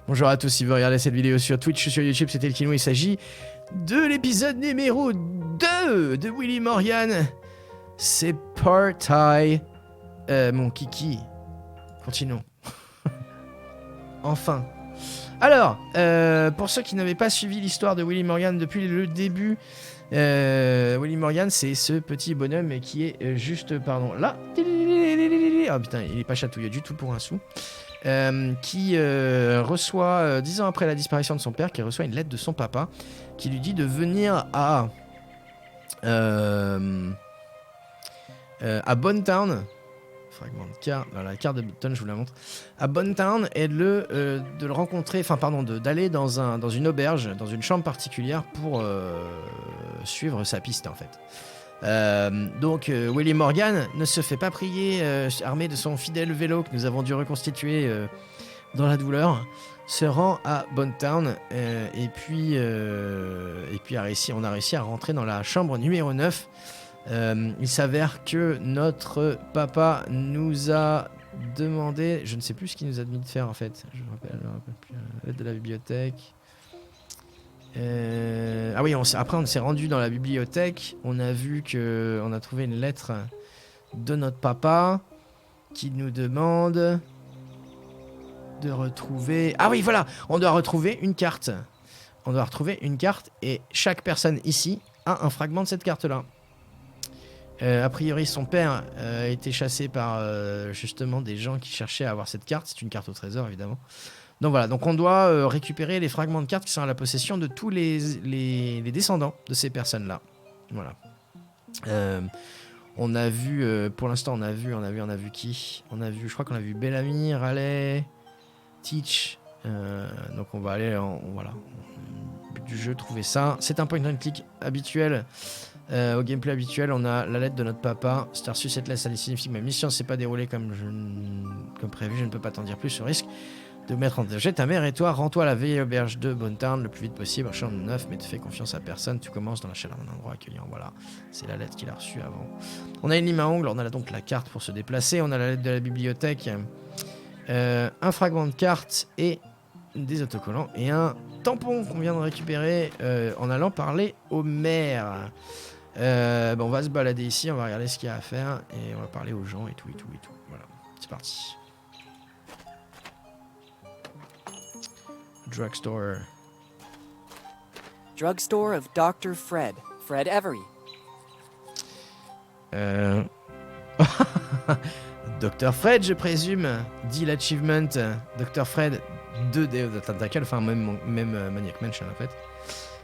Bonjour à tous, si vous regardez cette vidéo sur Twitch, sur YouTube, c'était le Kino. Il s'agit de l'épisode numéro 2 de Willy Morgan. C'est Party. Mon kiki. Continuons. Enfin. Alors, pour ceux qui n'avaient pas suivi l'histoire de Willy Morgan depuis le début, Willy Morgan, c'est ce petit bonhomme qui est juste, pardon, là. Oh putain, il est pas chatouilleux du tout pour un sou. Qui reçoit, 10 ans après la disparition de son père, qui reçoit une lettre de son papa, qui lui dit de venir à Bonetown. Fragment de carte, la carte de Bonetown, je vous la montre. À Bonetown, et de le rencontrer, enfin pardon, d'aller dans une auberge, dans une chambre particulière pour suivre sa piste en fait. Donc Willy Morgan ne se fait pas prier, armé de son fidèle vélo que nous avons dû reconstituer dans la douleur, se rend à Bonetown et puis on a réussi à rentrer dans la chambre numéro 9. Il s'avère que notre papa nous a demandé, je ne sais plus ce qu'il nous a demandé de faire en fait, je me rappelle plus, l'aide de la bibliothèque. Ah oui, après on s'est rendu dans la bibliothèque, on a vu que on a trouvé une lettre de notre papa qui nous demande de retrouver... Ah oui, voilà, on doit retrouver une carte. On doit retrouver une carte et chaque personne ici a un fragment de cette carte-là. A priori, son père a été chassé par justement des gens qui cherchaient à avoir cette carte. C'est une carte au trésor, évidemment. Donc voilà, donc on doit récupérer les fragments de cartes qui sont à la possession de tous les descendants de ces personnes-là. Voilà. On a vu, pour l'instant, on a vu qui? On a vu, je crois qu'on a vu Bellamy, Raleigh, Teach. Donc on va aller, voilà, but du jeu, trouver ça. C'est un point and click habituel. Au gameplay habituel, on a la lettre de notre papa. Si tu as reçu cette lettre, ça signifie que ma mission s'est pas déroulée comme prévu. Je ne peux pas t'en dire plus. Ce risque de mettre en danger ta mère et toi. Rends-toi à la vieille auberge de Bonetown le plus vite possible, en chambre 9, mais te fais confiance à personne. Tu commences dans la chaleur d'un endroit accueillant. Voilà, c'est la lettre qu'il a reçue avant. On a une lime à ongles, on a donc la carte pour se déplacer. On a la lettre de la bibliothèque, un fragment de carte et des autocollants et un tampon qu'on vient de récupérer en allant parler au maire. On va se balader ici, on va regarder ce qu'il y a à faire et on va parler aux gens et tout. Voilà, c'est parti. Drugstore. Drugstore of Dr. Fred Every. Dr. Fred, je présume, dit l'Achievement. Dr. Fred de Tentacle, enfin même Maniac Mansion en fait.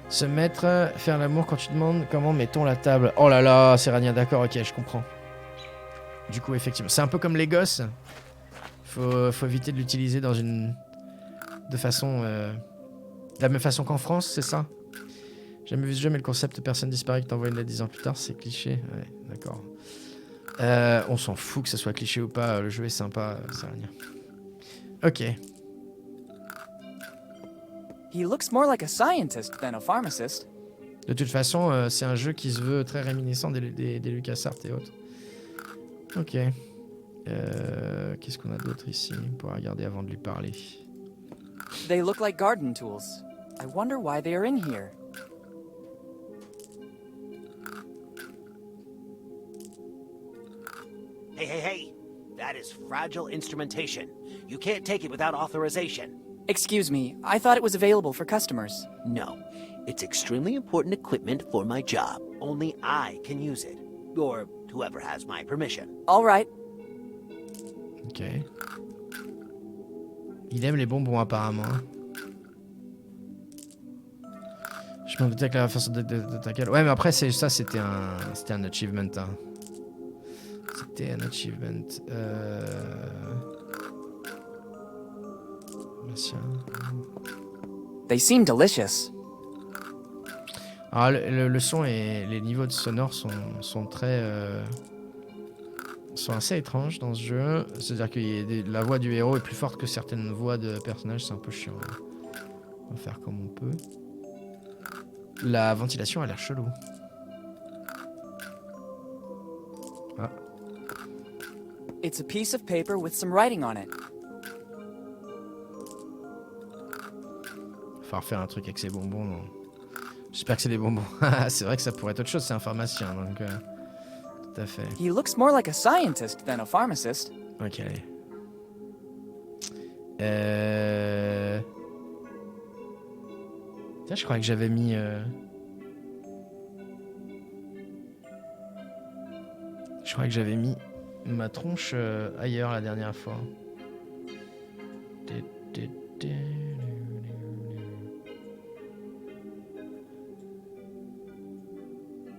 Se mettre, faire l'amour quand tu demandes comment mettons la table. Oh là là, c'est rien, d'accord, ok, je comprends. Du coup, effectivement, c'est un peu comme les gosses. Faut éviter de l'utiliser dans de façon... de la même façon qu'en France, c'est ça? Jamais vu ce jeu, mais le concept personne disparue qui t'envoie une lettre 10 ans plus tard, c'est cliché. Ouais, d'accord. On s'en fout que ça soit cliché ou pas, le jeu est sympa, c'est rien. Ok. He looks more like a scientist than a pharmacist. De toute façon, c'est un jeu qui se veut très réminiscent des LucasArts et autres. Ok. Qu'est-ce qu'on a d'autre ici? On pourra regarder avant de lui parler. They look like garden tools. I wonder why they are in here. Hey. That is fragile instrumentation. You can't take it without authorization. Excuse me, I thought it was available for customers. No, it's extremely important equipment for my job. Only I can use it. Or whoever has my permission. All right. Ok. Il aime les bonbons apparemment. Je m'en doutais que la façon de ta... Ouais, mais après, ça, c'était un achievement. Hein. C'était un achievement. They seem delicious. Alors, le son et les niveaux de sonore sont très... sont assez étranges dans ce jeu. C'est-à-dire que la voix du héros est plus forte que certaines voix de personnages. C'est un peu chiant. On va faire comme on peut. La ventilation a l'air chelou. Ah. It's a piece of paper with some writing on it. falloir faire un truc avec ces bonbons. Non. J'espère que c'est des bonbons. C'est vrai que ça pourrait être autre chose, c'est un pharmacien, donc... tout à fait. He looks more like a scientist than a pharmacist. Ok, allez. Tiens, je croyais que j'avais mis... Je croyais que j'avais mis ma tronche ailleurs la dernière fois.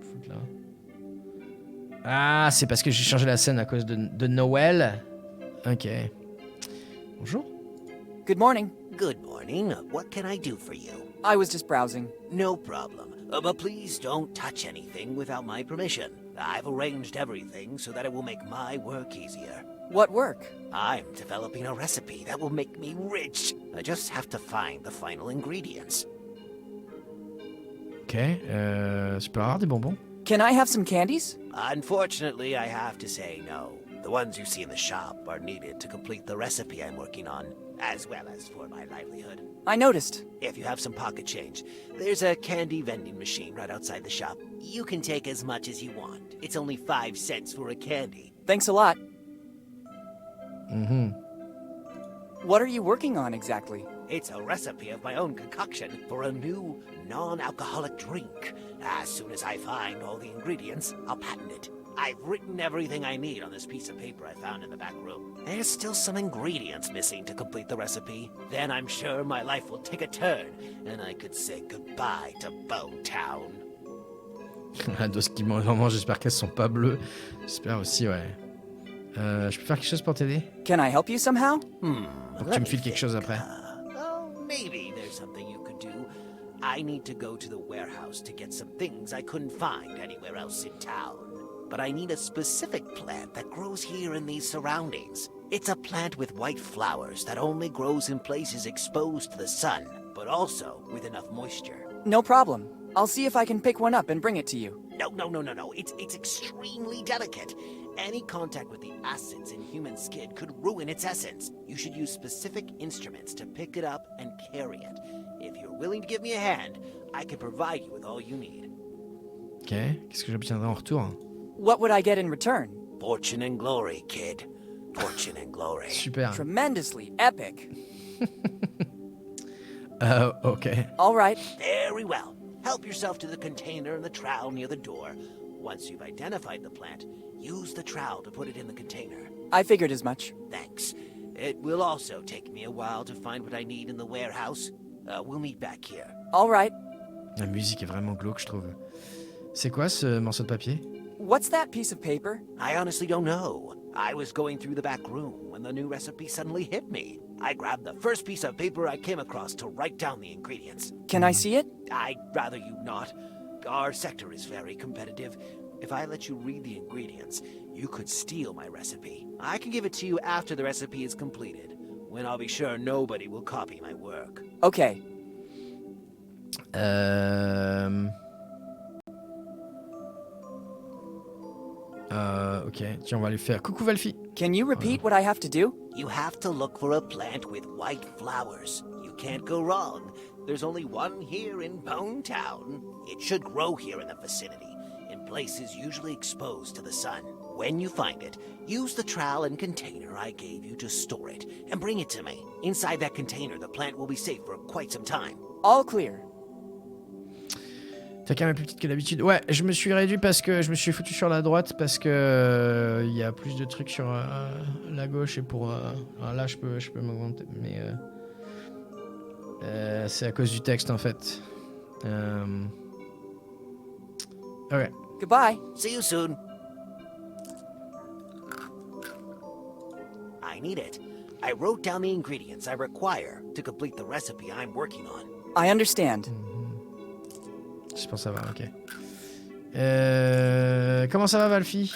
Foutre là. Ah, c'est parce que j'ai changé la scène à cause de Noël. Ok. Bonjour. Good morning. Good morning. What can I do for you? I was just browsing. No problem. But please don't touch anything without my permission. I've arranged everything so that it will make my work easier. What work? I'm developing a recipe that will make me rich. I just have to find the final ingredients. Ok. Je peux avoir des bonbons? Can I have some candies? Unfortunately, I have to say no. The ones you see in the shop are needed to complete the recipe I'm working on, as well as for my livelihood. I noticed. If you have some pocket change, there's a candy vending machine right outside the shop. You can take as much as you want. It's only 5 cents for a candy. Thanks a lot. Mhm. What are you working on exactly? It's a recipe of my own concoction for a new non-alcoholic drink. As soon as I find all the ingredients, I'll patent it. I've written everything I need on this piece of paper I found in the back room. There's still some ingredients missing to complete the recipe. Then I'm sure my life will take a turn, and I could say goodbye to Bone Town. La dose qui mange vraiment, j'espère qu'elles sont pas bleues. J'espère aussi, ouais. Je peux faire quelque chose pour t'aider? Can I help you somehow? Faut que tu me files quelque chose après. Oh, maybe there's something you could do. I need to go to the warehouse to get some things I couldn't find anywhere else in town. But I need a specific plant that grows here in these surroundings. It's a plant with white flowers that only grows in places exposed to the sun, but also with enough moisture. No problem. I'll see if I can pick one up and bring it to you. No. It's extremely delicate. Any contact with the acids in human skin could ruin its essence. You should use specific instruments to pick it up and carry it. If you're willing to give me a hand, I can provide you with all you need. Ok, qu'est-ce que j'obtiendrai en retour? What would I get in return? Fortune and glory, kid. Fortune and glory. Super. Tremendously epic. Ok. All right. Very well. Help yourself to the container and the trowel near the door. Once you've identified the plant, use the trowel to put it in the container. I figured as much. Thanks. It will also take me a while to find what I need in the warehouse. We'll meet back here. All right. La musique est vraiment glauque, je trouve. C'est quoi ce morceau de papier? What's that piece of paper? I honestly don't know. I was going through the back room when the new recipe suddenly hit me. I grabbed the first piece of paper I came across to write down the ingredients. Can I see it? I'd rather you not. Our sector is very competitive. If I let you read the ingredients, you could steal my recipe. I can give it to you after the recipe is completed, when I'll be sure nobody will copy my work. Okay. Ok, tiens, on va lui faire. Coucou Valfi. Can you repeat what I have to do? You have to look for a plant with white flowers. You can't go wrong. There's only one here in Bone Town. It should grow here in the vicinity, in places usually exposed to the sun. When you find it, use the trowel and container I gave you to store it, and bring it to me. Inside that container, the plant will be safe for quite some time. All clear. Ta cam est plus petite que d'habitude. Ouais, je me suis réduit parce que je me suis foutu sur la droite parce que il y a plus de trucs sur la gauche et pour là je peux m'augmenter, mais c'est à cause du texte en fait. Ok. Goodbye. See you soon. I need it. I wrote down the ingredients I require to complete the recipe I'm working on. I understand. Je pense que ça va, ok. Comment ça va, Valfi?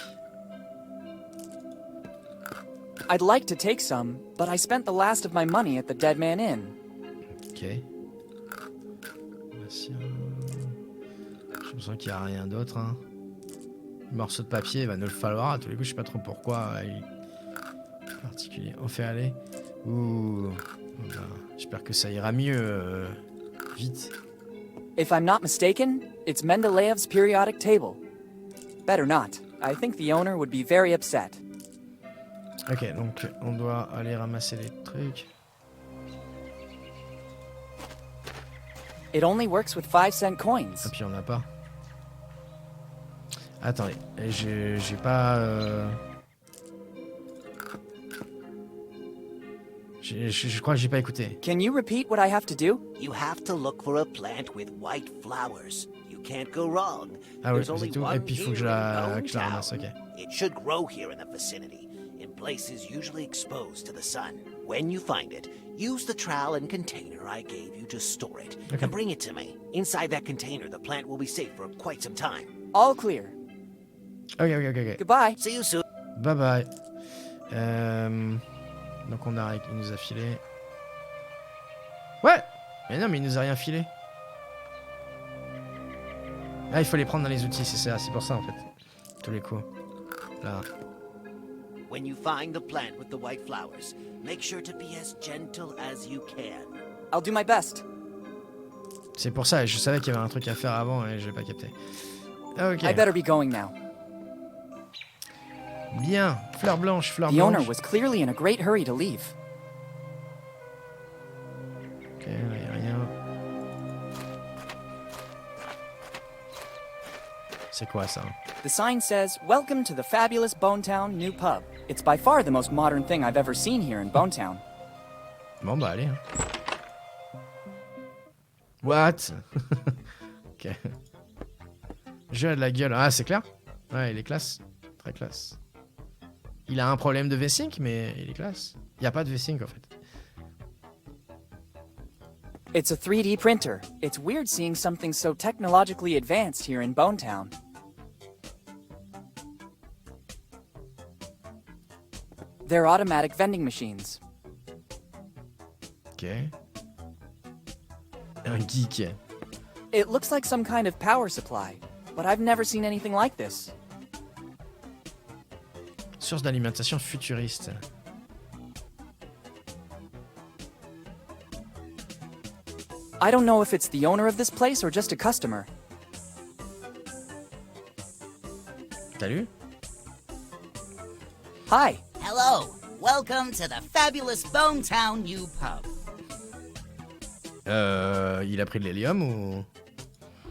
I'd like to take some, but I spent the last of my money at the Dead Man Inn. Ok. Je me sens qu'il n'y a rien d'autre. Hein. Le morceau de papier, il va nous le falloir. À tous les coups, je sais pas trop pourquoi. Il est particulier. On fait aller. Ouh. J'espère que ça ira mieux. Vite. If I'm not mistaken, it's Mendeleev's periodic table. Better not. I think the owner would be very upset. Ok, donc on doit aller ramasser les trucs. It only works with 5-cent coins. Et puis on n'a pas. Attendez, j'ai pas. Je crois que j'ai pas écouté. Can you repeat what I have to do? You have to look for a plant with white flowers. You can't go wrong. Ah oui, There's only c'est tout. one Et puis il faut que here in je la ramasse, Bonetown. ok. It should grow here in the vicinity, in places usually exposed to the sun. When you find it, use the trowel and container I gave you to store it, Okay. and bring it to me. Inside that container, the plant will be safe for quite some time. All clear. Ok. Goodbye. See you soon. Bye bye. Donc il nous a filé. Ouais. Mais non, mais il nous a rien filé. Ah, il faut les prendre dans les outils, c'est pour ça en fait. Tous les coups. Là. When you find the plant with the white flowers, make sure to be as gentle as you can. I'll do my best. C'est pour ça, je savais qu'il y avait un truc à faire avant et je l'ai pas capté. Ok. I better be going now. Bien. Fleur blanche, fleur The blanche. owner was clearly in a great hurry to leave. Ok, là, y a rien. C'est quoi ça? The sign says, "Welcome to the fabulous Bonetown new pub." It's by far the most modern thing I've ever seen here in Bonetown. Bon bah allez. What? Ok. Jeu a de la gueule. Ah, c'est clair? Ouais, il est classe. Très classe. Il a un problème de V-Sync, mais il est classe. Il n'y a pas de V-Sync en fait. It's a 3D printer. It's weird seeing something so technologically advanced here in Bonetown. They're automatic vending machines. Ok. Un geek. It looks like some kind of power supply, but I've never seen anything like this. Source d'alimentation futuriste. I don't know if it's the owner of this place or just a customer. T'as lu? Hi. Hello, welcome to the fabulous Bonetown new pub. Il a pris de l'hélium ou...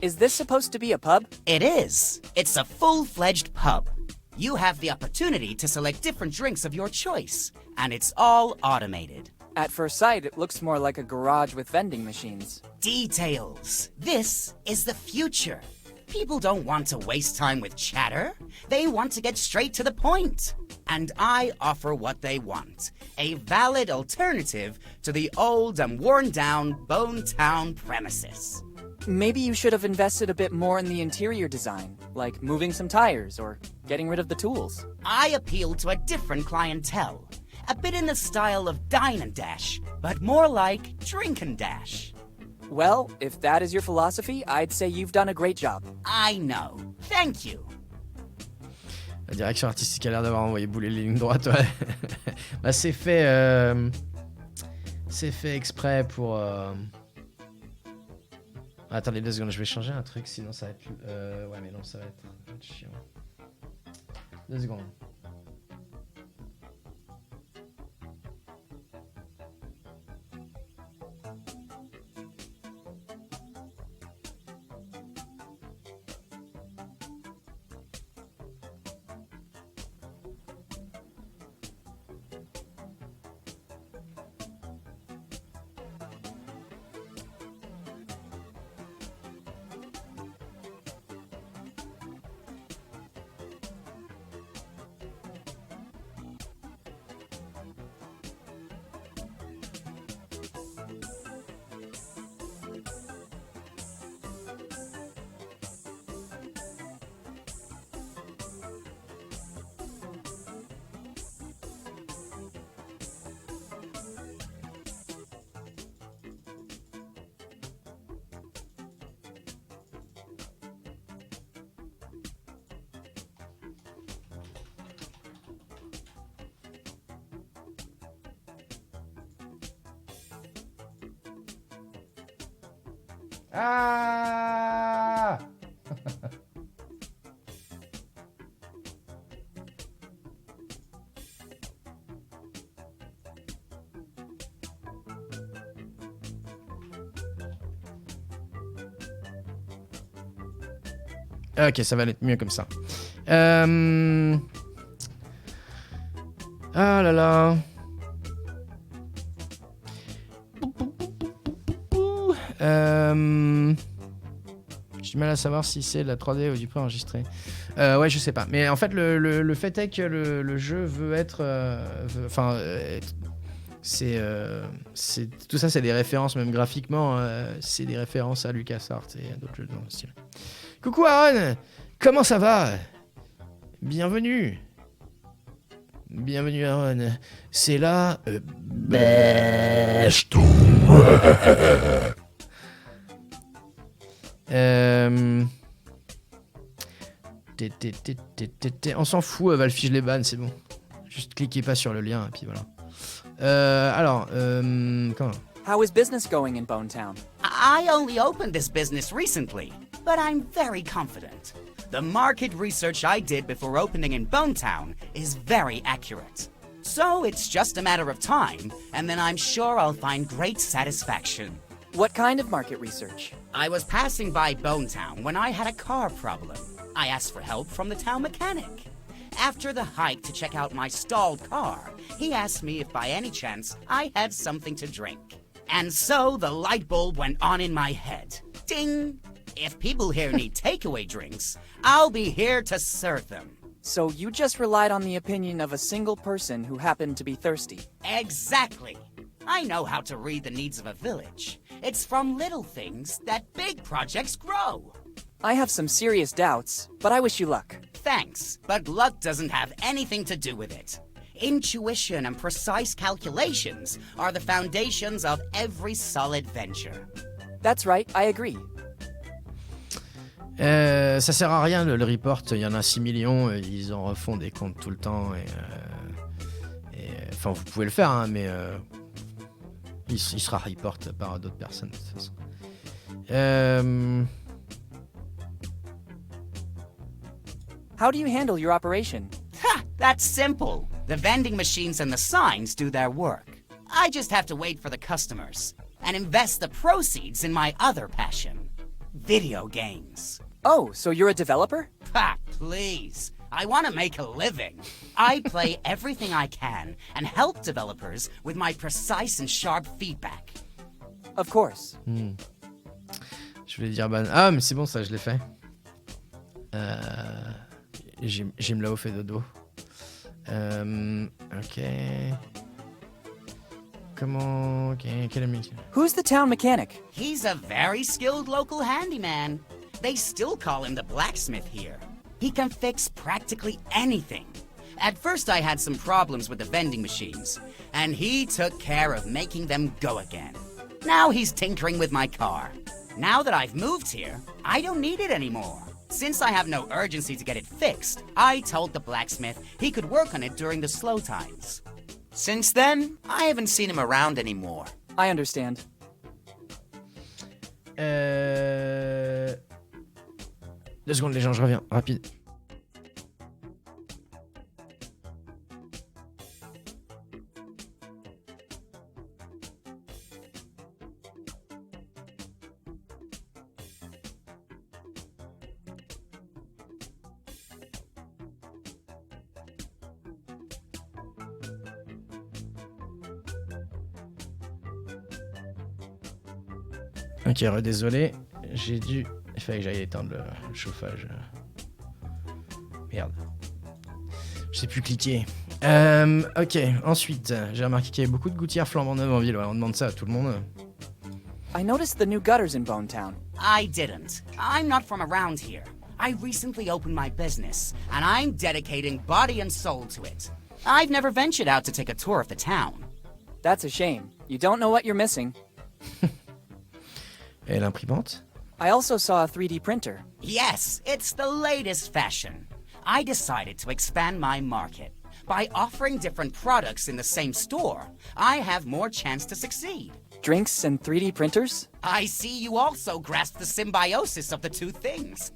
Is this supposed to be a pub? It is. It's a full-fledged pub. You have the opportunity to select different drinks of your choice, and it's all automated. At first sight, it looks more like a garage with vending machines. Details. This is the future. People don't want to waste time with chatter. They want to get straight to the point. And I offer what they want. A valid alternative to the old and worn-down Bonetown premises. Maybe you should have invested a bit more in the interior design, like moving some tires or getting rid of the tools. I appeal to a different clientele. A bit in the style of Dine and Dash, but more like Drink and Dash. Well, if that is your philosophy, I'd say you've done a great job. I know. Thank you. La direction artistique a l'air d'avoir envoyé bouler les lignes droites, ouais. Bah, c'est fait exprès pour... Attendez 2 secondes, je vais changer un truc, sinon ça va être... Ouais, mais non, ça va être chiant. 2 secondes. Ah. Ok, ça va être mieux comme ça. Ah là là. J'ai du mal à savoir si c'est de la 3D ou du pré-enregistré. Ouais, je sais pas. Mais en fait, le fait est que le jeu veut être... tout ça, c'est des références, même graphiquement. C'est des références à LucasArts et à d'autres jeux dans le style. Coucou Aaron, comment ça va? Bienvenue. Bienvenue Aaron. C'est là... On s'en fout, Valfiche les bannes, c'est bon. Juste cliquez pas sur le lien et puis voilà. Comment? How is business going in Bonetown? I only opened this business recently, but I'm very confident. The market research I did before opening in Bonetown is very accurate. So it's just a matter of time, and then I'm sure I'll find great satisfaction. What kind of market research? I was passing by Bonetown when I had a car problem. I asked for help from the town mechanic. After the hike to check out my stalled car, he asked me if by any chance I had something to drink. And so the light bulb went on in my head. Ding! If people here need takeaway drinks, I'll be here to serve them. So you just relied on the opinion of a single person who happened to be thirsty. Exactly. I know how to read the needs of a village. It's from little things that big projects grow. I have some serious doubts, but I wish you luck. Thanks, but luck doesn't have anything to do with it. Intuition and precise calculations are the foundations of every solid venture. That's right, I agree. Ça sert à rien le report, il y en a 6 millions, ils en refont des comptes tout le temps enfin vous pouvez le faire hein, mais il sera report par d'autres personnes de toute façon. How do you handle your operation? Ha! That's simple. The vending machines and the signs do their work. I just have to wait for the customers and invest the proceeds in my other passion, video games. Oh, so you're a developer? Ha! Please. I want to make a living. I play everything I can and help developers with my precise and sharp feedback. Of course. Je voulais dire ban. Ah mais c'est bon ça, je l'ai fait. J'ai me là-haut fait dodo. Ok. Comment... Okay, quel ami? Who's the town mechanic? He's a very skilled local handyman. They still call him the blacksmith here. He can fix practically anything. At first I had some problems with the vending machines, and he took care of making them go again. Now he's tinkering with my car. Now that I've moved here, I don't need it anymore. Since I have no urgency to get it fixed, I told the blacksmith he could work on it during the slow times. Since then, I haven't seen him around anymore. I understand. 2 secondes les gens, je reviens, rapide. Ok, désolé, j'ai dû... Il fallait que j'aille éteindre le chauffage. Merde. Je sais plus cliquer. Ok, ensuite, j'ai remarqué qu'il y avait beaucoup de gouttières flambant neuves en ville. Ouais, on demande ça à tout le monde. I noticed the new gutters in Bonetown. I didn't. I'm not from around here. I recently opened my business, and I'm dedicating body and soul to it. I've never ventured out to take a tour of the town. That's a shame. You don't know what you're missing. Et l'imprimante? I also saw a 3D printer. Yes, it's the latest fashion. I decided to expand my market. By offering different products in the same store, I have more chance to succeed. Drinks and 3D printers? I see you also grasp the symbiosis of the two things.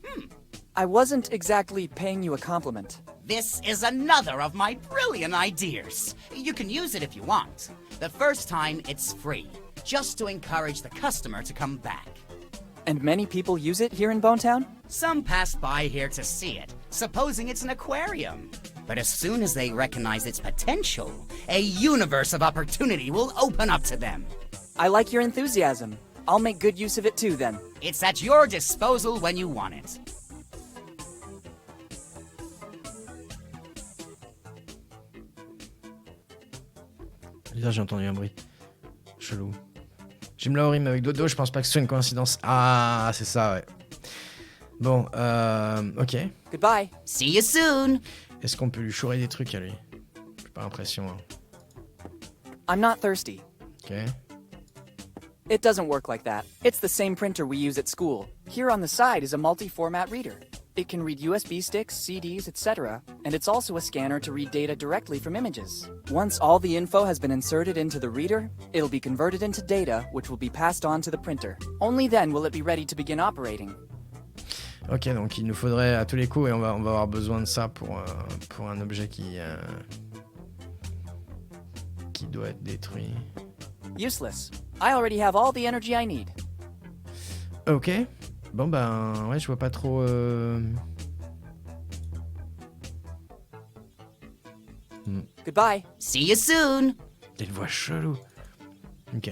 I wasn't exactly paying you a compliment. This is another of my brilliant ideas. You can use it if you want. The first time, it's free, just to encourage the customer to come back. And many people use it here in Bonetown? Some pass by here to see it, supposing it's an aquarium. But as soon as they recognize its potential, a universe of opportunity will open up to them. I like your enthusiasm. I'll make good use of it too, then. It's at your disposal when you want it. Là, j'ai entendu un bruit. Chelou. J'aime la rime avec Dodo, je pense pas que ce soit une coïncidence. Ah, c'est ça, ouais. Bon, ok. Goodbye. See you soon. Est-ce qu'on peut lui chourer des trucs à lui? J'ai pas l'impression. Hein. I'm not thirsty. Ok. It doesn't work like that. It's the same printer we use at school. Here on the side is a multi-format reader. It can read USB sticks, CDs, etc., and it's also a scanner to read data directly from images. Once all the info has been inserted into the reader, it'll be converted into data, which will be passed on to the printer. Only then will it be ready to begin operating. Ok, donc il nous faudrait à tous les coups, et on va avoir besoin de ça pour un objet qui doit être détruit. Useless. I already have all the energy I need. Ok. Bon ben ouais, je vois pas trop. Goodbye. See you soon. T'as une voix chelou. Ok.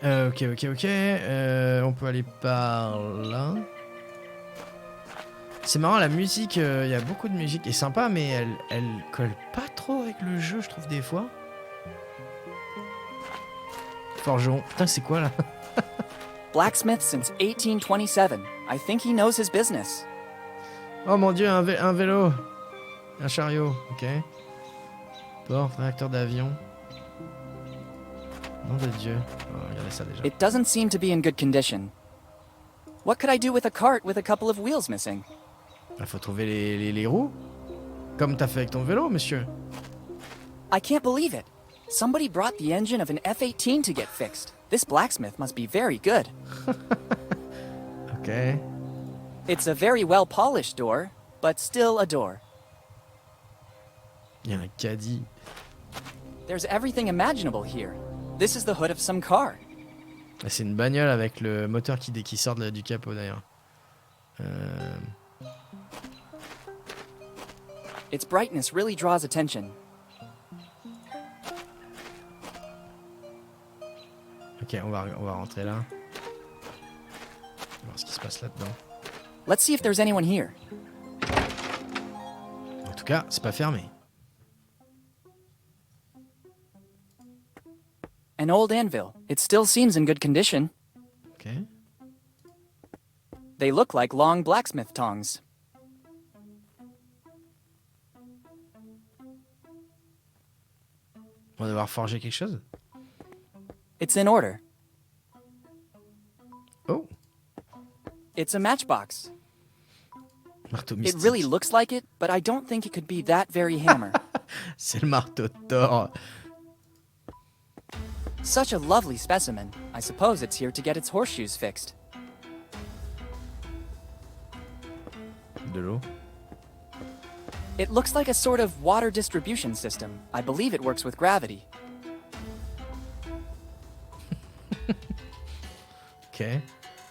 Ok. On peut aller par là. C'est marrant, la musique, il y a beaucoup de musique qui est sympa, mais elle colle pas trop avec le jeu, je trouve, des fois. Forgeron. Putain, c'est quoi là? Blacksmith since 1827. I think he knows his business. Oh mon dieu, un vélo. Un chariot, ok. Porte, réacteur d'avion. Nom de Dieu. Oh, regardez ça déjà. It doesn't seem to be in good condition. What could I do with a cart with a couple of wheels missing? Il faut trouver les roues. Comme t'as fait avec ton vélo, monsieur. I can't believe it. Somebody brought the engine of an F-18 to get fixed. This blacksmith must be very good. Ok. It's a very well-polished door, but still a door. Il y a un caddie. There's everything imaginable here. This is the hood of some car. C'est une bagnole avec le moteur qui sort du capot d'ailleurs. Its brightness really draws attention. Ok, on va rentrer là. On va voir ce qui se passe là-dedans. Let's see if there's anyone here. En tout cas, c'est pas fermé. An old anvil. It still seems in good condition. Ok. They look like long blacksmith tongs. On va devoir forger quelque chose. It's in order. Oh, It's a matchbox. marteau It mystique. really looks like it, but I don't think it could be that very hammer. C'est le marteau de Thor. Such a lovely specimen. I suppose it's here to get its horseshoes fixed. De l'eau. It looks like a sort of water distribution system. I believe it works with gravity. Ok.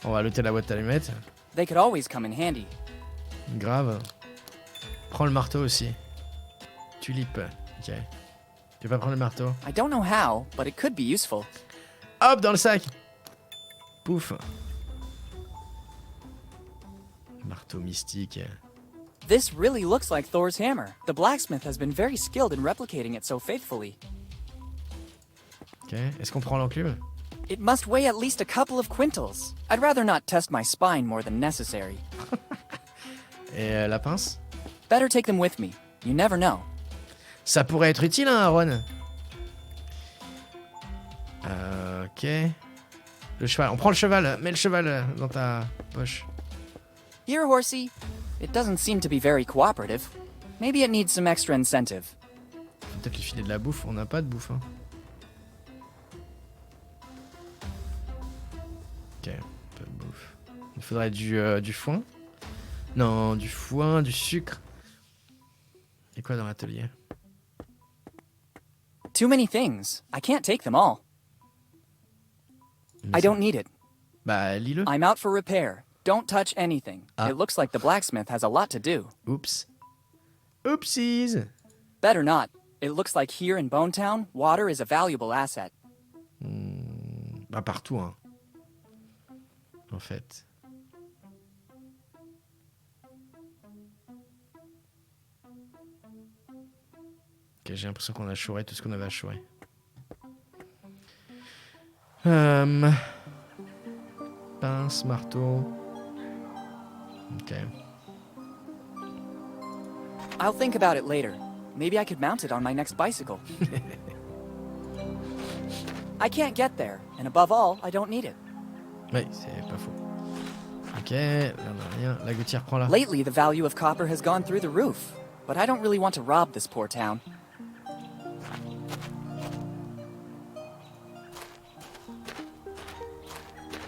On va jeter la boîte à allumettes. They could always come in handy. Grave. Prends le marteau aussi. Tulipe. Ok. Tu vas pas prendre le marteau. I don't know how, but it could be useful. Hop, dans le sac. Pouf. Marteau mystique. This really looks like Thor's hammer. The blacksmith has been very skilled in replicating it so faithfully. Ok. Est-ce qu'on prend l'enclume? It must weigh at least a couple of quintals. I'd rather not test my spine more than necessary. Et la pince? Better take them with me. You never know. Ça pourrait être utile, hein, Aaron? Ok. Le cheval. On prend le cheval. Mets le cheval dans ta poche. Here, horsey. It doesn't seem to be very cooperative. Maybe it needs some extra incentive. Faut peut-être lui filer de la bouffe. On n'a pas de bouffe. Hein. Ok, un peu de bouffe. Il faudrait du foin. Non, du foin, du sucre. Et quoi dans l'atelier? Too many things. I can't take them all. I don't need it. Bah, lis-le. I'm out for repair. Don't touch anything. Ah. It looks like the blacksmith has a lot to do. Oups. Oopsies. Better not. It looks like here in Bonetown, water is a valuable asset. Bah, partout, hein. En fait. Ok, j'ai l'impression qu'on a chouré tout ce qu'on avait à chourer. Pince, marteau. Ok. I'll think about it later. Maybe I could mount it on my next bicycle. I can't get there, and above all, I don't need it. Oui, c'est pas faux. Ok, là on a rien. La gouttière, prends-la. Lately, the value of copper has gone through the roof, but I don't really want to rob this poor town.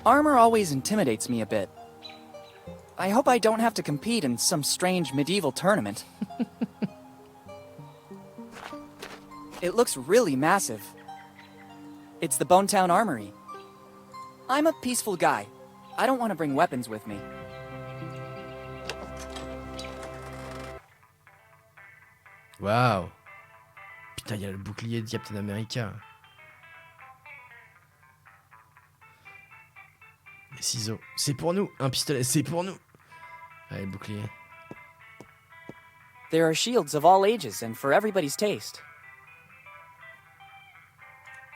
Armor always intimidates me a bit. I hope I don't have to compete in some strange medieval tournament. It looks really massive. It's the Bonetown Armory. I'm a peaceful guy. I don't want to bring weapons with me. Waouh. Putain, il y a le bouclier de Captain America. Les ciseaux. C'est pour nous. Un pistolet, c'est pour nous. Allez, le bouclier. There are shields of all ages and for everybody's taste.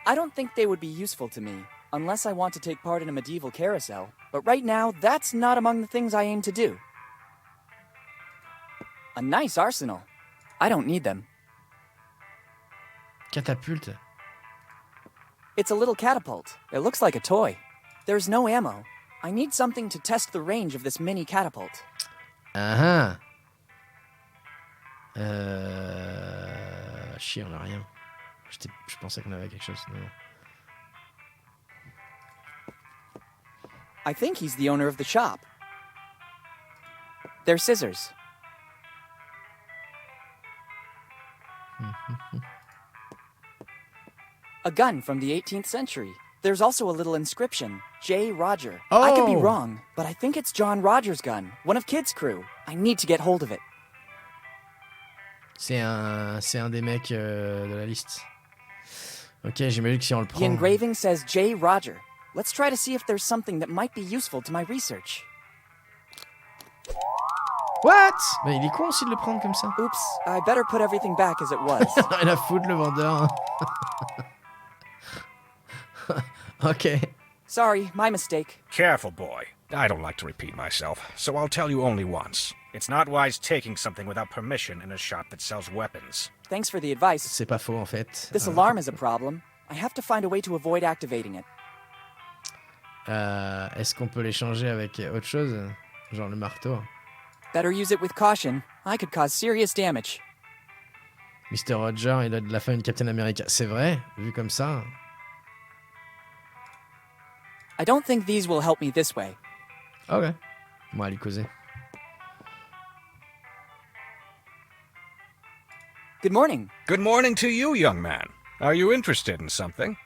I don't think they would be useful to me, unless I want to take part in a medieval carousel, but right now, that's not among the things I aim to do. A nice arsenal. I don't need them. Catapulte. It's a little catapult. It looks like a toy. There's no ammo. I need something to test the range of this mini catapult. Ah ah. Chier, on a rien. Je pensais qu'on avait quelque chose. Non. I think he's the owner of the shop. They're scissors. A gun from the 18th century. There's also a little inscription, J. Roger. I could be Oh. wrong, but I think it's John Rogers' gun, one of Kid's crew. I need to get hold of it. C'est un des mecs de la liste. Ok, j'imagine que si on le The prend... engraving says J. Roger. Let's try to see if there's something that might be useful to my research. What? Mais il est con aussi de le prendre comme ça. Oops, I better put everything back as it was. Rien à foutre, le vendeur. Ok. Sorry, my mistake. Careful, boy. I don't like to repeat myself, so I'll tell you only once. It's not wise taking something without permission in a shop that sells weapons. Thanks for the advice. C'est pas faux, en fait. This alarm is a problem. I have to find a way to avoid activating it. Est-ce qu'on peut l'échanger avec autre chose? Genre le marteau. Better use it with caution. I could cause serious damage. Mr. Roger, il a de la fin de Captain America. C'est vrai, vu comme ça. I don't think these will help me this way. Ok. On va aller causer. Good morning. Good morning to you, young man. Are you interested in something?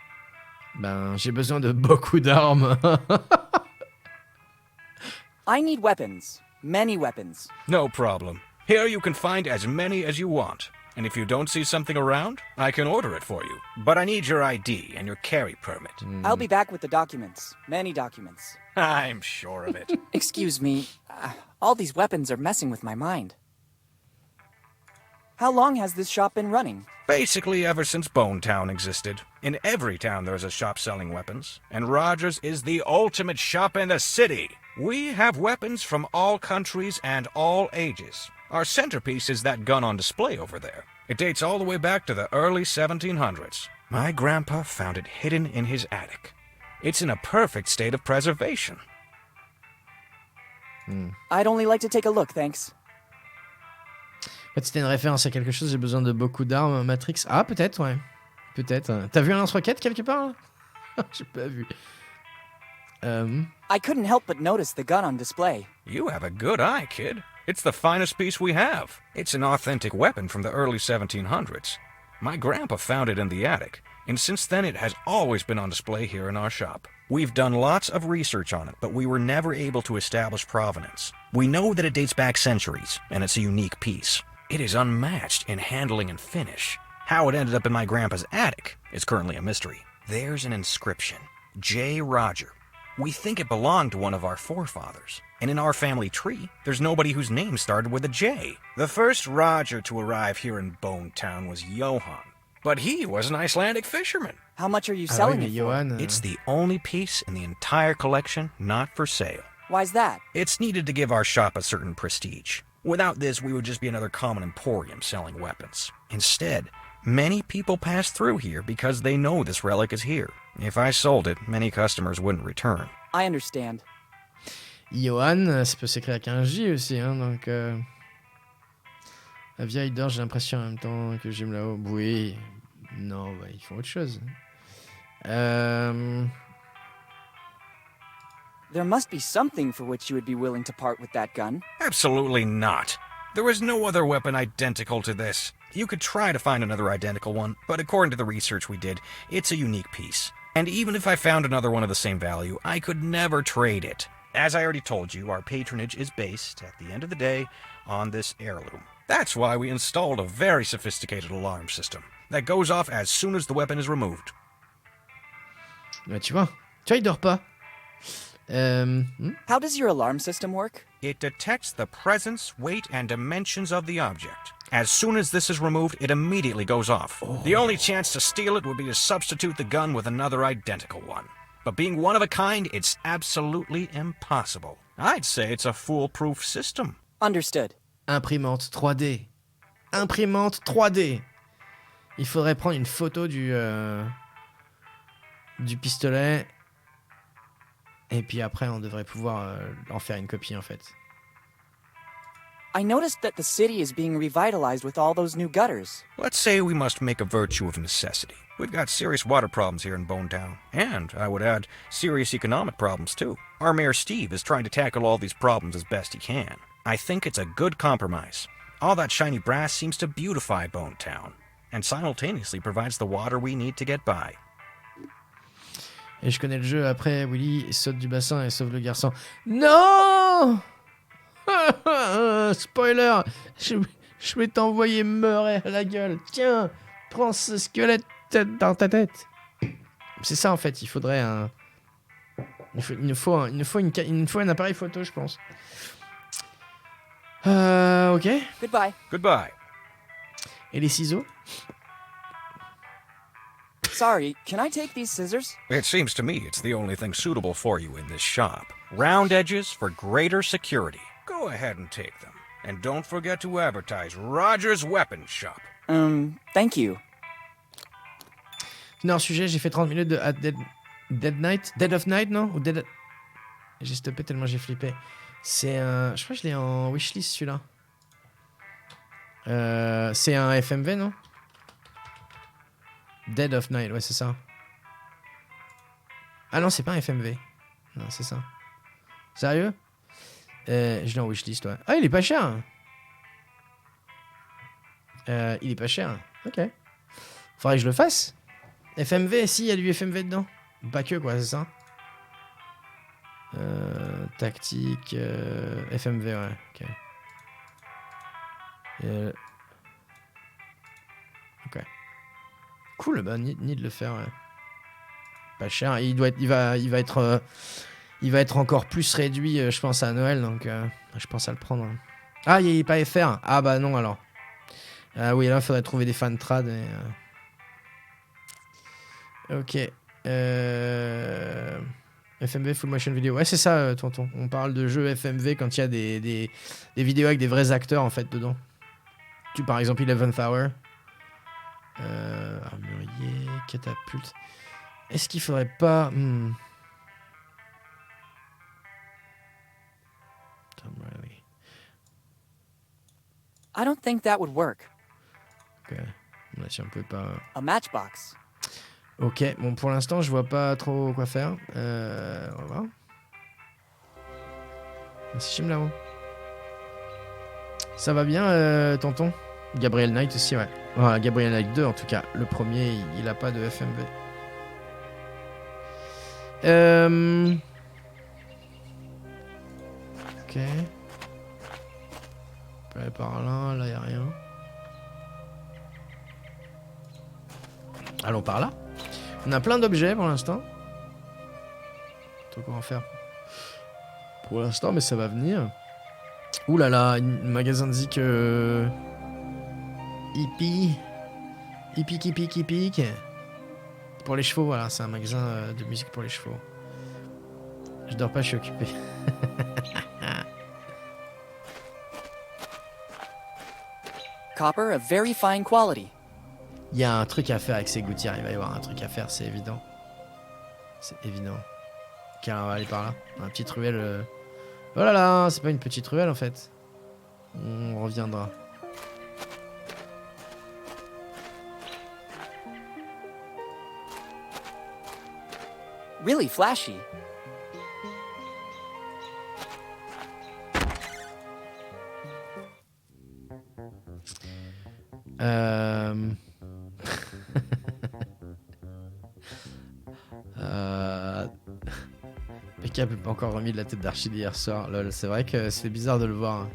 Ben, j'ai besoin de beaucoup d'armes. I need weapons. Many weapons. No problem. Here you can find as many as you want. And if you don't see something around, I can order it for you. But I need your ID and your carry permit. I'll be back with the documents. Many documents. I'm sure of it. Excuse me. All these weapons are messing with my mind. How long has this shop been running? Basically ever since Bonetown existed. In every town there's a shop selling weapons. And Rogers is the ultimate shop in the city. We have weapons from all countries and all ages. Our centerpiece is that gun on display over there. It dates all the way back to the early 1700s. My grandpa found it hidden in his attic. It's in a perfect state of preservation. I'd only like to take a look, thanks. En fait, c'était une référence à quelque chose. J'ai besoin de beaucoup d'armes. Matrix. Ah, peut-être, ouais. Peut-être. T'as vu un lance-roquette quelque part là? J'ai pas vu. I couldn't help but notice the gun on display. You have a good eye, kid. It's the finest piece we have. It's an authentic weapon from the early 1700s. My grandpa found it in the attic, and since then it has always been on display here in our shop. We've done lots of research on it, but we were never able to establish provenance. We know that it dates back centuries, and it's a unique piece. It is unmatched in handling and finish. How it ended up in my grandpa's attic is currently a mystery. There's an inscription, J. Roger. We think it belonged to one of our forefathers. And in our family tree, there's nobody whose name started with a J. The first Roger to arrive here in Bone Town was Johann. But he was an Icelandic fisherman. How much are you Ah oui, selling mais it for? Johan... It's the only piece in the entire collection not for sale. Why's that? It's needed to give our shop a certain prestige. Without this, we would just be another common emporium selling weapons. Instead, many people pass through here because they know this relic is here. If I sold it, many customers wouldn't return. I understand. Johan, ça peut s'écrire avec un J aussi, hein, donc... La vieille dort, j'ai l'impression en même temps que j'aime là-haut. Oui. Non, bah, ils font autre chose. There must be something for which you would be willing to part with that gun. Absolutely not. There is no other weapon identical to this. You could try to find another identical one, but according to the research we did, it's a unique piece. And even if I found another one of the same value, I could never trade it. As I already told you, our patronage is based, at the end of the day, on this heirloom. That's why we installed a very sophisticated alarm system that goes off as soon as the weapon is removed. Bah, tu vois, il dort pas. How does your alarm system work? It detects the presence, weight, and dimensions of the object. As soon as this is removed, it immediately goes off. The only chance to steal it would be to substitute the gun with another identical one. But being one of a kind, it's absolutely impossible. I'd say it's a foolproof system. Understood. Imprimante 3D. Imprimante 3D. Il faudrait prendre une photo du pistolet. Et puis après, on devrait pouvoir en faire une copie, en fait. I noticed that the city is being revitalized with all those new gutters. Let's say we must make a virtue of necessity. We've got serious water problems here in Bone Town. And, I would add, serious economic problems, too. Our Mayor Steve is trying to tackle all these problems as best he can. I think it's a good compromise. All that shiny brass seems to beautify Bone Town, and simultaneously provides the water we need to get by. Et je connais le jeu. Après, Willy saute du bassin et sauve le garçon. Non. Spoiler. Je vais t'envoyer meurer à la gueule. Tiens, prends ce squelette dans ta tête. C'est ça, en fait. Il faudrait un... Il nous faut un appareil photo, je pense. Ok. Goodbye. Goodbye. Et les ciseaux? Sorry, can I take these scissors? It seems to me it's the only thing suitable for you in this shop. Round edges for greater security. Go ahead and take them. And don't forget to advertise Roger's Weapons Shop. Thank you. Non, sujet, j'ai fait 30 minutes de Dead of Night, non? Ou Dead... J'ai stoppé tellement j'ai flippé. C'est un... Je crois que je l'ai en wishlist, celui-là. C'est un FMV, non? Dead of Night, ouais, c'est ça. Ah non, c'est pas un FMV. Non, c'est ça. Sérieux? Je l'ai en wishlist, ouais. Ah, il est pas cher. Il est pas cher. Ok. Faudrait que je le fasse. FMV, si, il y a du FMV dedans. Pas que, quoi, c'est ça. Tactique. FMV, ouais. Ok. Ok. Cool, bah, ni de le faire, ouais. Pas cher. Il va être encore plus réduit, je pense, à Noël, donc je pense à le prendre. Ah, il n'est pas FR. Ah bah non, alors. Oui, là, il faudrait trouver des fan trad. Ok. FMV Full Motion Video. Ouais, c'est ça, tonton. On parle de jeux FMV quand il y a des vidéos avec des vrais acteurs, en fait, dedans. Par exemple, 11th Hour. Armory, Catapult. Est-ce qu'il faudrait pas... I don't think that would work. Ok. Là, si on peut pas... A matchbox. Ok, bon, pour l'instant, je vois pas trop quoi faire. On va voir. Merci, Chimlao. Ça va bien, tonton? Gabriel Knight aussi, ouais. Voilà, Gabriel Knight 2, en tout cas. Le premier, il a pas de FMV. Ok. On peut aller par là, y a rien. Allons par là. On a plein d'objets pour l'instant. Tout quoi en faire pour l'instant, mais ça va venir. Ouh là là, un magasin de zik hippie. Hippie. Pour les chevaux, voilà, c'est un magasin de musique pour les chevaux. Je dors pas, je suis occupé. Copper of very fine quality. Il y a un truc à faire avec ces gouttières, il va y avoir un truc à faire, c'est évident. C'est évident. Ok, on va aller par là. Un petite ruelle. Oh là là, c'est pas une petite ruelle en fait. On reviendra. Really flashy. Pekka n'a pas encore remis de la tête d'Archie d'hier soir. Lol, c'est vrai que c'est bizarre de le voir.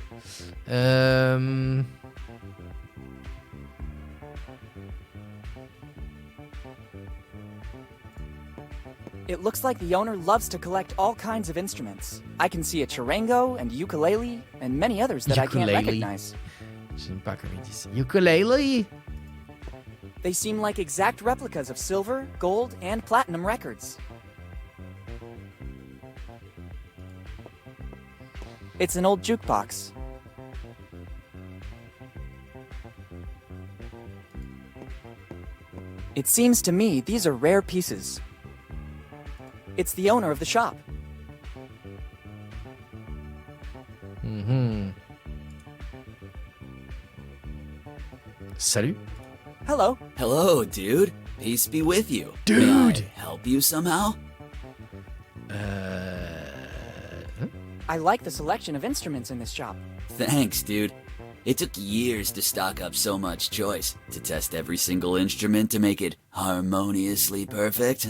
It looks like the owner loves to collect all kinds of instruments. I can see a charango and ukulele and many others that I can't recognize. J'aime pas comme ils disent. Ukulele. They seem like exact replicas of silver, gold, and platinum records. It's an old jukebox. It seems to me these are rare pieces. It's the owner of the shop. Salut. Hello. Hello, dude. Peace be with you. Dude! May I help you somehow? I like the selection of instruments in this shop. Thanks, dude. It took years to stock up so much choice, to test every single instrument to make it harmoniously perfect.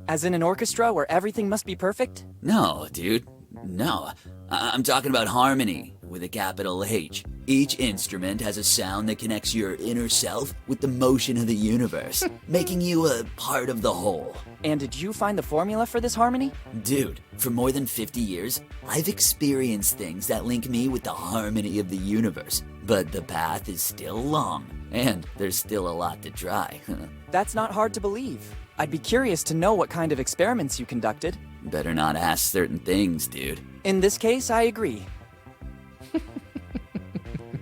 As in an orchestra where everything must be perfect? No, dude. No. I'm talking about harmony, with a capital H. Each instrument has a sound that connects your inner self with the motion of the universe, making you a part of the whole. And did you find the formula for this harmony? Dude, for more than 50 years, I've experienced things that link me with the harmony of the universe. But the path is still long, and there's still a lot to try. That's not hard to believe. I'd be curious to know what kind of experiments you conducted. Better not ask certain things, dude. In this case, I agree.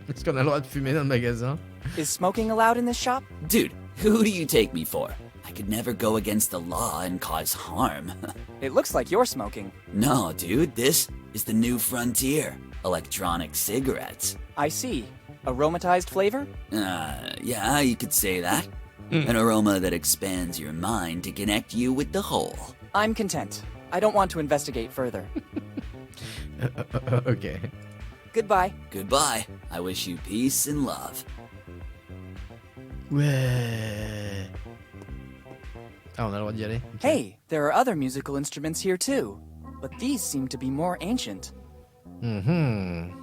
Est-ce qu'on a le droit de fumer dans le magasin? Is smoking allowed in this shop? Dude, who do you take me for? I could never go against the law and cause harm. It looks like you're smoking. No, dude, this is the new frontier. Electronic cigarettes. I see. Aromatized flavor? Yeah, you could say that. An aroma that expands your mind to connect you with the whole. I'm content. I don't want to investigate further. Ok. Goodbye. Goodbye. I wish you peace and love. Ouais. Ah, on a le droit d'y aller. Ok. Hey, there are other musical instruments here too. But these seem to be more ancient. Un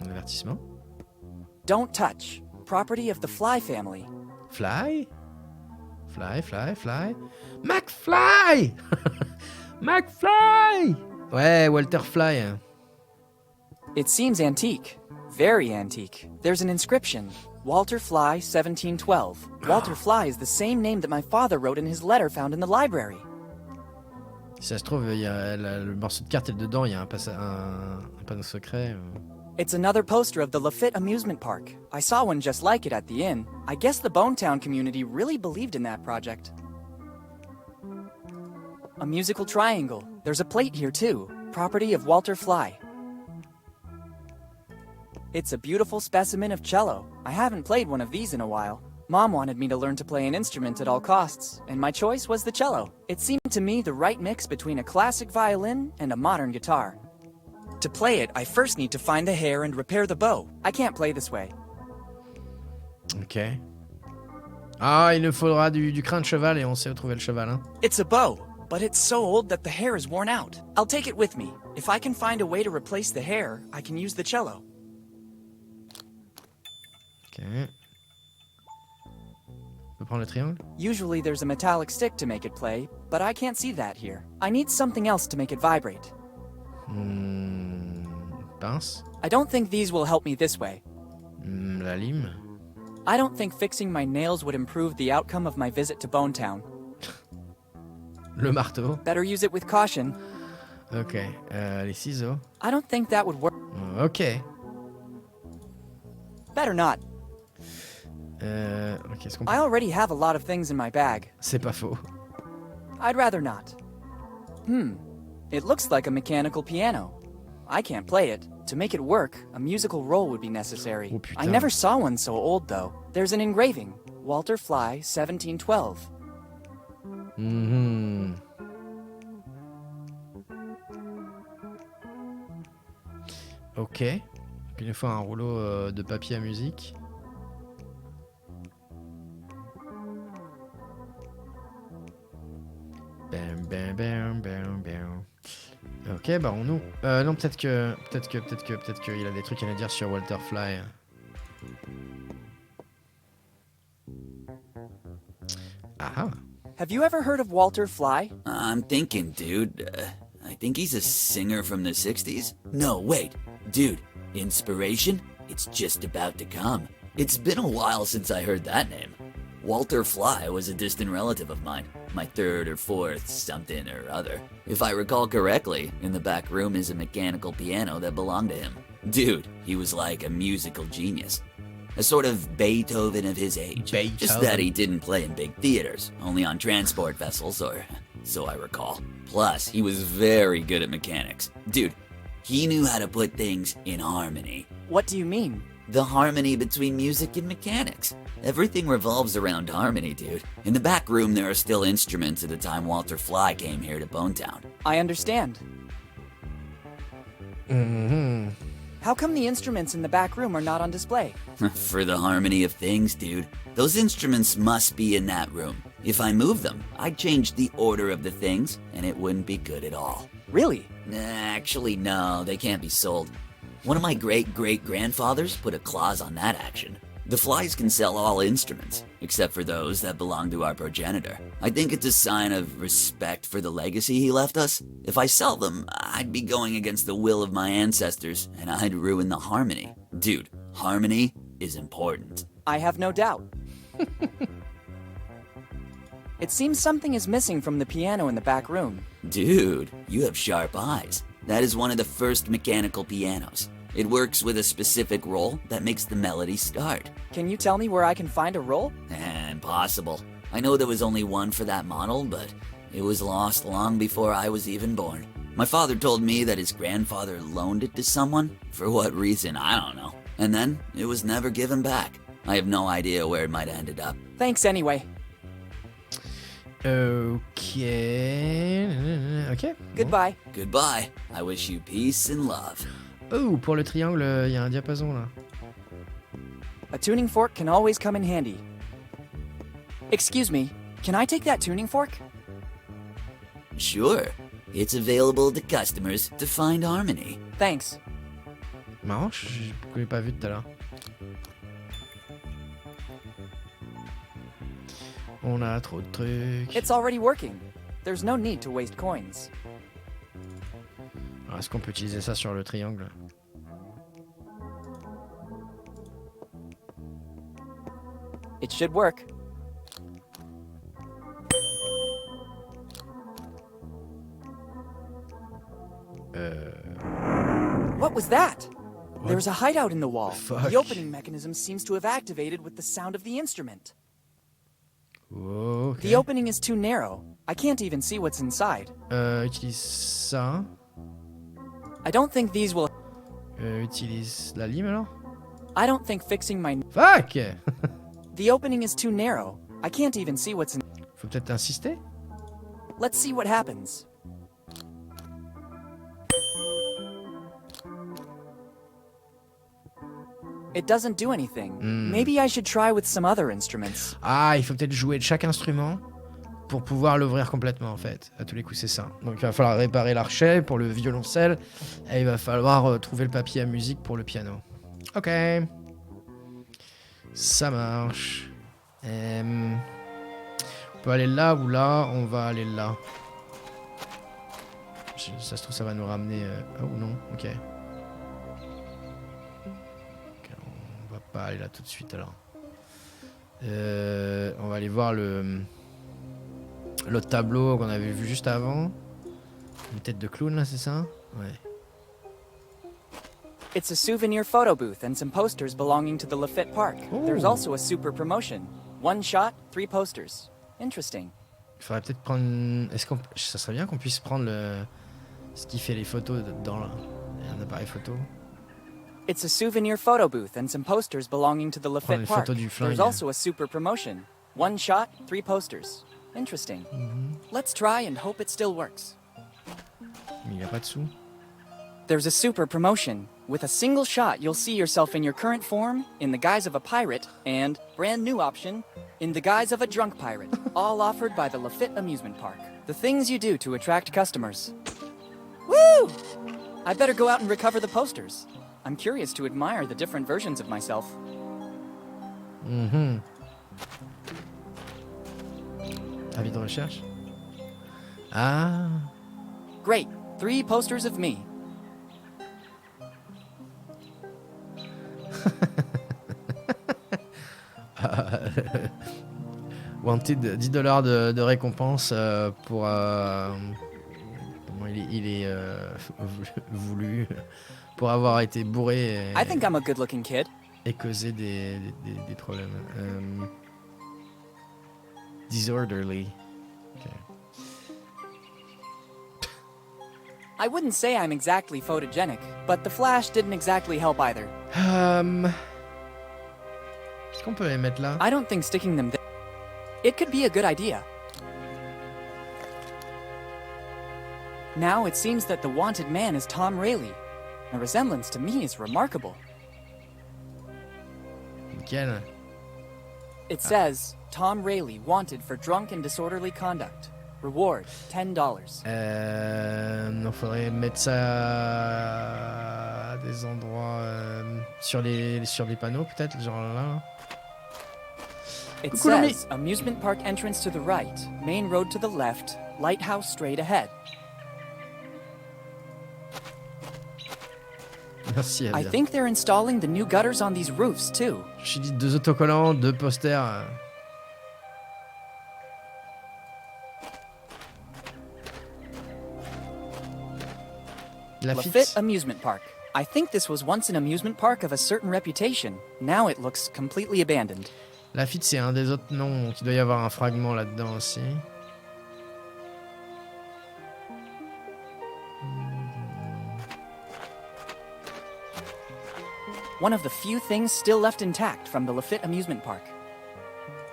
avertissement. Don't touch. Property of the Fly family. Fly? Fly. McFly! McFly! Ouais, Walter Fly. It seems antique. Very antique. There's an inscription. Walter Fly, 1712. Walter Fly is the same name that my father wrote in his letter found in the library. Si ça se trouve, il y a le morceau de carte est dedans, il y a un panneau secret. It's another poster of the Lafitte Amusement Park. I saw one just like it at the inn. I guess the Bonetown community really believed in that project. A musical triangle. There's a plate here too. Property of Walter Fly. It's a beautiful specimen of cello. I haven't played one of these in a while. Mom wanted me to learn to play an instrument at all costs, and my choice was the cello. It seemed to me the right mix between a classic violin and a modern guitar. To play it, I first need to find the hair and repair the bow. I can't play this way. Ok. Ah, il nous faudra du crin de cheval et on sait où trouver le cheval, hein. It's a bow, but it's so old that the hair is worn out. I'll take it with me. If I can find a way to replace the hair, I can use the cello. Ok. On peut prendre le triangle? Usually there's a metallic stick to make it play, but I can't see that here. I need something else to make it vibrate. Pince? I don't think these will help me this way. La lime? I don't think fixing my nails would improve the outcome of my visit to Bonetown. Le marteau? Better use it with caution. Ok. Les ciseaux? I don't think that would work. Ok. Better not. Ok, est-ce qu'on peut... I already have a lot of things in my bag. C'est pas faux. I'd rather not. It looks like a mechanical piano. I can't play it. To make it work, a musical roll would be necessary. Oh, putain. I never saw one so old, though. There's an engraving. Walter Fly, 1712. Ok. Il nous faut un rouleau de papier à musique. Bam, bam, bam, bam, bam. Ok, bah on nous. Non, peut-être qu'il a des trucs à nous dire sur Walter Fly. Ah. Have you ever heard of Walter Fly? I'm thinking, dude. I think he's a singer from the 60s. No, wait. Dude, inspiration? It's just about to come. It's been a while since I heard that name. Walter Fly was a distant relative of mine. My third or fourth something or other. If I recall correctly, in the back room is a mechanical piano that belonged to him. Dude, he was like a musical genius. A sort of Beethoven of his age. Beethoven. Just that he didn't play in big theaters, only on transport vessels, or so I recall. Plus, he was very good at mechanics. Dude, he knew how to put things in harmony. What do you mean? The harmony between music and mechanics. Everything revolves around harmony, dude. In the back room, there are still instruments at the time Walter Fly came here to Bonetown. I understand. How come the instruments in the back room are not on display? For the harmony of things, dude. Those instruments must be in that room. If I move them, I'd change the order of the things, and it wouldn't be good at all. Really? Actually, no, they can't be sold. One of my great-great-grandfathers put a clause on that action. The Flies can sell all instruments, except for those that belong to our progenitor. I think it's a sign of respect for the legacy he left us. If I sell them, I'd be going against the will of my ancestors, and I'd ruin the harmony. Dude, harmony is important. I have no doubt. It seems something is missing from the piano in the back room. Dude, you have sharp eyes. That is one of the first mechanical pianos. It works with a specific roll that makes the melody start. Can you tell me where I can find a roll? Impossible. I know there was only one for that model, but it was lost long before I was even born. My father told me that his grandfather loaned it to someone. For what reason, I don't know. And then it was never given back. I have no idea where it might have ended up. Thanks anyway. Ok. Ok. Goodbye. Goodbye. I wish you peace and love. Oh, pour le triangle, il y a un diapason là. A tuning fork can always come in handy. Excuse me, can I take that tuning fork? Sure. It's available to customers to find harmony. Thanks. Marrant, je ne l'ai pas vu tout à l'heure. On a trop de trucs. It's already working. There's no need to waste coins. Alors, est-ce qu'on peut utiliser ça sur le triangle? It should work. What was that? What? There's a hideout in the wall. Fuck. The opening mechanism seems to have activated with the sound of the instrument. Okay. The opening is too narrow. I can't even see what's inside. Utilise ça. I don't think these will... Utilise la lime alors. I don't think fixing my... Fuck. The opening is too narrow. I can't even see what's in... Faut peut-être insister. Let's see what happens. It doesn't do anything. Maybe I should try with some other instruments. Ah, il faut peut-être jouer de chaque instrument pour pouvoir l'ouvrir complètement, en fait. À tous les coups, c'est ça. Donc, il va falloir réparer l'archet pour le violoncelle. Et il va falloir trouver le papier à musique pour le piano. Ok. Ça marche. On peut aller là ou là. On va aller là. Ça se trouve, ça va nous ramener... Oh non, ok. On va pas aller là tout de suite, alors. On va aller voir l'autre tableau qu'on avait vu juste avant. Une tête de clown, là, c'est ça? Ouais. It's a souvenir photo booth and some posters belonging to the Lafayette Park. There's also a super promotion. 1 shot, 3 posters. Interesting. Il faudrait peut-être prendre... Ça serait bien qu'on puisse prendre ce qui fait les photos dans un appareil photo. It's a souvenir photo booth and some posters belonging to the Prendre les Lafayette Park. photos du flingue. There's also a super promotion. 1 shot, 3 posters. Interesting. Let's try and hope it still works. Mais il n'y a pas de sous. There's a super promotion. With a single shot, you'll see yourself in your current form, in the guise of a pirate, and, brand new option, in the guise of a drunk pirate. All offered by the Lafayette Amusement Park. The things you do to attract customers. Woo! I better go out and recover the posters. I'm curious to admire the different versions of myself. Avis de recherche. Ah. Great. 3 posters of me. Wanted, $10 de récompense pour... Comment il est voulu pour avoir été bourré I think I'm a good-looking kid. et causé des problèmes. Disorderly. Okay. I wouldn't say I'm exactly photogenic, but the flash didn't exactly help either. Est-ce qu'on peut les mettre là? I don't think sticking them there... It could be a good idea. Now it seems that the wanted man is Tom Rayleigh. The resemblance to me is remarkable. Nickel. It says, Tom Rayleigh wanted for drunk and disorderly conduct. Reward, $10. Non, faudrait mettre ça à des endroits sur les panneaux peut-être, genre là. It Coucou, l'ami. says, amusement park entrance to the right, main road to the left, lighthouse straight ahead. Merci, I Abia. think they're installing the new gutters on these roofs too. J'ai dit 2 autocollants, 2 posters. Lafayette Lafitte. Amusement Park. I think this was once an amusement park of a certain reputation. Now it looks completely abandoned. Lafitte, c'est un des autres noms, donc il doit y avoir un fragment là-dedans aussi. One of the few things still left intact from the Lafayette Amusement Park.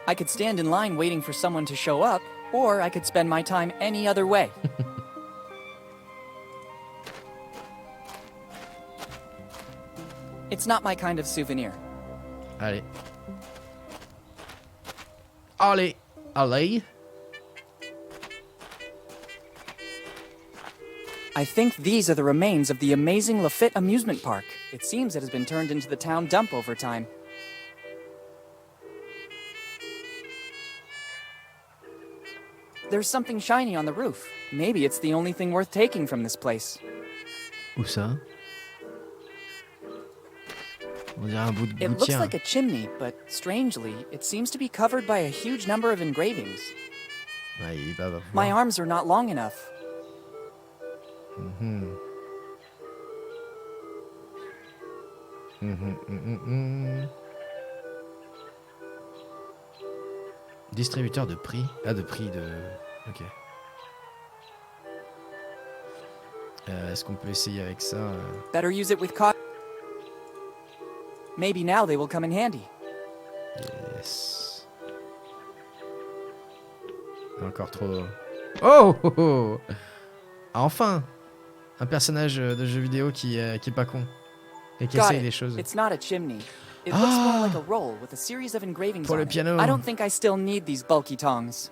I could stand in line waiting for someone to show up, or I could spend my time any other way. It's not my kind of souvenir. Allez. Allez. Allez. I think these are the remains of the amazing Lafayette Amusement Park. It seems it has been turned into the town dump over time. There's something shiny on the roof. Maybe it's the only thing worth taking from this place. Où ça? On dirait un bout de It looks gouttière. like a chimney, but strangely, it seems to be covered by a huge number of engravings. Ouais, il va voir. My arms are not long enough. Distributeur de prix. Ah, de prix de... Ok. Est-ce qu'on peut essayer avec ça Better use it with caution. Maybe now they will come in handy. Yes. Encore trop... Oh, oh, oh. Ah, enfin un personnage de jeu vidéo qui est pas con. Et qui Got essaye it. des choses. It's not a chimney. It looks more like a roll with a series of engravings Pour on le it. piano. I don't think I still need these bulky tongs.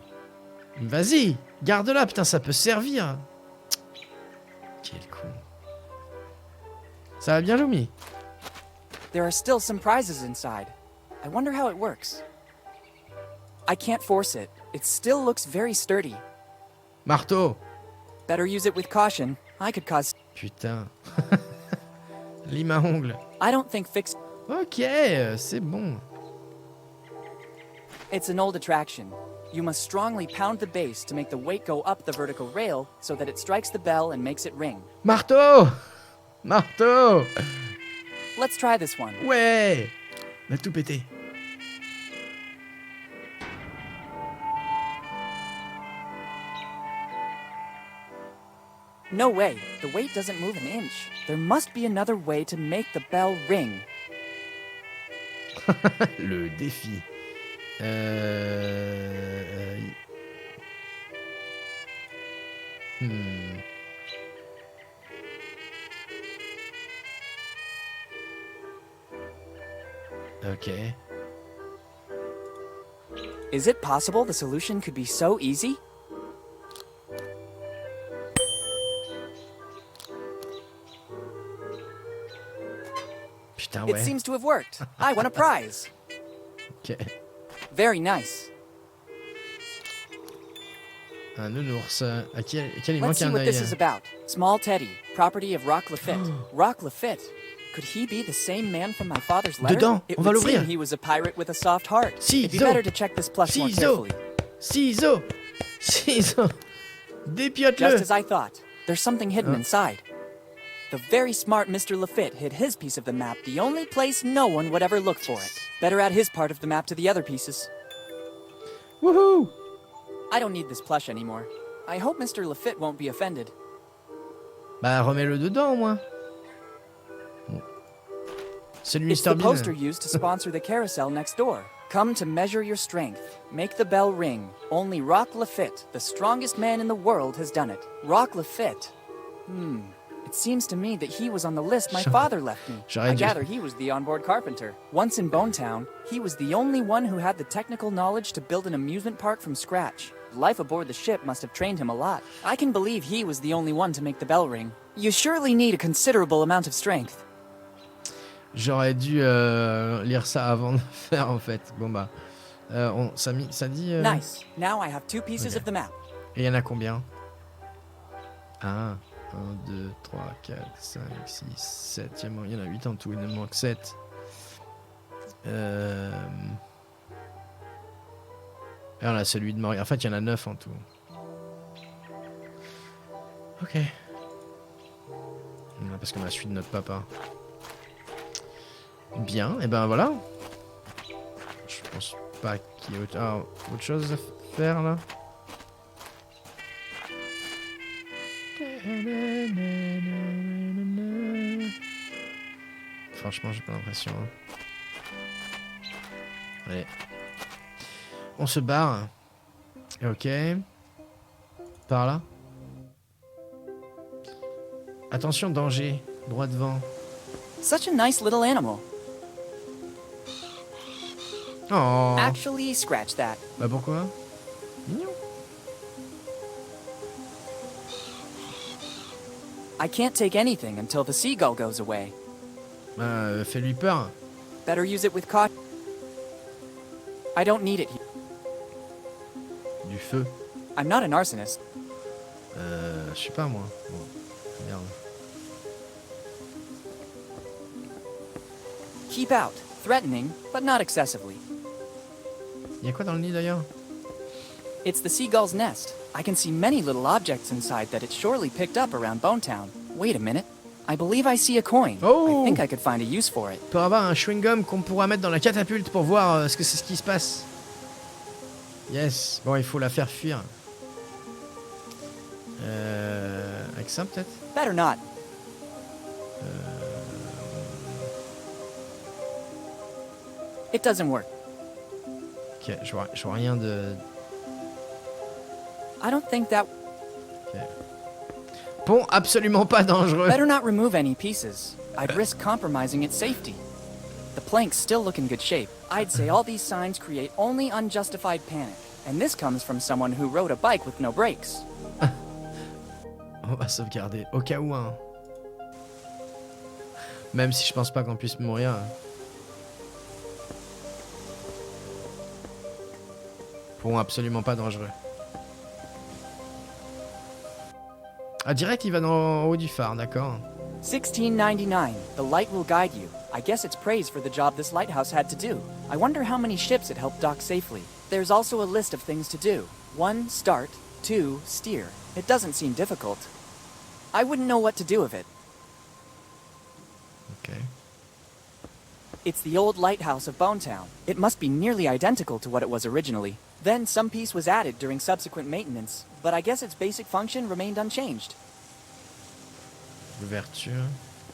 Vas-y, garde-la, putain, ça peut servir. Quel con. Ça va bien, Lumi? There are still some prizes inside. I wonder how it works. I can't force it. It still looks very sturdy. Marteau. Better use it with caution. I could cause... Putain. Lime à ongles. I don't think fix... Ok, c'est bon. It's an old attraction. You must strongly pound the base to make the weight go up the vertical rail so that it strikes the bell and makes it ring. Marteau. Marteau. Let's try this one. Ouais. On va tout péter. No way. The weight doesn't move an inch. There must be another way to make the bell ring. Le défi. Ok. Is it possible the solution could be so easy? Putain, It ouais. seems to have worked. I won a prize. Ok. Very nice. Un nounours. À qui il Let's manque see un what this œil. is about. Small Teddy, property of Rock Lafitte. Rock Lafitte. Could he be the same man from my father's letter? Dedans, It on va would l'ouvrir. seem he was a pirate with a soft heart. It'd be Ciseaux. better to check this plush more Ciseaux. carefully. Ciseaux. Ciseaux. Just Dépiote-le. as I thought. There's something hidden inside. The very smart Mr. Lafitte hid his piece of the map the only place no one would ever look for it. Better add his part of the map to the other pieces. Wouhou. I don't need this plush anymore. I hope Mr. Lafitte won't be offended. Bah, remets-le dedans, au moins. Bon. C'est le It's Mr. the Bean. poster used to sponsor the carousel next door. Come to measure your strength. Make the bell ring. Only Rock Lafitte, the strongest man in the world, has done it. Rock Lafitte. It seems to me that he was on the list my father left me. J'aurais I dû- gather he was the onboard carpenter. Once in Bonetown, he was the only one who had the technical knowledge to build an amusement park from scratch. Life aboard the ship must have trained him a lot. I can believe he was the only one to make the bell ring. You surely need a considerable amount of strength. J'aurais dû lire ça avant de le faire, en fait. Bon, bah. Ça dit... Nice. Now I have 2 pieces Okay. of the map. Et il y en a combien? 1, 2, 3, 4, 5, 6, 7. Il y en a 8 en tout, il me manque 7. Alors là, celui de Marie. En fait, il y en a 9 en tout. Ok. Parce qu'on a celui de notre papa. Bien, et ben voilà. Je pense pas qu'il y ait autre chose à faire là. Franchement, j'ai pas l'impression. Allez. On se barre. Ok. Par là. Attention, danger. Droit devant. Such a nice little animal. Oh. Actually, scratch that. Bah pourquoi? Mignon. I can't take anything until the seagull goes away. Bah, fais-lui peur. Better use it with caution. I don't need it here. Du feu. I'm not an arsonist. Je sais pas moi. Bon. Merde. Keep out. Threatening, but not excessively. Y'a quoi dans le nid d'ailleurs? It's the seagull's nest. I can see many little objects inside that it surely picked up around Bonetown. Wait a minute. I believe I see a coin. Oh! I think I could find a use for it. Pour avoir un chewing-gum qu'on pourra mettre dans la catapulte pour voir ce qui se passe. Yes. Bon, il faut la faire fuir. Avec ça peut-être? Better not. It doesn't work. Ok, je vois rien de... I don't think that... Okay. Pont absolument pas dangereux. Better not remove any pieces. I'd risk compromising its safety. The planks still look in good shape. I'd say all these signs create only unjustified panic. And this comes from someone who rode a bike with no brakes. On va sauvegarder, au cas où, hein. Même si je pense pas qu'on puisse mourir. Pont absolument pas dangereux. Ah, direct, il va dans le haut du phare, d'accord. 1699. The light will guide you. I guess it's praise for the job this lighthouse had to do. I wonder how many ships it helped dock safely. There's also a list of things to do. 1, start. 2, steer. It doesn't seem difficult. I wouldn't know what to do with it. Ok. It's the old lighthouse of Bonetown. It must be nearly identical to what it was originally. Then some piece was added during subsequent maintenance, but I guess its basic function remained unchanged. Ouverture.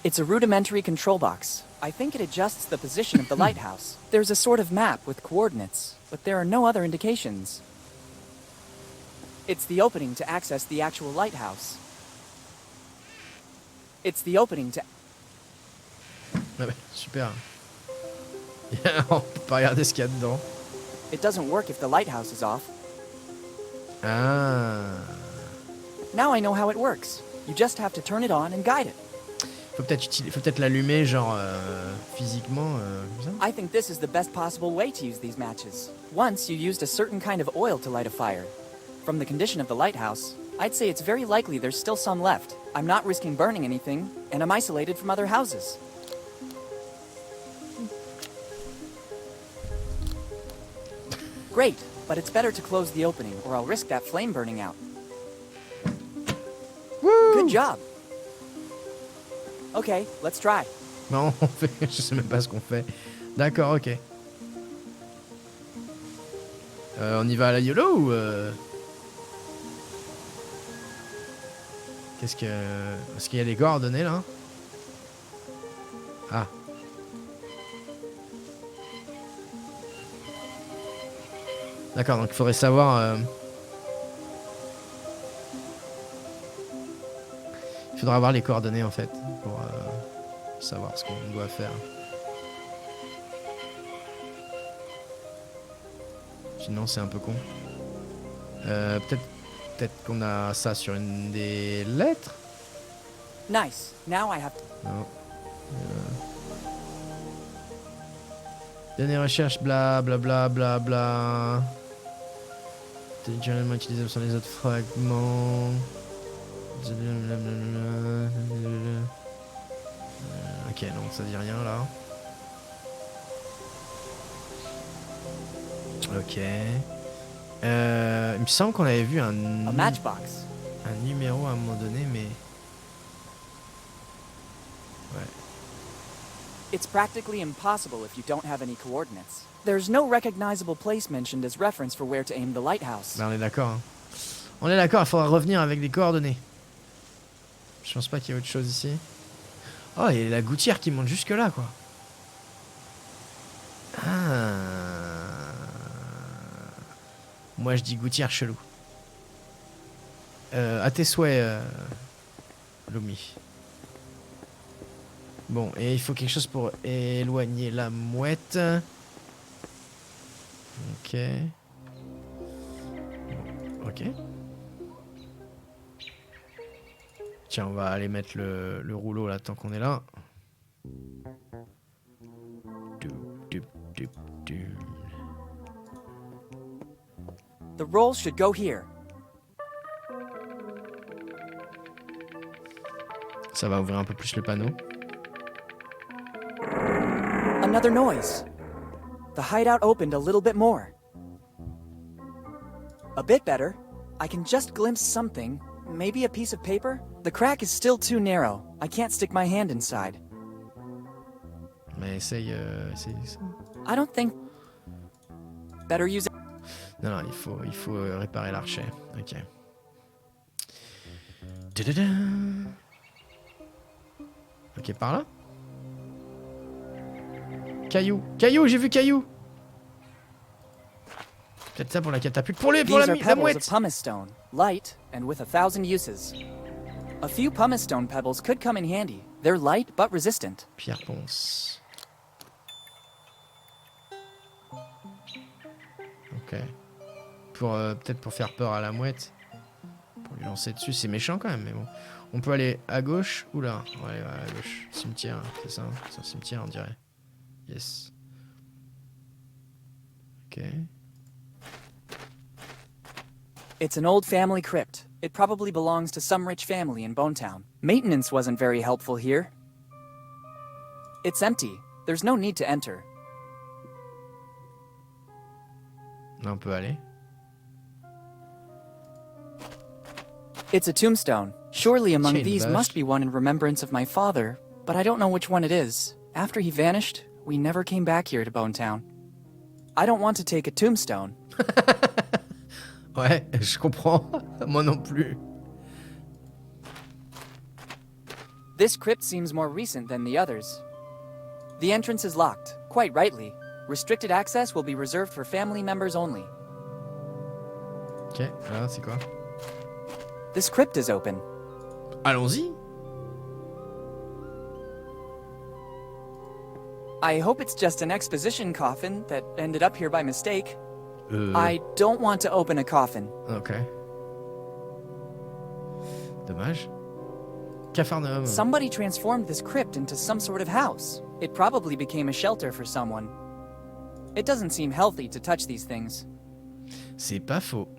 It's a rudimentary control box. I think it adjusts the position of the lighthouse. There's a sort of map with coordinates, but there are no other indications. It's the opening to access the actual lighthouse. It's the opening to... Ah bah, super. On peut pas regarder ce qu'il y a dedans. It doesn't work if the lighthouse is off. Ah. Now I know how it works. You just have to turn it on and guide it. Faut peut-être l'allumer, genre, physiquement, comme ça. I think this is the best possible way to use these matches. Once you used a certain kind of oil to light a fire. From the condition of the lighthouse, I'd say it's very likely there's still some left. I'm not risking burning anything, and I'm isolated from other houses. Great, but it's better to close the opening, or I'll risk that flame burning out. Woo! Good job. Okay, let's try. Non, on fait... je sais même pas ce qu'on fait. D'accord, ok. On y va à la YOLO ou... Qu'est-ce que... Est-ce qu'il y a les coordonnées là? Ah. D'accord, donc il faudrait savoir... Il faudra avoir les coordonnées en fait pour savoir ce qu'on doit faire. Sinon c'est un peu con. Peut-être qu'on a ça sur une des lettres. Nice. Now I have to... Non. Dernière recherche, bla bla bla bla bla. Généralement utilisable sur les autres fragments. Ok, non, ça dit rien là. Ok. Il me semble qu'on avait vu A matchbox. un numéro à un moment donné, mais... Ouais. It's practically impossible if you don't have any coordinates. There's no recognizable place mentioned as reference for where to aim the lighthouse. Ben, on est d'accord. Hein. On est d'accord, il faudra revenir avec des coordonnées. Je pense pas qu'il y ait autre chose ici. Oh, il y a la gouttière qui monte jusque là, quoi. Ah. Moi, je dis gouttière chelou. À tes souhaits, Lumi. Bon, et il faut quelque chose pour éloigner la mouette. Ok. Bon, ok. Tiens, on va aller mettre le rouleau là tant qu'on est là. The roll should go here. Ça va ouvrir un peu plus le panneau. Another noise. The hideout opened a little bit more. A bit better. I can just glimpse something. Maybe a piece of paper? The crack is still too narrow. I can't stick my hand inside. Mais essaye ça. I don't think... Better use... Non, non, il faut réparer l'archet. Ok. Da-da-da. Ok, par là. Caillou. Caillou, j'ai vu caillou. Peut-être ça pour la catapulte. Pour These la are pebbles mouette. of pumice stone, light and with 1,000 uses. A few pumice stone pebbles could come in handy. They're light but resistant. Pierre ponce. Ok. Peut-être pour faire peur à la mouette. Pour lui lancer dessus, c'est méchant quand même, mais bon. On peut aller à gauche ou là? On va aller à gauche. Cimetière, c'est ça? C'est un cimetière, on dirait. Yes. Ok. It's an old family crypt. It probably belongs to some rich family in Bonetown. Maintenance wasn't very helpful here. It's empty. There's no need to enter. Là, on peut aller. It's a tombstone. Surely among Chain these bash. must be one in remembrance of my father, but I don't know which one it is. After he vanished, we never came back here to Bonetown. I don't want to take a tombstone. Ouais, je comprends. Moi non plus. This crypt seems more recent than the others. The entrance is locked, quite rightly. Restricted access will be reserved for family members only. Ok, là, c'est quoi? This crypt is open. Allons-y. I hope it's just an exposition coffin that ended up here by mistake. I don't want to open a coffin. Ok. Dommage. Capharnaüm. Somebody transformed this crypt into some sort of house. It probably became a shelter for someone. It doesn't seem healthy to touch these things. C'est pas faux.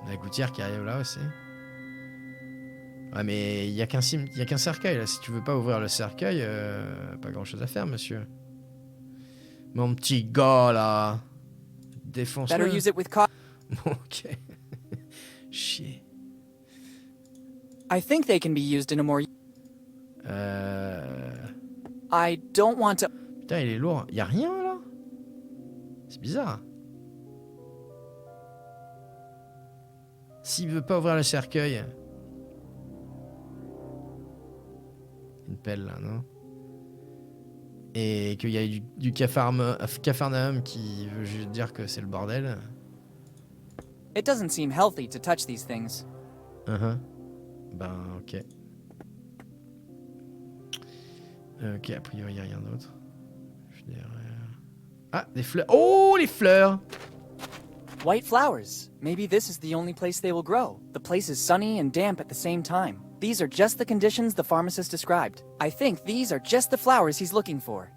La gouttière qui arrive là aussi. Ouais, mais il y a qu'un cercueil là. Si tu veux pas ouvrir le cercueil, pas grand chose à faire, monsieur. Mon petit gars là. Défonce-le. Better use it with caution. Ok. Chier. I think they can be used in a more... I don't want to... Putain, il est lourd. Y a rien là? C'est bizarre. S'il veut pas ouvrir le cercueil. Une pelle là, non? Et qu'il y a du Capharnaüm qui veut juste dire que c'est le bordel. It doesn't seem healthy to touch these things. Ben, ok. Ok, a priori, y a rien d'autre. Ah, des fleurs. Oh, les fleurs! White flowers. Maybe this is the only place they will grow. The place is sunny and damp at the same time. These are just the conditions the pharmacist described. I think these are just the flowers he's looking for.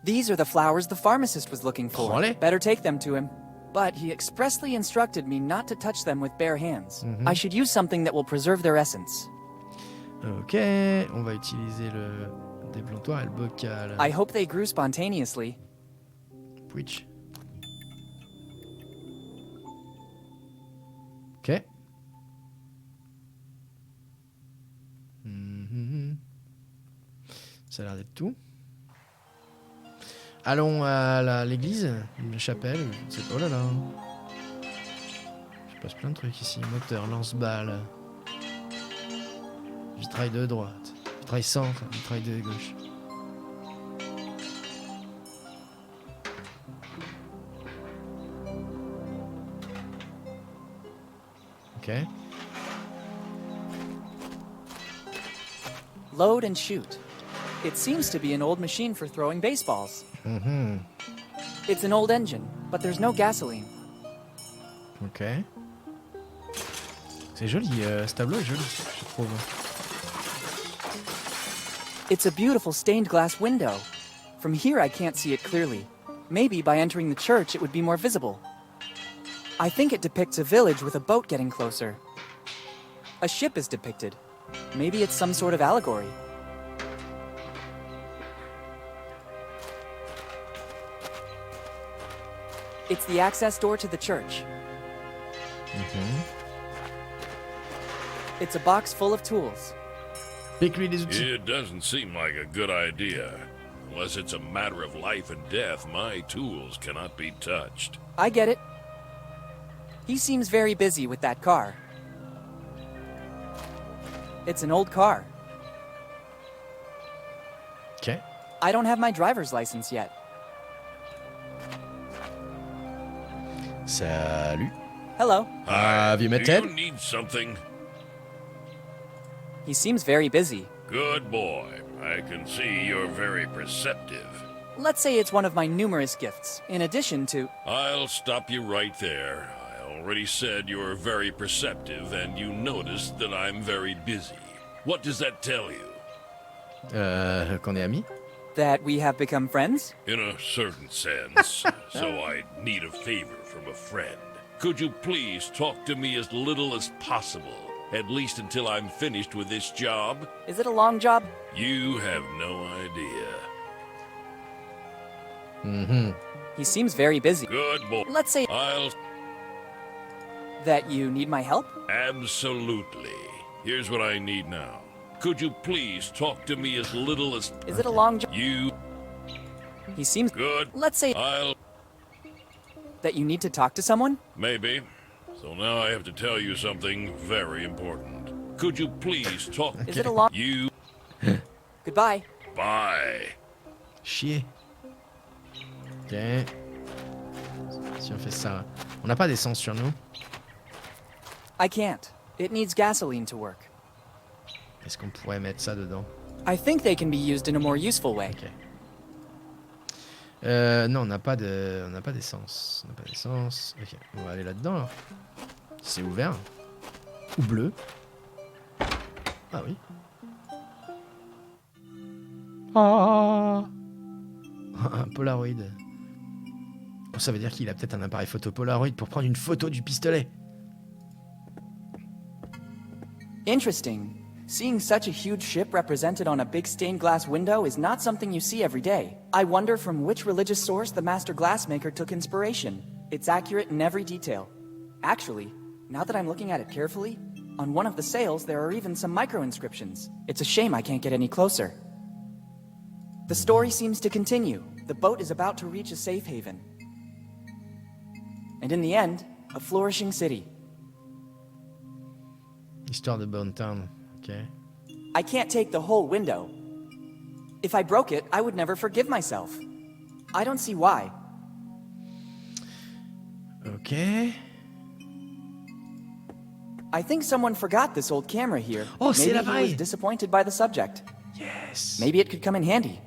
These are the flowers the pharmacist was looking for. Olé. Better take them to him. But he expressly instructed me not to touch them with bare hands. I should use something that will preserve their essence. Ok, on va utiliser le déplantoir et le bocal. I hope they grew spontaneously. Twitch. Ok. Ça a l'air d'être tout. Allons à l'église, la chapelle. Oh là là. Je passe plein de trucs ici. Moteur, lance-balles. Vitrail de droite. Vitrail centre. Vitrail de gauche. Ok. Load and shoot. It seems to be an old machine for throwing baseballs. It's an old engine, but there's no gasoline. Ok. C'est joli, ce tableau est joli, je trouve. It's a beautiful stained glass window. From here I can't see it clearly. Maybe by entering the church it would be more visible. I think it depicts a village with a boat getting closer. A ship is depicted. Maybe it's some sort of allegory. It's the access door to the church. It's a box full of tools. Pique-lui des outils. It doesn't seem like a good idea. Unless it's a matter of life and death, my tools cannot be touched. I get it. He seems very busy with that car. It's an old car. Ok. I don't have my driver's license yet. Salut. Hello. Have you met Do Ted? you need something? He seems very busy. Good boy. I can see you're very perceptive. Let's say it's one of my numerous gifts, in addition to... I'll stop you right there. I already said you're very perceptive, and you noticed that I'm very busy. What does that tell you? Qu'on est amis? that we have become friends? In a certain sense. So I need a favor from a friend. Could you please talk to me as little as possible? At least until I'm finished with this job? Is it a long job? You have no idea. Mm-hmm. He seems very busy. Good boy. Let's say I'll... that you need my help? Absolutely. Here's what I need now. Could you please talk to me as little as... Is it a long job? You... He seems... Good. Let's say I'll... that you need to talk to someone? Maybe. So now I have to tell you something very important. Could you please talk... Is it a long... You... Goodbye. Bye. Chier. Ok. Si on fait ça... On n'a pas d'essence sur nous. I can't. It needs gasoline to work. Est-ce qu'on pourrait mettre ça dedans? I think they can be used in a more useful way. Ok. Non, on n'a pas d'essence. On n'a pas d'essence. Ok, on va aller là-dedans, là. C'est ouvert. Ou bleu. Ah oui. Ah. Un Polaroid. Oh, ça veut dire qu'il a peut-être un appareil photo Polaroid pour prendre une photo du pistolet. Interesting. Seeing such a huge ship represented on a big stained glass window is not something you see every day. I wonder from which religious source the master glassmaker took inspiration. It's accurate in every detail. Actually, now that I'm looking at it carefully, on one of the sails there are even some micro-inscriptions. It's a shame I can't get any closer. The story seems to continue. The boat is about to reach a safe haven. And in the end, a flourishing city. Histoire de Bone Town. Ok. I can't take the whole window. If I broke it, I would never forgive myself. I don't see why. Ok. I think someone forgot this old camera here. Oh, c'est Maybe la he vraie. was disappointed by the subject. Yes. Maybe it could come in handy.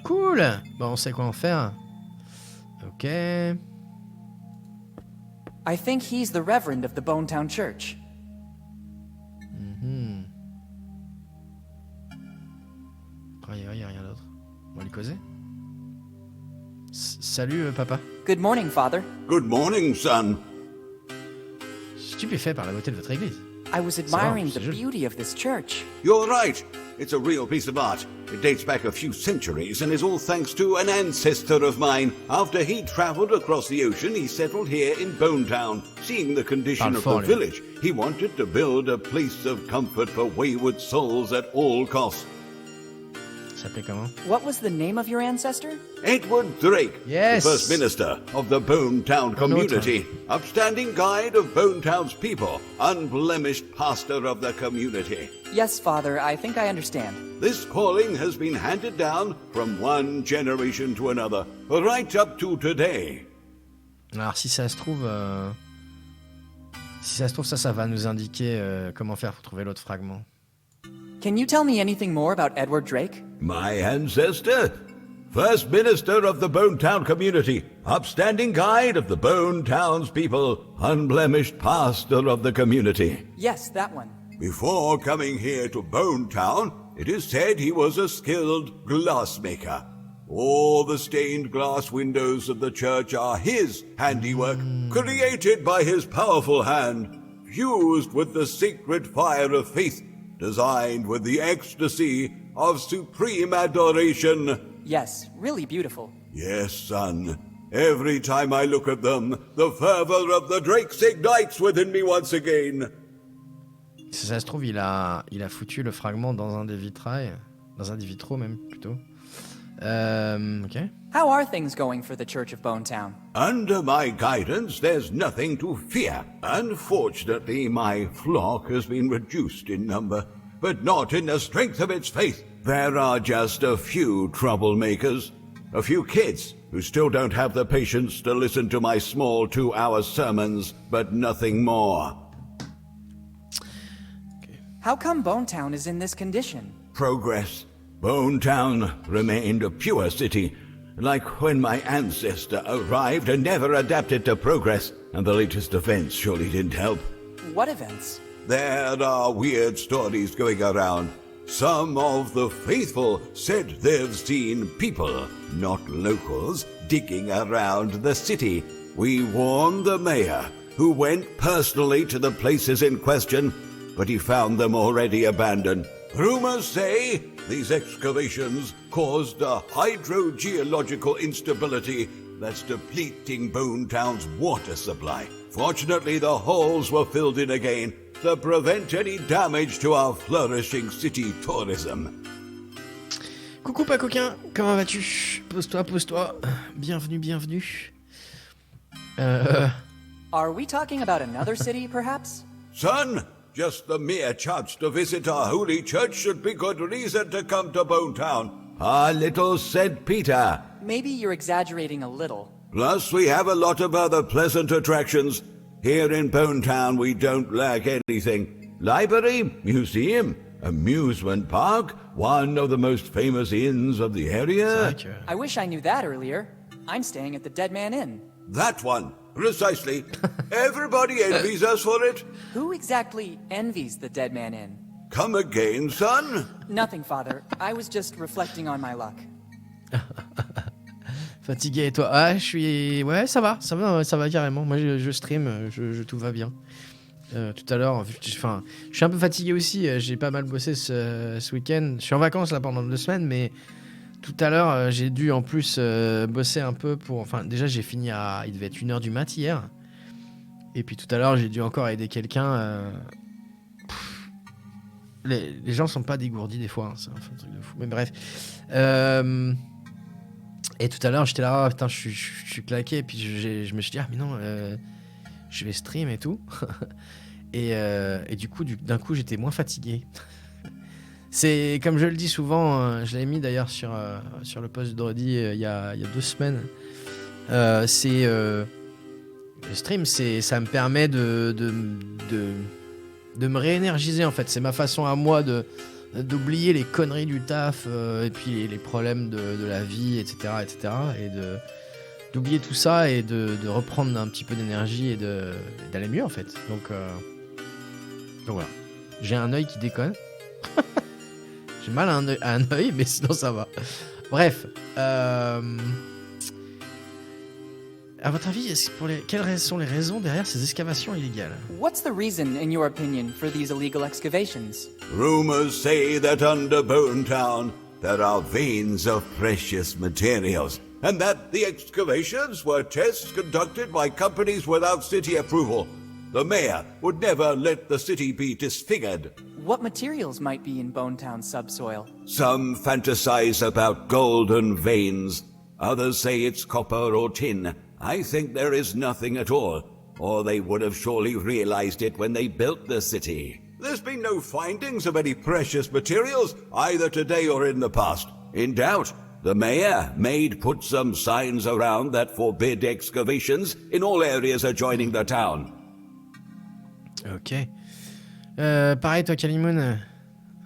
Cool. Bon, on sait quoi en faire. Ok. I think he's the reverend of the Bone Town Church. Il n'y a rien d'autre. On va lui causer. Salut, papa. Good morning, Father. Good morning, son. Stupéfait par la beauté de votre église. I was admiring the c'est joli. beauty of this church. You're right. It's a real piece of art. It dates back a few centuries and is all thanks to an ancestor of mine. After he traveled across the ocean, he settled here in Bone Town. Seeing the condition of the California. village, he wanted to build a place of comfort for wayward souls at all costs. Ça s'appelait comment? What was the name of your ancestor? Edward Drake, Yes. the first minister of the Bone Town community, upstanding guide of Bone Town's people, unblemished pastor of the community. Yes, Father, I think I understand. This calling has been handed down from one generation to another, right up to today. Alors, si ça se trouve... ça va nous indiquer comment faire pour trouver l'autre fragment. Can you tell me anything more about Edward Drake? My ancestor, first minister of the Bone Town community, upstanding guide of the Bone Town's people, unblemished pastor of the community. Yes, that one. Before coming here to Bone Town, it is said he was a skilled glassmaker. All the stained glass windows of the church are his handiwork, created by his powerful hand, fused with the sacred fire of faith, designed with the ecstasy of supreme adoration. Yes, really beautiful. Yes, son. Every time I look at them, the fervor of the Drakes ignites within me once again. Si ça se trouve, il a foutu le fragment dans un des vitrails. Dans un des vitraux, même, plutôt. Ok. How are things going for the Church of Bone Town? Under my guidance, there's nothing to fear. Unfortunately, my flock has been reduced in number. but not in the strength of its faith. There are just a few troublemakers, a few kids who still don't have the patience to listen to my small 2-hour sermons, but nothing more. How come Bonetown is in this condition? Progress. Bonetown remained a pure city, like when my ancestor arrived and never adapted to progress, and the latest events surely didn't help. What events? There are weird stories going around. Some of the faithful said they've seen people, not locals, digging around the city. We warned the mayor, who went personally to the places in question, but he found them already abandoned. Rumors say these excavations caused a hydrogeological instability that's depleting Bonetown's water supply. Fortunately, the holes were filled in again to prevent any damage to our flourishing city tourism. Coucou pas coquin, comment vas-tu? Pose-toi. Bienvenue. Are we talking about another city, perhaps? Son, just the mere chance to visit our holy church should be good reason to come to Bonetown. Our little St. Peter. Maybe you're exaggerating a little. Plus, we have a lot of other pleasant attractions. Here in Bonetown, we don't lack anything. Library, museum, amusement park, one of the most famous inns of the area. I wish I knew that earlier. I'm staying at the Dead Man Inn. That one, precisely. Everybody envies us for it. Who exactly envies the Dead Man Inn? Come again, son? Nothing, Father. I was just reflecting on my luck. Fatigué et toi? Ah, je suis... Ouais, ça va carrément. Moi, je stream, tout va bien. Tout à l'heure, je suis un peu fatigué aussi. J'ai pas mal bossé ce week-end. Je suis en vacances là pendant 2 semaines, mais tout à l'heure, j'ai dû en plus bosser un peu pour... Enfin, déjà, j'ai fini à... Il devait être 1h du mat hier. Et puis tout à l'heure, j'ai dû encore aider quelqu'un. Les gens sont pas dégourdis des fois. Hein. C'est un truc de fou. Mais bref. Et tout à l'heure, j'étais là, putain, je suis claqué. Et puis je me suis dit, ah, mais non, je vais stream et tout. et du coup, d'un coup, j'étais moins fatigué. C'est comme je le dis souvent, je l'avais mis d'ailleurs sur le post de Brody il y a 2 semaines. Le stream, ça me permet de me réénergiser en fait. C'est ma façon à moi d'oublier les conneries du taf et puis les problèmes de la vie, etc. Et d'oublier tout ça et de reprendre un petit peu d'énergie et d'aller mieux en fait. Donc voilà. J'ai un œil qui déconne. J'ai mal à un œil, mais sinon ça va. Bref. À votre avis, quelles sont les raisons derrière ces excavations illégales? What's the reason, in your opinion, for these illegal excavations? Rumors say that under Bonetown there are veins of precious materials, and that the excavations were tests conducted by companies without city approval. The mayor would never let the city be disfigured. What materials might be in Bonetown subsoil? Some fantasize about golden veins. Others say it's copper or tin. I think there is nothing at all, or they would have surely realized it when they built the city. There's been no findings of any precious materials, either today or in the past. In doubt, the mayor may put some signs around that forbid excavations in all areas adjoining the town. Ok. Pareil, toi, Kalimoun.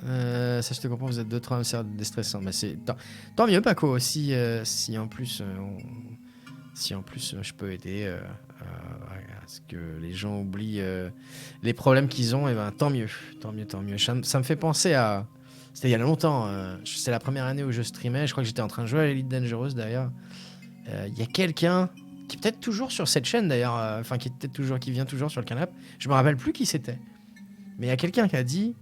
Ça, je te comprends, vous êtes 2-3 à me servir déstressant. Mais c'est tant mieux, Paco, si en plus... Si en plus je peux aider à ce que les gens oublient les problèmes qu'ils ont, et ben tant mieux. Ça me fait penser à... C'était il y a longtemps, c'est la première année où je streamais, je crois que j'étais en train de jouer à Elite Dangerous d'ailleurs. Il y a quelqu'un qui est peut-être toujours sur cette chaîne d'ailleurs, qui vient toujours sur le canapé. Je me rappelle plus qui c'était. Mais il y a quelqu'un qui a dit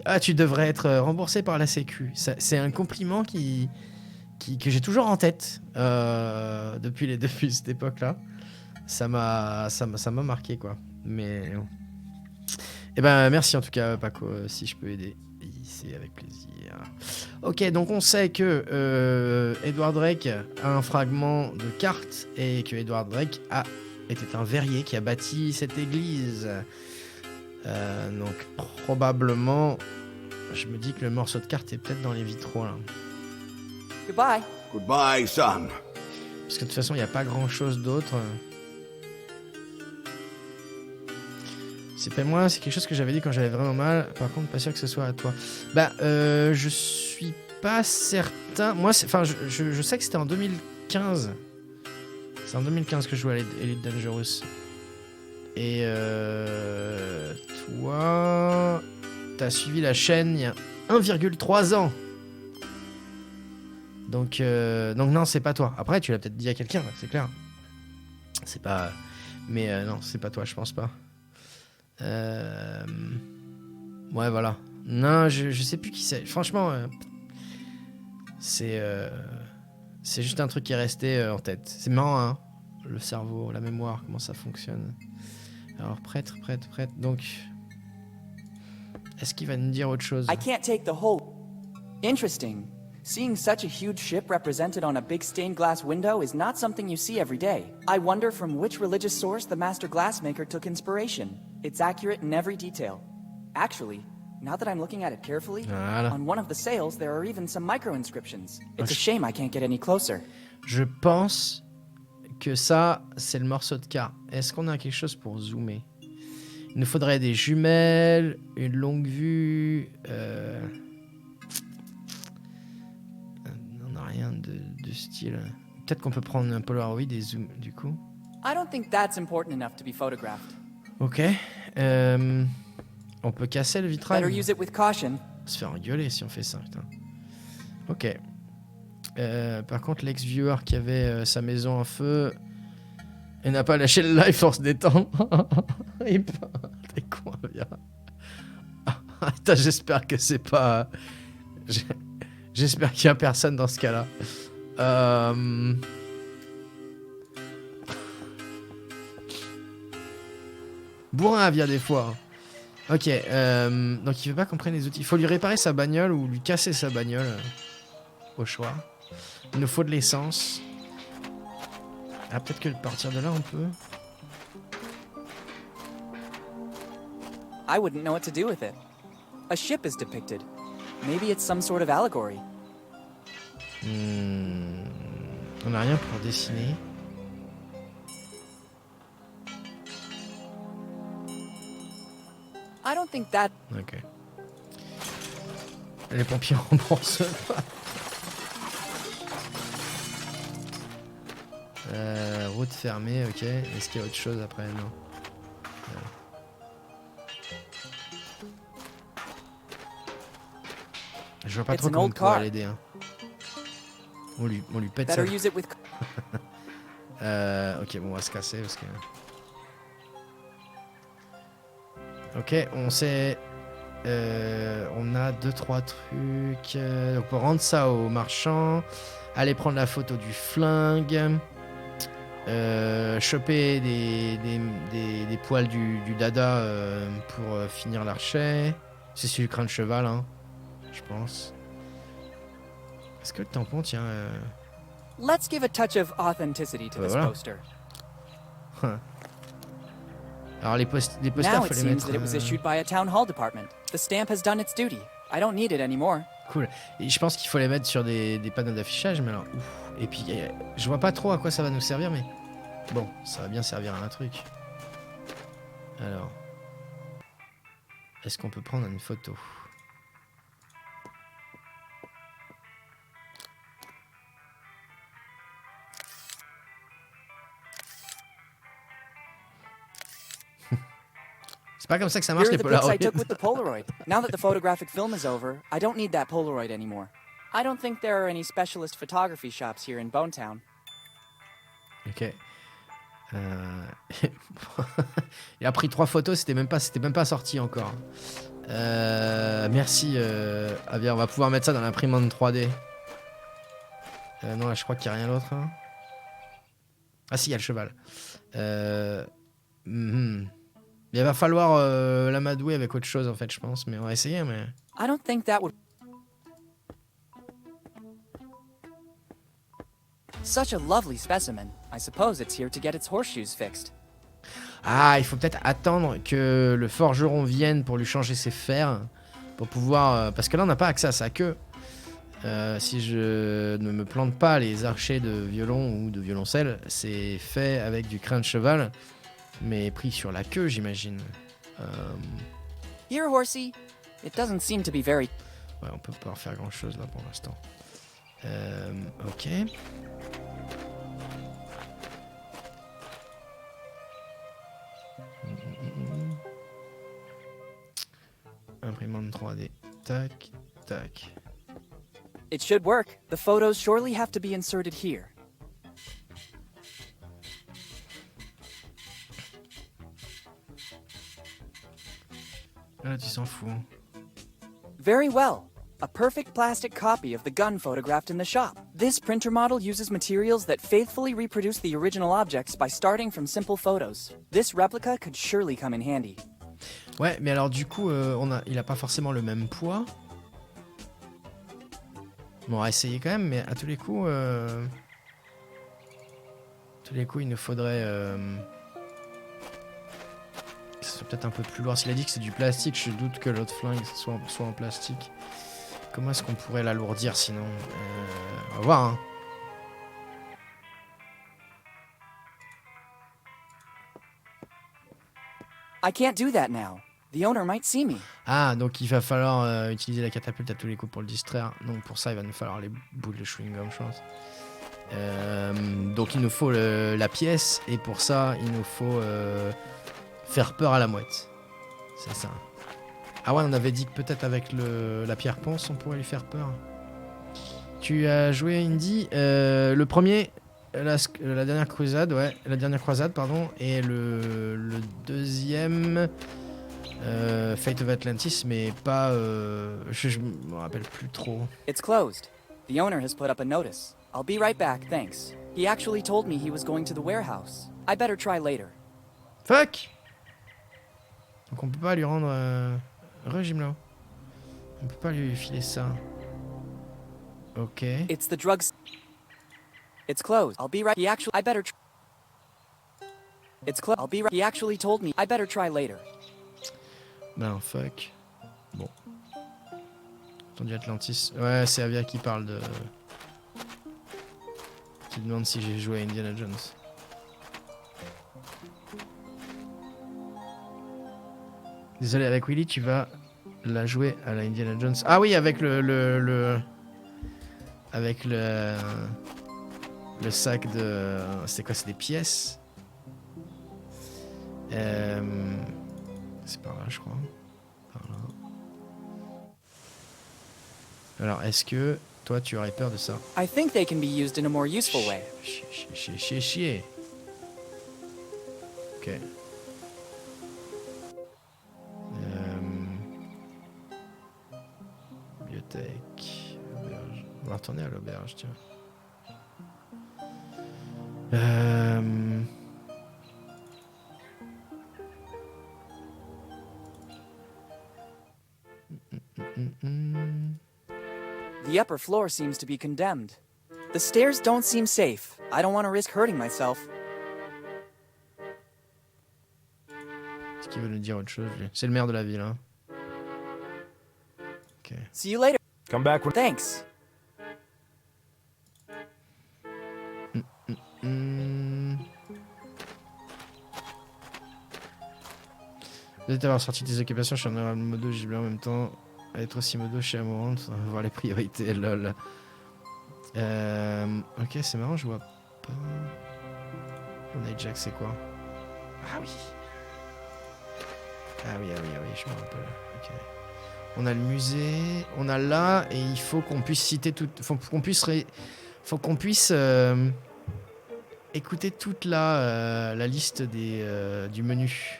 ah, tu devrais être remboursé par la Sécu. C'est un compliment que j'ai toujours en tête depuis cette époque-là. Ça m'a marqué, quoi. Mais eh ben merci en tout cas, Paco, si je peux aider, c'est avec plaisir. Ok, donc on sait que Edward Drake a un fragment de carte et que Edward Drake était un verrier qui a bâti cette église. Donc probablement, je me dis que le morceau de carte est peut-être dans les vitraux là. Goodbye. Goodbye, son. Parce que de toute façon, il n'y a pas grand-chose d'autre. C'est pas moi, c'est quelque chose que j'avais dit quand j'avais vraiment mal. Par contre, pas sûr que ce soit à toi. Bah, je suis pas certain. Moi, enfin, je sais que c'était en 2015. C'est en 2015 que je jouais à Elite Dangerous. Et toi, t'as suivi la chaîne il y a 1,3 ans. Donc non, c'est pas toi. Après, tu l'as peut-être dit à quelqu'un, c'est clair. C'est pas... Mais non, c'est pas toi, je pense pas. Ouais, voilà. Non, je sais plus qui c'est. Franchement, c'est juste un truc qui est resté en tête. C'est marrant, hein. Le cerveau, la mémoire, comment ça fonctionne. Alors, prêtre. Donc, est-ce qu'il va nous dire autre chose? I can't take the whole... Interesting. Seeing such a huge ship represented on a big stained glass window is not something you see every day. I wonder from which religious source the master glassmaker took inspiration. It's accurate in every detail. Actually, now that I'm looking at it carefully, voilà. on one of the sails there are even some micro-inscriptions. It's a shame I can't get any closer. Je pense que ça, c'est le morceau de carte. Est-ce qu'on a quelque chose pour zoomer? Il nous faudrait des jumelles, une longue vue... On n'a rien de style. Peut-être qu'on peut prendre un Polaroid et zoom, du coup. I don't think that's important enough to be photographed. Ok. On peut casser le vitrail. Better use it with caution. On va se faire engueuler si on fait ça, putain. Ok. Par contre, l'ex-viewer qui avait sa maison en feu et n'a pas lâché le live pour se détendre. T'es con, viens. Attends, j'espère que c'est pas... J'espère qu'il y a personne dans ce cas-là. Bourrin vient des fois. Ok, donc il veut pas qu'on prenne les outils. Il faut lui réparer sa bagnole ou lui casser sa bagnole. Au choix. Il nous faut de l'essence. Ah, peut-être que partir de là, on peut. I wouldn't know what to do with it. A ship is depicted. Maybe it's some sort of allegory. On n'a rien pour dessiner. I don't think that... Ok. Les pompiers remboursent pas. Route fermée, ok. Est-ce qu'il y a autre chose après? Non. Je vois pas trop comment on pourrait l'aider. Hein. On lui pète ça. Ok, bon, on va se casser parce que... Ok, on sait... on a 2-3 trucs. Donc, on rendre ça au marchand. Aller prendre la photo du flingue. Choper des poils du dada pour finir l'archet. C'est celui du crâne de cheval, hein, je pense. Est-ce que le tampon tient... Let's give a touch of authenticity to this poster. Alors les posters, Now faut it les mettre... seems that it was issued by a town hall department. The stamp has done its duty. I don't need it anymore. Cool. Et je pense qu'il faut les mettre sur des panneaux d'affichage, mais alors... Ouf. Et puis, je vois pas trop à quoi ça va nous servir, mais... Bon, ça va bien servir à un truc. Alors... Est-ce qu'on peut prendre une photo? C'est pas comme ça que ça marche, les Polaroids. Here are the pics I took with the Polaroid. Now that the photographic film is over, I don't need that Polaroid anymore. I don't think there are any specialist photography shops here in Bonetown. Ok. Il a pris 3 photos, c'était même pas sorti encore. Merci. Ah bien, on va pouvoir mettre ça dans l'imprimante 3D. Non, là, je crois qu'il n'y a rien d'autre. Hein. Ah si, il y a le cheval. Il va falloir l'amadouer avec autre chose en fait, je pense, mais on va essayer. Mais... I don't think that would... Such a lovely specimen. I suppose it's here to get its horseshoes fixed. Ah, il faut peut-être attendre que le forgeron vienne pour lui changer ses fers. Pour pouvoir... parce que là, on n'a pas accès à sa queue. Si je ne me plante pas, les archers de violon ou de violoncelle, c'est fait avec du crin de cheval, mais pris sur la queue, j'imagine. Here, horsey. It doesn't seem to be very... Ouais, on peut pas faire grand-chose là pour l'instant. Ok. Imprimante 3D. Tac, tac. It should work. The photos surely have to be inserted here. Là, tu s'en fous. Very well. A perfect plastic copy of the gun photographed in the shop. This printer model uses materials that faithfully reproduce the original objects by starting from simple photos. This replica could surely come in handy. Ouais, mais alors du coup, il a pas forcément le même poids. Bon, on va essayer quand même, mais à tous les coups, il nous faudrait... que ce soit peut-être un peu plus lourd. S'il a dit que c'est du plastique, je doute que l'autre flingue soit en plastique. Comment est-ce qu'on pourrait l'alourdir sinon on va voir, hein. I can't do that now. The owner might see me. Ah, donc il va falloir utiliser la catapulte à tous les coups pour le distraire. Donc pour ça, il va nous falloir les boules de chewing-gum, je pense. Donc il nous faut la pièce, et pour ça, il nous faut faire peur à la mouette. C'est ça. Ah ouais, on avait dit que peut-être avec la pierre ponce, on pourrait lui faire peur. Tu as joué Indy, le premier, la dernière croisade, ouais, pardon, et le deuxième, Fate of Atlantis, mais pas, je me rappelle plus trop. It's closed. The owner has put up a notice. I'll be right back, thanks. He actually told me he was going to the warehouse. I better try later. Fuck! Donc on peut pas lui rendre... Régime là. On peut pas lui filer ça. Ok. It's the drugs. It's closed. I'll be right. I better. It's closed. I'll be right. He actually told me I better try later. Ben fuck. Bon. Entendu Atlantis. Ouais, c'est Avia qui parle de... Qui demande si j'ai joué à Indiana Jones. Désolé, avec Willy, tu vas la jouer à la Indiana Jones. Ah oui, avec avec le sac de... C'est quoi, c'est des pièces. C'est par là, je crois. Par là. Alors, est-ce que toi, tu aurais peur de ça? I think they can be used in a more useful way. Chier. Ok. Bibliothèque. Auberge. On va retourner à l'auberge, tiens. The upper floor seems to be condemned. The stairs don't seem safe. I don't want to risk hurting myself. Est-ce qu'il veut nous dire autre chose, lui? C'est le maire de la ville, hein. Ok. See you later. Come back when... Thanks. Peut-être avoir sorti des occupations chez un modo gibelin en même temps. Être aussi modo chez Amusement, on va voir les priorités, lol. Ok, c'est marrant, je vois pas. On a Jack, c'est quoi? Ah oui. Ah oui, je me rappelle. Ok. On a le musée, on a là, et il faut qu'on puisse citer tout. Faut qu'on puisse écouter toute la liste du menu.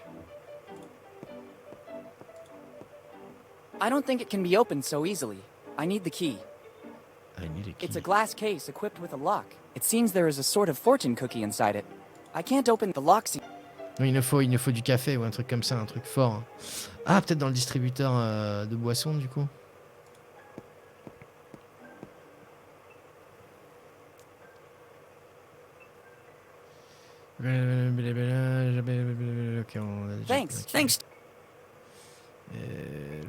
I don't think it can be opened so easily. I need the key. I need a key. It's a glass case equipped with a lock. It seems there is a sort of fortune cookie inside it. I can't open the lock. Non, il nous faut du café ou un truc comme ça, un truc fort. Ah, peut-être dans le distributeur de boissons, du coup. ok, on a déjà... Thanks. ok. Thanks.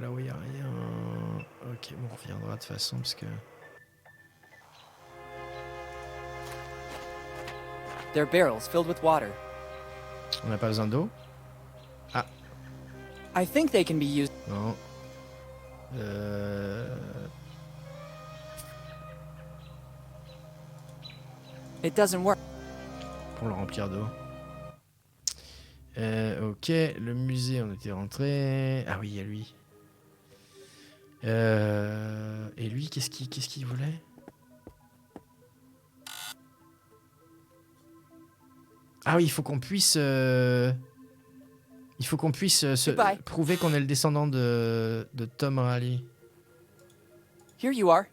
Là où il n'y a rien... Ok, bon, on reviendra de toute façon, parce que... They're barrels filled with water. On n'a pas besoin d'eau. I think they can be used. Non. It doesn't work. Pour le remplir d'eau. Ok, le musée, on était rentré. Ah oui, il y a lui. Et lui, qu'est-ce qu'il voulait? Ah oui, il faut qu'on puisse... Il faut qu'on puisse Goodbye. prouver qu'on est le descendant de Tom Raleigh. Here you are.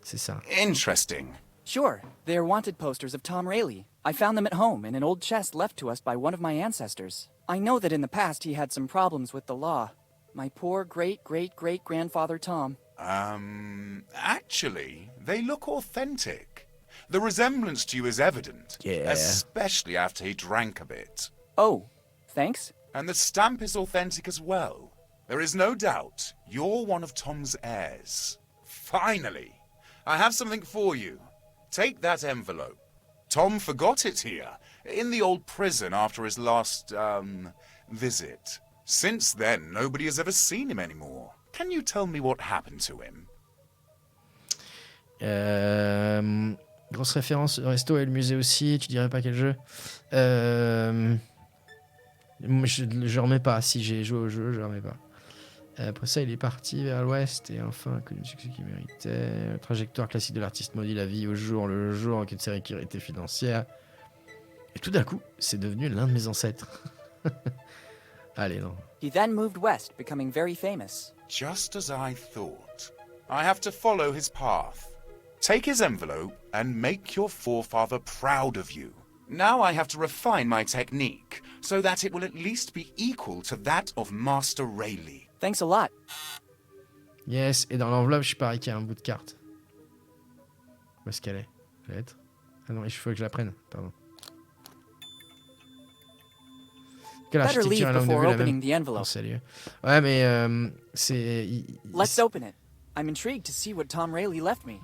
C'est ça. Interesting. Sure, they are wanted posters of Tom Rayleigh. I found them at home in an old chest left to us by one of my ancestors. I know that in the past he had some problems with the law. My poor great-great-great-grandfather Tom. Actually, they look authentic. The resemblance to you is evident, Yeah. especially after he drank a bit. Oh, thanks. And the stamp is authentic as well. There is no doubt you're one of Tom's heirs. Finally, I have something for you. Take that envelope. Tom forgot it here, in the old prison after his last, visit. Since then, nobody has ever seen him anymore. Can you tell me what happened to him? Grosse référence, le resto et le musée aussi, tu dirais pas quel jeu? Moi, je remets pas, si j'ai joué au jeu, je remets pas. Après ça, il est parti vers l'ouest et enfin, connu le succès qu'il méritait. Trajectoire classique de l'artiste maudit, la vie au jour le jour, en quête de sécurité financière. Et tout d'un coup, c'est devenu l'un de mes ancêtres. Allez, non. He then moved west, becoming very famous. Just as I thought. I have to follow his path. Take his envelope and make your forefather proud of you. Now I have to refine my technique so that it will at least be equal to that of Master Rayleigh. Thanks a lot. Yes, et dans l'enveloppe, je parie qu'il y a un bout de carte. Où est-ce qu'elle est? La lettre? Ah non, il faut que je la prenne, pardon. Quelle Better leave architecture à langue de before vue la opening même? the envelope. Oh, sérieux. Ouais, mais c'est... Let's open it. I'm intrigued to see what Tom Rayleigh left me.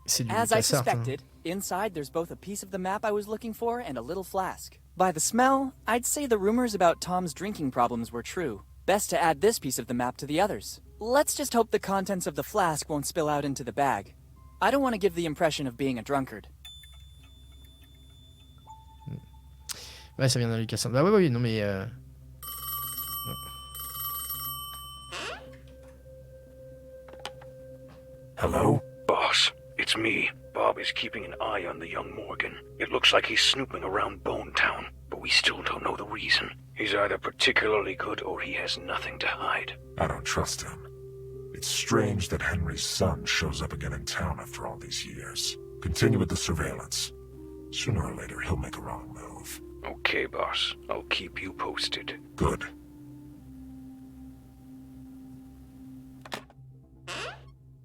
C'est du As I LucasArts, hein. suspected, inside there's both a piece of the map I was looking for and a little flask. By the smell, I'd say the rumors about Tom's drinking problems were true. Best to add this piece of the map to the others. Let's just hope the contents of the flask won't spill out into the bag. I don't want to give the impression of being a drunkard. Ouais, ça vient d'un LucasArts. Bah oui, non mais... Hello? Boss, it's me. Bob is keeping an eye on the young Morgan. It looks like he's snooping around Bone Town, but we still don't know the reason. He's either particularly good or he has nothing to hide. I don't trust him. It's strange that Henry's son shows up again in town after all these years. Continue with the surveillance. Sooner or later, he'll make a wrong move. Okay, boss. I'll keep you posted. Good.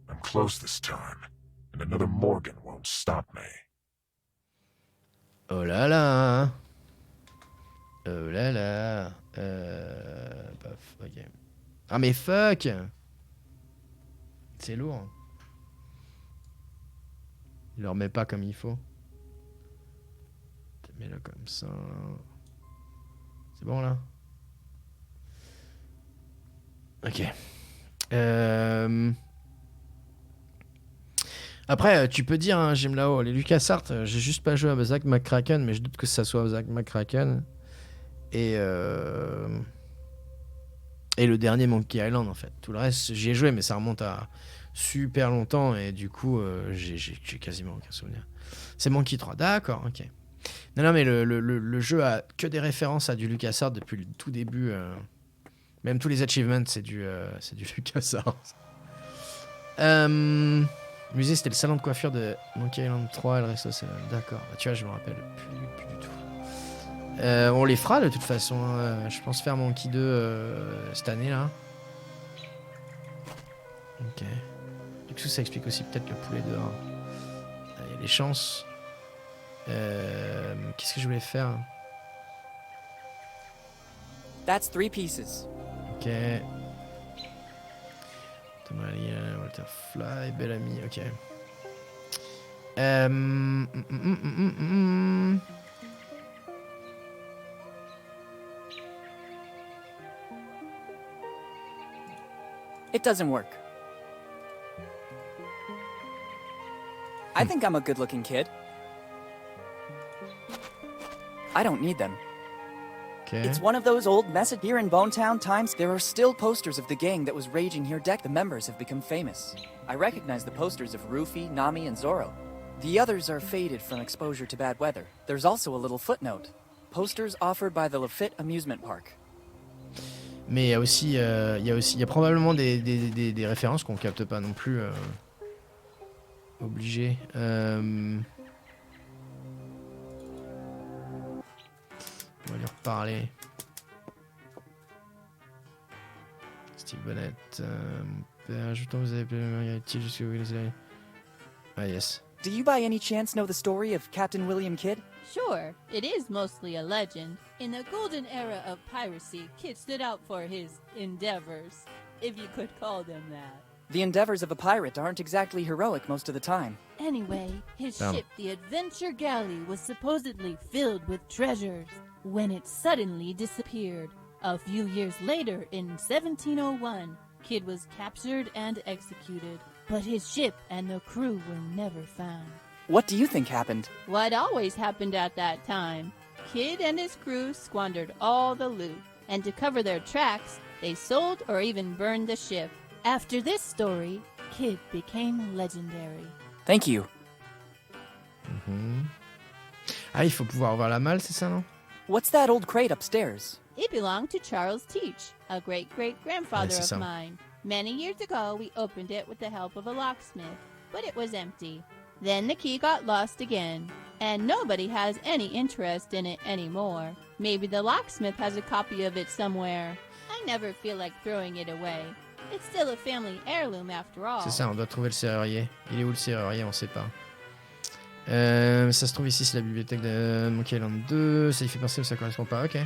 I'm close this time, and another Morgan won't stop me. Oh là là. Oh là là. Paf, ok. Ah mais fuck. C'est lourd. Il le remet pas comme il faut. Mets-le comme ça. C'est bon là? Ok. Après, tu peux dire, hein, Jim là-haut, les LucasArts, j'ai juste pas joué à Zack McCracken, mais je doute que ça soit Zack McCracken. Et le dernier Monkey Island, en fait. Tout le reste, j'y ai joué, mais ça remonte à super longtemps, et du coup, j'ai quasiment aucun souvenir. C'est Monkey 3, d'accord, ok. Non, mais le jeu a que des références à du LucasArts depuis le tout début. Même tous les achievements, c'est du LucasArts. Musée, c'était le salon de coiffure de Monkey Island 3 et le resto, c'est... D'accord, bah, tu vois, je me rappelle plus du tout. On les fera de toute façon. Hein. Je pense faire Monkey 2 cette année là. Ok. Du coup, ça explique aussi peut-être le poulet dehors. Il y a des chances. Qu'est-ce que je voulais faire? That's 3 pieces. Ok. Tamali, Walter Fly, Bellamy, ok. It doesn't work. I think I'm a good-looking kid. I don't need them. Ok. It's one of those old message here in Bonetown times. There are still posters of the gang that was raging here. The members have become famous. I recognize the posters of Rufy, Nami, and Zoro. The others are faded from exposure to bad weather. There's also a little footnote. Posters offered by the Lafitte Amusement Park. Mais il y a aussi, il y a probablement des références qu'on capte pas non plus. Obligé. On va lui reparler. Steve Bonnet. Ajoutons, vous avez pu Marguerite jusqu'à où vous avez. Ah, yes. Do you by any chance know the story of Captain William Kidd? Sure, it is mostly a legend. In the golden era of piracy, Kidd stood out for his endeavors, if you could call them that. The endeavors of a pirate aren't exactly heroic most of the time. Anyway, his Damn. ship, the Adventure Galley, was supposedly filled with treasures when it suddenly disappeared. A few years later, in 1701, Kidd was captured and executed, but his ship and the crew were never found. What do you think happened? What always happened at that time? Kidd and his crew squandered all the loot, and to cover their tracks, they sold or even burned the ship. After this story, Kidd became legendary. Thank you. Ah, il faut pouvoir ouvrir la malle, c'est ça, non? What's that old crate upstairs? It belonged to Charles Teach, a great-great-grandfather c'est ça. of mine. Many years ago, we opened it with the help of a locksmith, but it was empty. Then the key got lost again, and nobody has any interest in it anymore. Maybe the locksmith has a copy of it somewhere. I never feel like throwing it away. It's still a family heirloom after all. C'est ça, on doit trouver le serrurier. Il est où le serrurier? On sait pas. Ça se trouve ici, c'est la bibliothèque de Monkey Island 2. Ça y fait penser, mais ça correspond pas. Ok.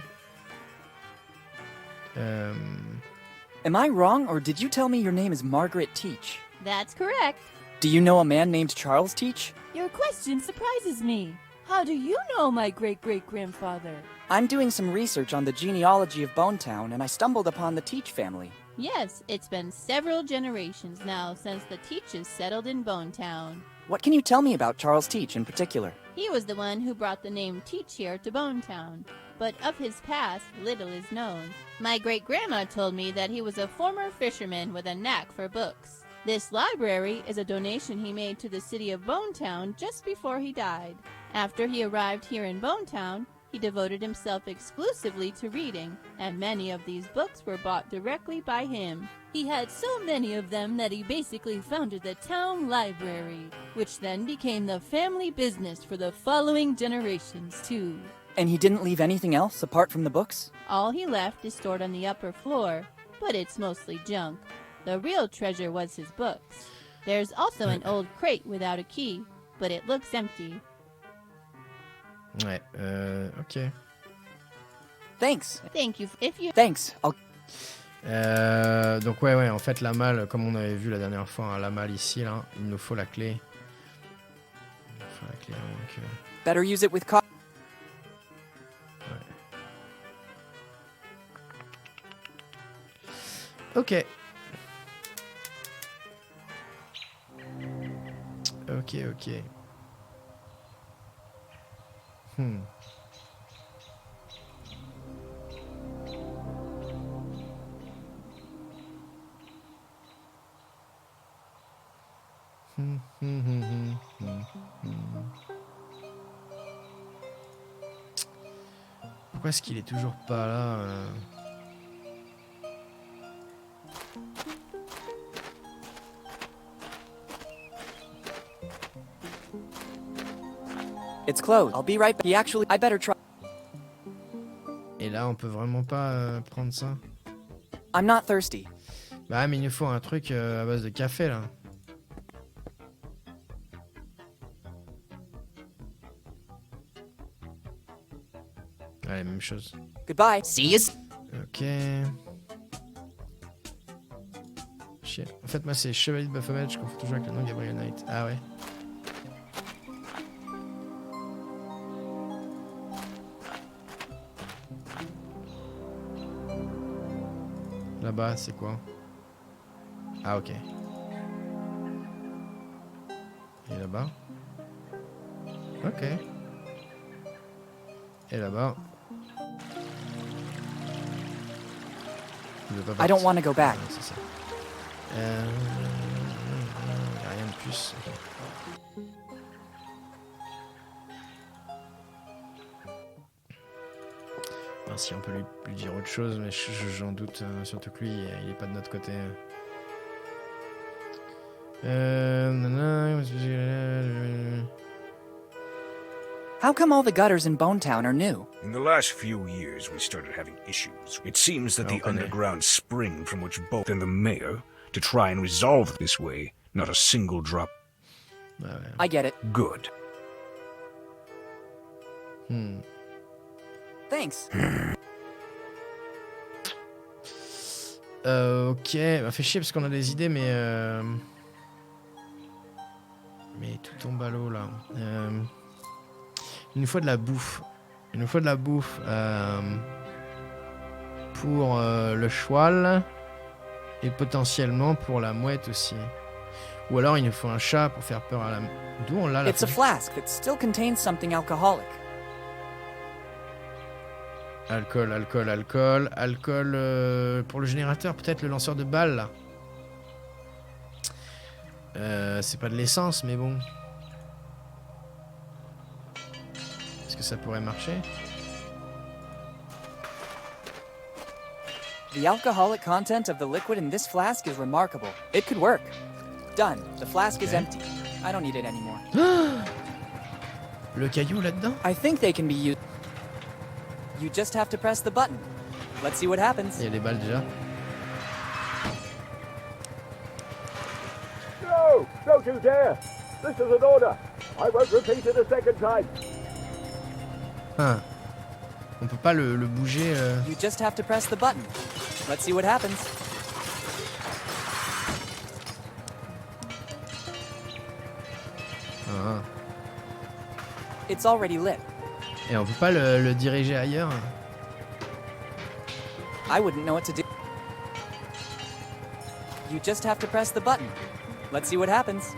Am I wrong, or did you tell me your name is Margaret Teach? That's correct. Do you know a man named Charles Teach? Your question surprises me. How do you know my great-great-grandfather? I'm doing some research on the genealogy of Bonetown, and I stumbled upon the Teach family. Yes, it's been several generations now since the Teaches settled in Bonetown. What can you tell me about Charles Teach in particular? He was the one who brought the name Teach here to Bonetown, but of his past, little is known. My great-grandma told me that he was a former fisherman with a knack for books. This library is a donation he made to the city of Bonetown just before he died. After he arrived here in Bonetown, he devoted himself exclusively to reading, and many of these books were bought directly by him. He had so many of them that he basically founded the town library, which then became the family business for the following generations, too. And he didn't leave anything else apart from the books? All he left is stored on the upper floor, but it's mostly junk. The real treasure was his books. There's also an old crate without a key, but it looks empty. Ouais, ok. Thanks. Thank you. If you Thanks. Donc ouais, en fait la malle, comme on avait vu la dernière fois, hein, la malle ici, là, il nous faut la clé. Il nous faut la clé avant que... Better use it with caution. Ok. Ok. Pourquoi est-ce qu'il est toujours pas là It's closed. I'll be right back. I better try. Et là, on peut vraiment pas prendre ça. I'm not thirsty. Bah, mais il nous faut un truc à base de café, là. Allez, même chose. Goodbye. See you. Ok. Chier. En fait, moi, c'est Chevalier de Baphomet, je confonds toujours avec le nom Gabriel Knight. Ah ouais. Là-bas, c'est quoi? Ah, ok. Et là-bas? Ok. Et là-bas? I don't want to go back. C'est ça. Y a rien de plus. Okay. Alors, si on peut lui dire autre chose, mais j'en doute, surtout que lui, il est pas de notre côté. How come all the gutters in Bonetown are new? In the last few years, we started having issues. It seems that the underground spring from which both and the mayor to try and resolve this way, not a single drop. I get it. Good. Thanks. Ok, bah fait chier parce qu'on a des idées, mais tout tombe à l'eau là. Il nous faut de la bouffe. Il nous faut de la bouffe pour le cheval et potentiellement pour la mouette aussi. Ou alors il nous faut un chat pour faire peur à la... D'où on l'a la It's a flask that still contains something alcoholic. Alcool, alcool, alcool. Alcool pour le générateur, peut-être le lanceur de balles là. C'est pas de l'essence, mais bon. Est-ce que ça pourrait marcher? The alcoholic content of the liquid in this flask is remarkable. It could work. Done. The flask is empty. I don't need it anymore. Le caillou là-dedans? I think they can be used. You just have to press the button. Let's see what happens. Il y a les balles déjà. No! Don't you dare! This is an order! I won't repeat it a second time! Ah. On peut pas le bouger. You just have to press the button. Let's see what happens. Ah. It's already lit. Et on peut pas le diriger ailleurs. I wouldn't know what to do. You just have to press the button. Let's see what happens.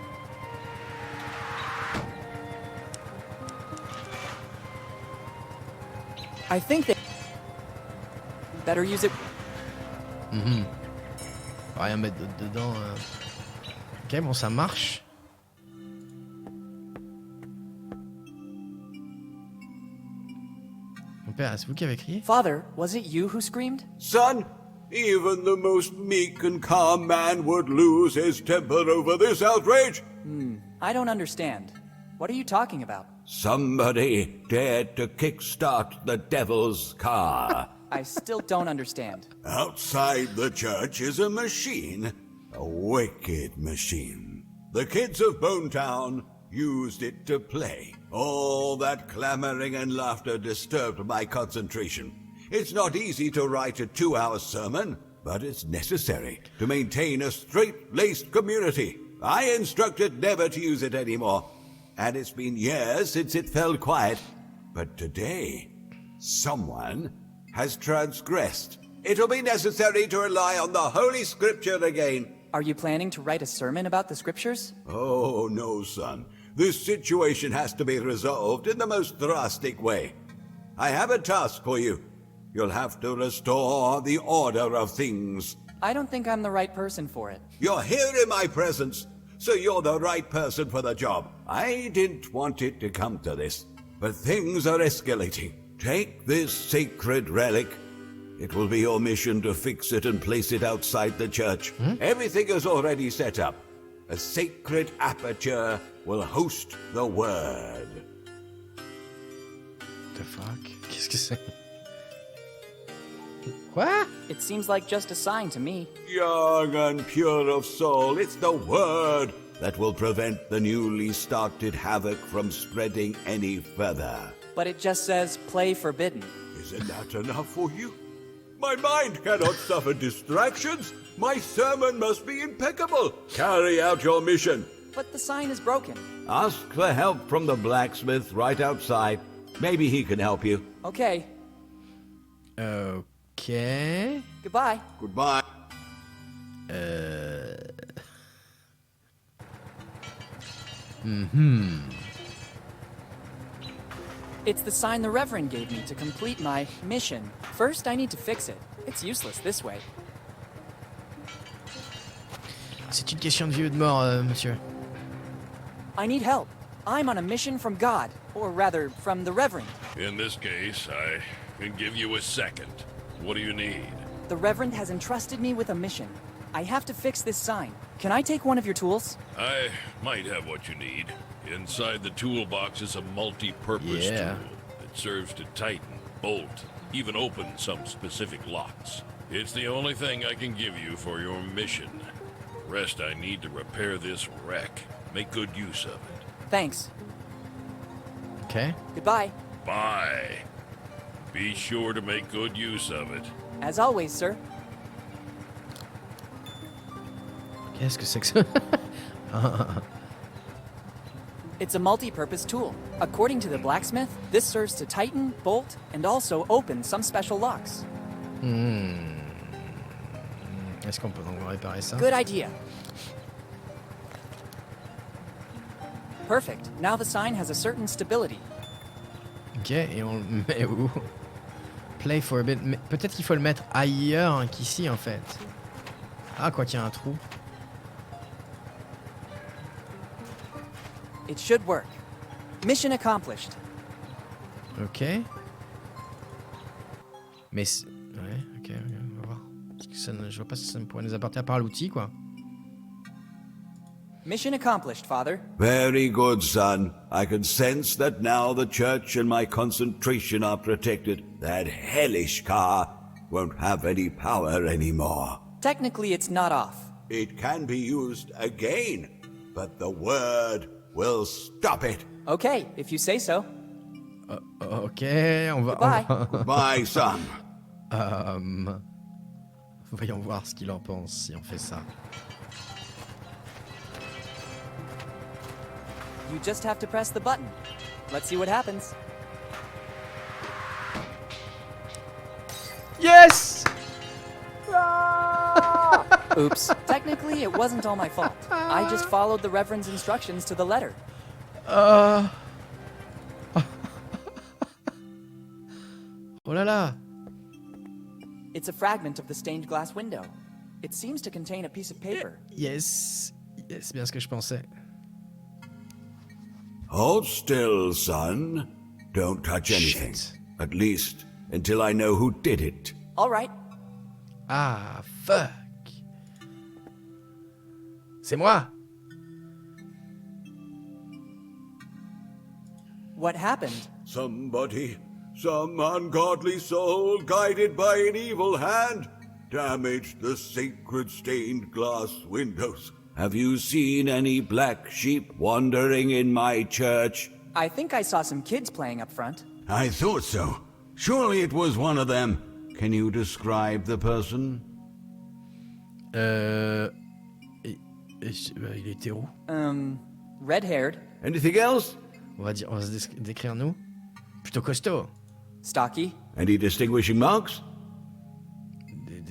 I think they better use it. Rien mettre dedans. Ok, bon, ça marche. Mon père, c'est vous qui avez crié? Father, was it you who screamed? Son, even the most meek and calm man would lose his temper over this outrage. I don't understand. What are you talking about? Somebody dared to kickstart the devil's car. I still don't understand. Outside the church is a machine. A wicked machine. The kids of Bonetown used it to play. All that clamoring and laughter disturbed my concentration. It's not easy to write a 2-hour sermon, but it's necessary to maintain a straight-laced community. I instructed never to use it anymore, and it's been years since it fell quiet. But today, someone has transgressed. It'll be necessary to rely on the Holy Scripture again. Are you planning to write a sermon about the scriptures? Oh, no, son. This situation has to be resolved in the most drastic way. I have a task for you. You'll have to restore the order of things. I don't think I'm the right person for it. You're here in my presence, so you're the right person for the job. I didn't want it to come to this, but things are escalating. Take this sacred relic. It will be your mission to fix it and place it outside the church. Everything is already set up. A sacred aperture will host the word. The fuck? Qu'est-ce que c'est? Quoi? It seems like just a sign to me. Young and pure of soul, it's the word that will prevent the newly started havoc from spreading any further. But it just says play forbidden. Isn't that enough for you? My mind cannot suffer distractions. My sermon must be impeccable. Carry out your mission. But the sign is broken. Ask for help from the blacksmith right outside. Maybe he can help you. Okay. Ok. Goodbye. Goodbye. It's the sign the Reverend gave me to complete my mission. First, I need to fix it. It's useless this way. C'est une question de vie ou de mort, monsieur. I need help. I'm on a mission from God, or rather, from the Reverend. In this case, I can give you a second. What do you need? The Reverend has entrusted me with a mission. I have to fix this sign. Can I take one of your tools? I might have what you need. Inside the toolbox is a multi-purpose tool that serves to tighten, bolt, even open some specific locks. It's the only thing I can give you for your mission. Rest I need to repair this wreck. Make good use of it. Thanks. Ok. Goodbye. Bye. Be sure to make good use of it. As always, sir. Qu'est-ce que c'est que ça? It's a multi-purpose tool. According to the blacksmith, this serves to tighten, bolt, and also open some special locks. Est-ce qu'on peut donc réparer ça? Good idea. Perfect. Now the sign has a certain stability. Ok, et on le met où? Play for a bit. Peut-être qu'il faut le mettre ailleurs qu'ici en fait. Ah, quoi qu'il y a un trou. It should work. Mission accomplished. Ok. Mais ouais, ok, on va voir. Parce que ça je vois pas si ça pourrait nous apporter à part l'outil, quoi. Mission accomplished, Father. Very good, son. I can sense that now the church and my concentration are protected. That hellish car won't have any power anymore. Technically, it's not off. It can be used again, but the word will stop it. Okay, if you say so. Ok, on va... Goodbye. Goodbye, son. Voyons voir ce qu'il en pense si on fait ça. You just have to press the button. Let's see what happens. Yes! Oops. Technically, it wasn't all my fault. I just followed the Reverend's instructions to the letter. Oh là là! It's a fragment of the stained glass window. It seems to contain a piece of paper. Yes! Yes, bien ce que je pensais. Hold still, son. Don't touch anything. Shit. At least until I know who did it. All right. Ah, fuck! C'est moi! What happened? Somebody, some ungodly soul guided by an evil hand, damaged the sacred stained glass windows. Have you seen any black sheep wandering in my church? I think I saw some kids playing up front. I thought so. Surely it was one of them. Can you describe the person? Il était où? Red-haired, Anything else? On va se décrire nous. Plutôt costaud. stocky. Any distinguishing marks?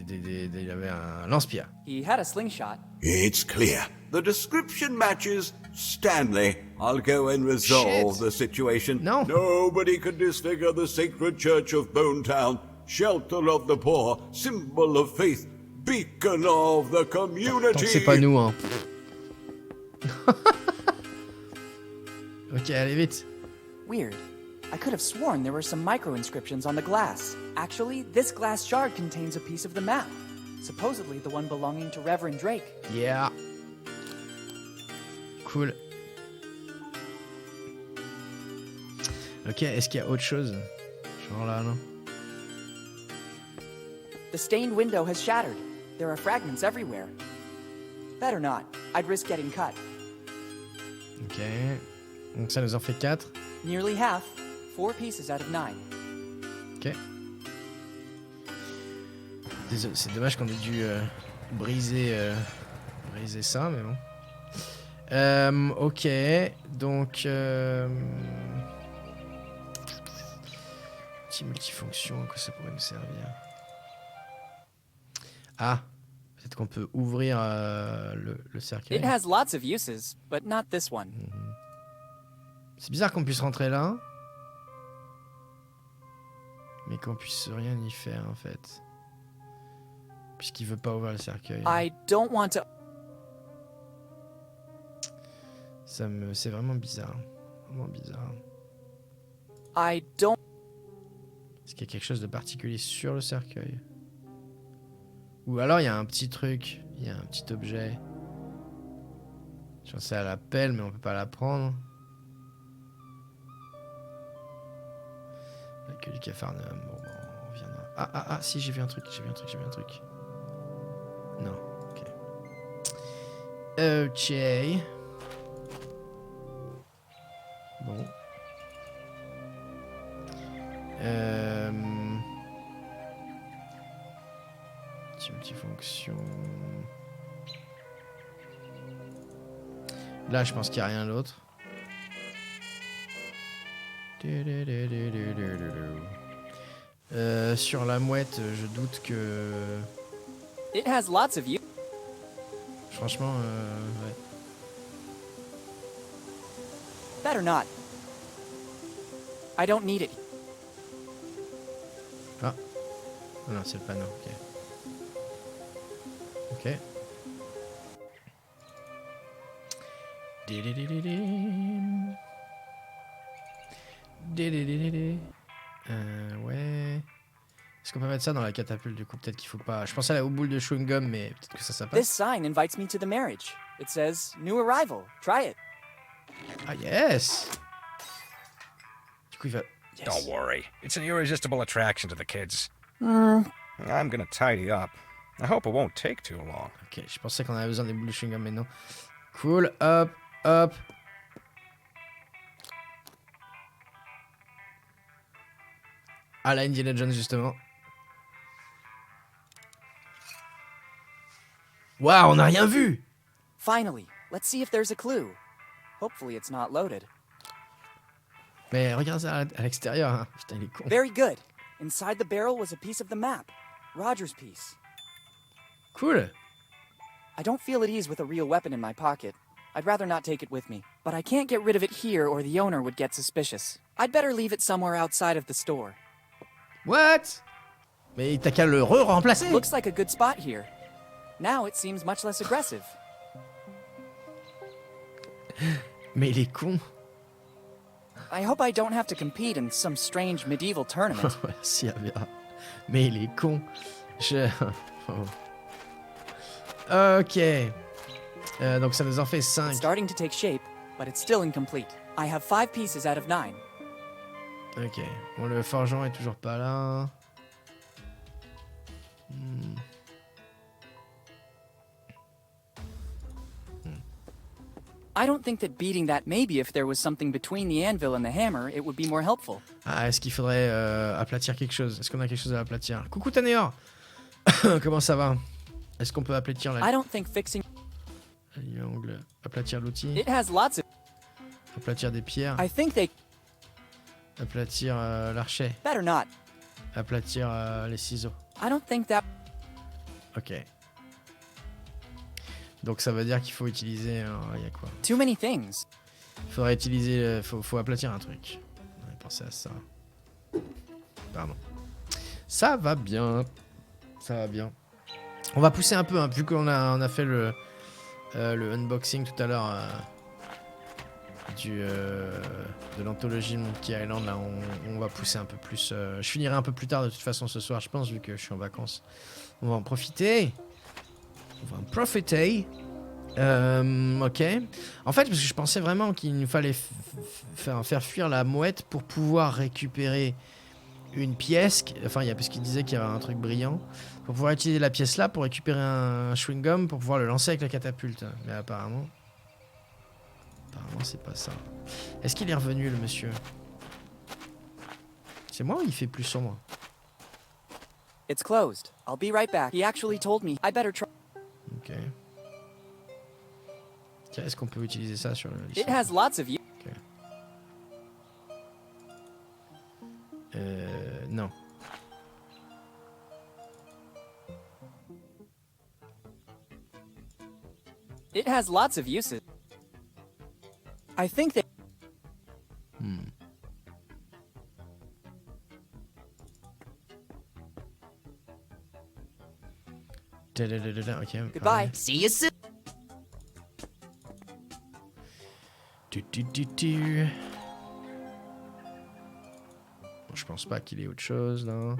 Il avait un lance-pierre. He had a slingshot. It's clear. The description matches Stanley. I'll go and resolve Shit. the situation. No. Nobody can disfigure the sacred church of Bonetown, shelter of the poor, symbol of faith, beacon of the Tant community. que c'est pas nous, hein. Ok, allez vite. Weird. I could have sworn there were some micro-inscriptions on the glass. Actually, this glass shard contains a piece of the map. Supposedly the one belonging to Reverend Drake. Yeah. Cool. Ok, est-ce qu'il y a autre chose? Genre là, non? The stained window has shattered. There are fragments everywhere. Better not. I'd risk getting cut. Ok. Donc ça nous en fait 4. Nearly half. 4 pieces out of 9. Ok. C'est dommage qu'on ait dû briser ça, mais bon. Ok, donc... petit multifonction, à quoi ça pourrait nous servir? Ah, peut-être qu'on peut ouvrir le cercueil. It has lots of uses, but not this one. C'est bizarre qu'on puisse rentrer là, mais qu'on puisse rien y faire en fait. Puisqu'il veut pas ouvrir le cercueil. I don't want to... C'est vraiment bizarre. Vraiment bizarre. I don't... Est-ce qu'il y a quelque chose de particulier sur le cercueil? Ou alors il y a un petit truc, il y a un petit objet. Je pensais à la pelle, mais on peut pas la prendre. La queue du capharnaüm. Bon, on reviendra. Ah, si, j'ai vu un truc. Non, ok. Ok. Bon. Multifonction. Là, je pense qu'il n'y a rien d'autre. Sur la mouette, je doute que... It has lots of you. Franchement, ouais. Better not. I don't need it. Ah. Non, c'est le panneau, ok. Ok. Ouais. Est-ce qu'on peut mettre ça dans la catapulte du coup? Peut-être qu'il faut pas. Je pensais à la boule de chewing-gum, mais peut-être que ça This passe. sign invites me to the marriage. It says, new arrival. Try it. Ah yes. Du coup il va. Yes. Don't worry. It's an irresistible attraction to the kids. Hmm. I'm gonna tidy up. I hope it won't take too long. Ok, je pensais qu'on avait besoin des boules de chewing-gum, mais non. Cool, hop, hop. Ah, la Indiana Jones, justement. Waouh, on n'a rien vu! Finally, let's see if there's a clue. Hopefully it's not loaded. Mais regarde ça à l'extérieur, hein. Putain, il est con. Very good. Inside the barrel was a piece of the map. Roger's piece. Cool. I don't feel at ease with a real weapon in my pocket. I'd rather not take it with me. But I can't get rid of it here or the owner would get suspicious. I'd better leave it somewhere outside of the store. What? Mais t'as qu'à le re-remplacer. Looks like a good spot here. Now it seems much less aggressive. Mais il est con. I hope I don't have to compete in some strange medieval tournament. Si, elle verra. Mais il est con. Oh. Ok. Donc ça nous en fait 5. It's starting to take shape, but it's still incomplete. I have 5 pieces out of 9. Ok. Bon, le forgeron est toujours pas là. I don't think that beating that, maybe if there was something between the anvil and the hammer, it would be more helpful. Ah, est-ce qu'il faudrait aplatir quelque chose? Est-ce qu'on a quelque chose à aplatir? Coucou Tanéor. Comment ça va? Est-ce qu'on peut aplatir la... I don't think fixing... L'ongle. Aplatir l'outil. It has lots of... Aplatir des pierres. I think they... Aplatir l'archet. Better not. Aplatir les ciseaux. I don't think that... Ok. Donc ça veut dire qu'il faut utiliser... Il y a quoi? Too many things. Il faudrait utiliser... Faut aplatir un truc. On avait pensé à ça. Pardon. Ça va bien. Ça va bien. On va pousser un peu, hein, vu qu'on a fait le unboxing tout à l'heure de l'anthologie Monkey Island. Là, on va pousser un peu plus. Je finirai un peu plus tard de toute façon ce soir, je pense, vu que je suis en vacances. On va en profiter. Ok. En fait, parce que je pensais vraiment qu'il nous fallait faire fuir la mouette pour pouvoir récupérer une pièce. Enfin, parce qu'il disait qu'il y avait un truc brillant. Pour pouvoir utiliser la pièce là pour récupérer un chewing-gum pour pouvoir le lancer avec la catapulte. Mais apparemment c'est pas ça. Est-ce qu'il est revenu le monsieur? C'est moi ou il fait plus sur moi? It's closed. I'll be right back. He actually told me I better try. Ok. Tiens, est-ce qu'on peut utiliser ça sur le... It has lots of you. Ok. Non. It has lots of uses. I think that. Ok. Goodbye. See you soon. Bon, je pense pas qu'il ait autre chose là.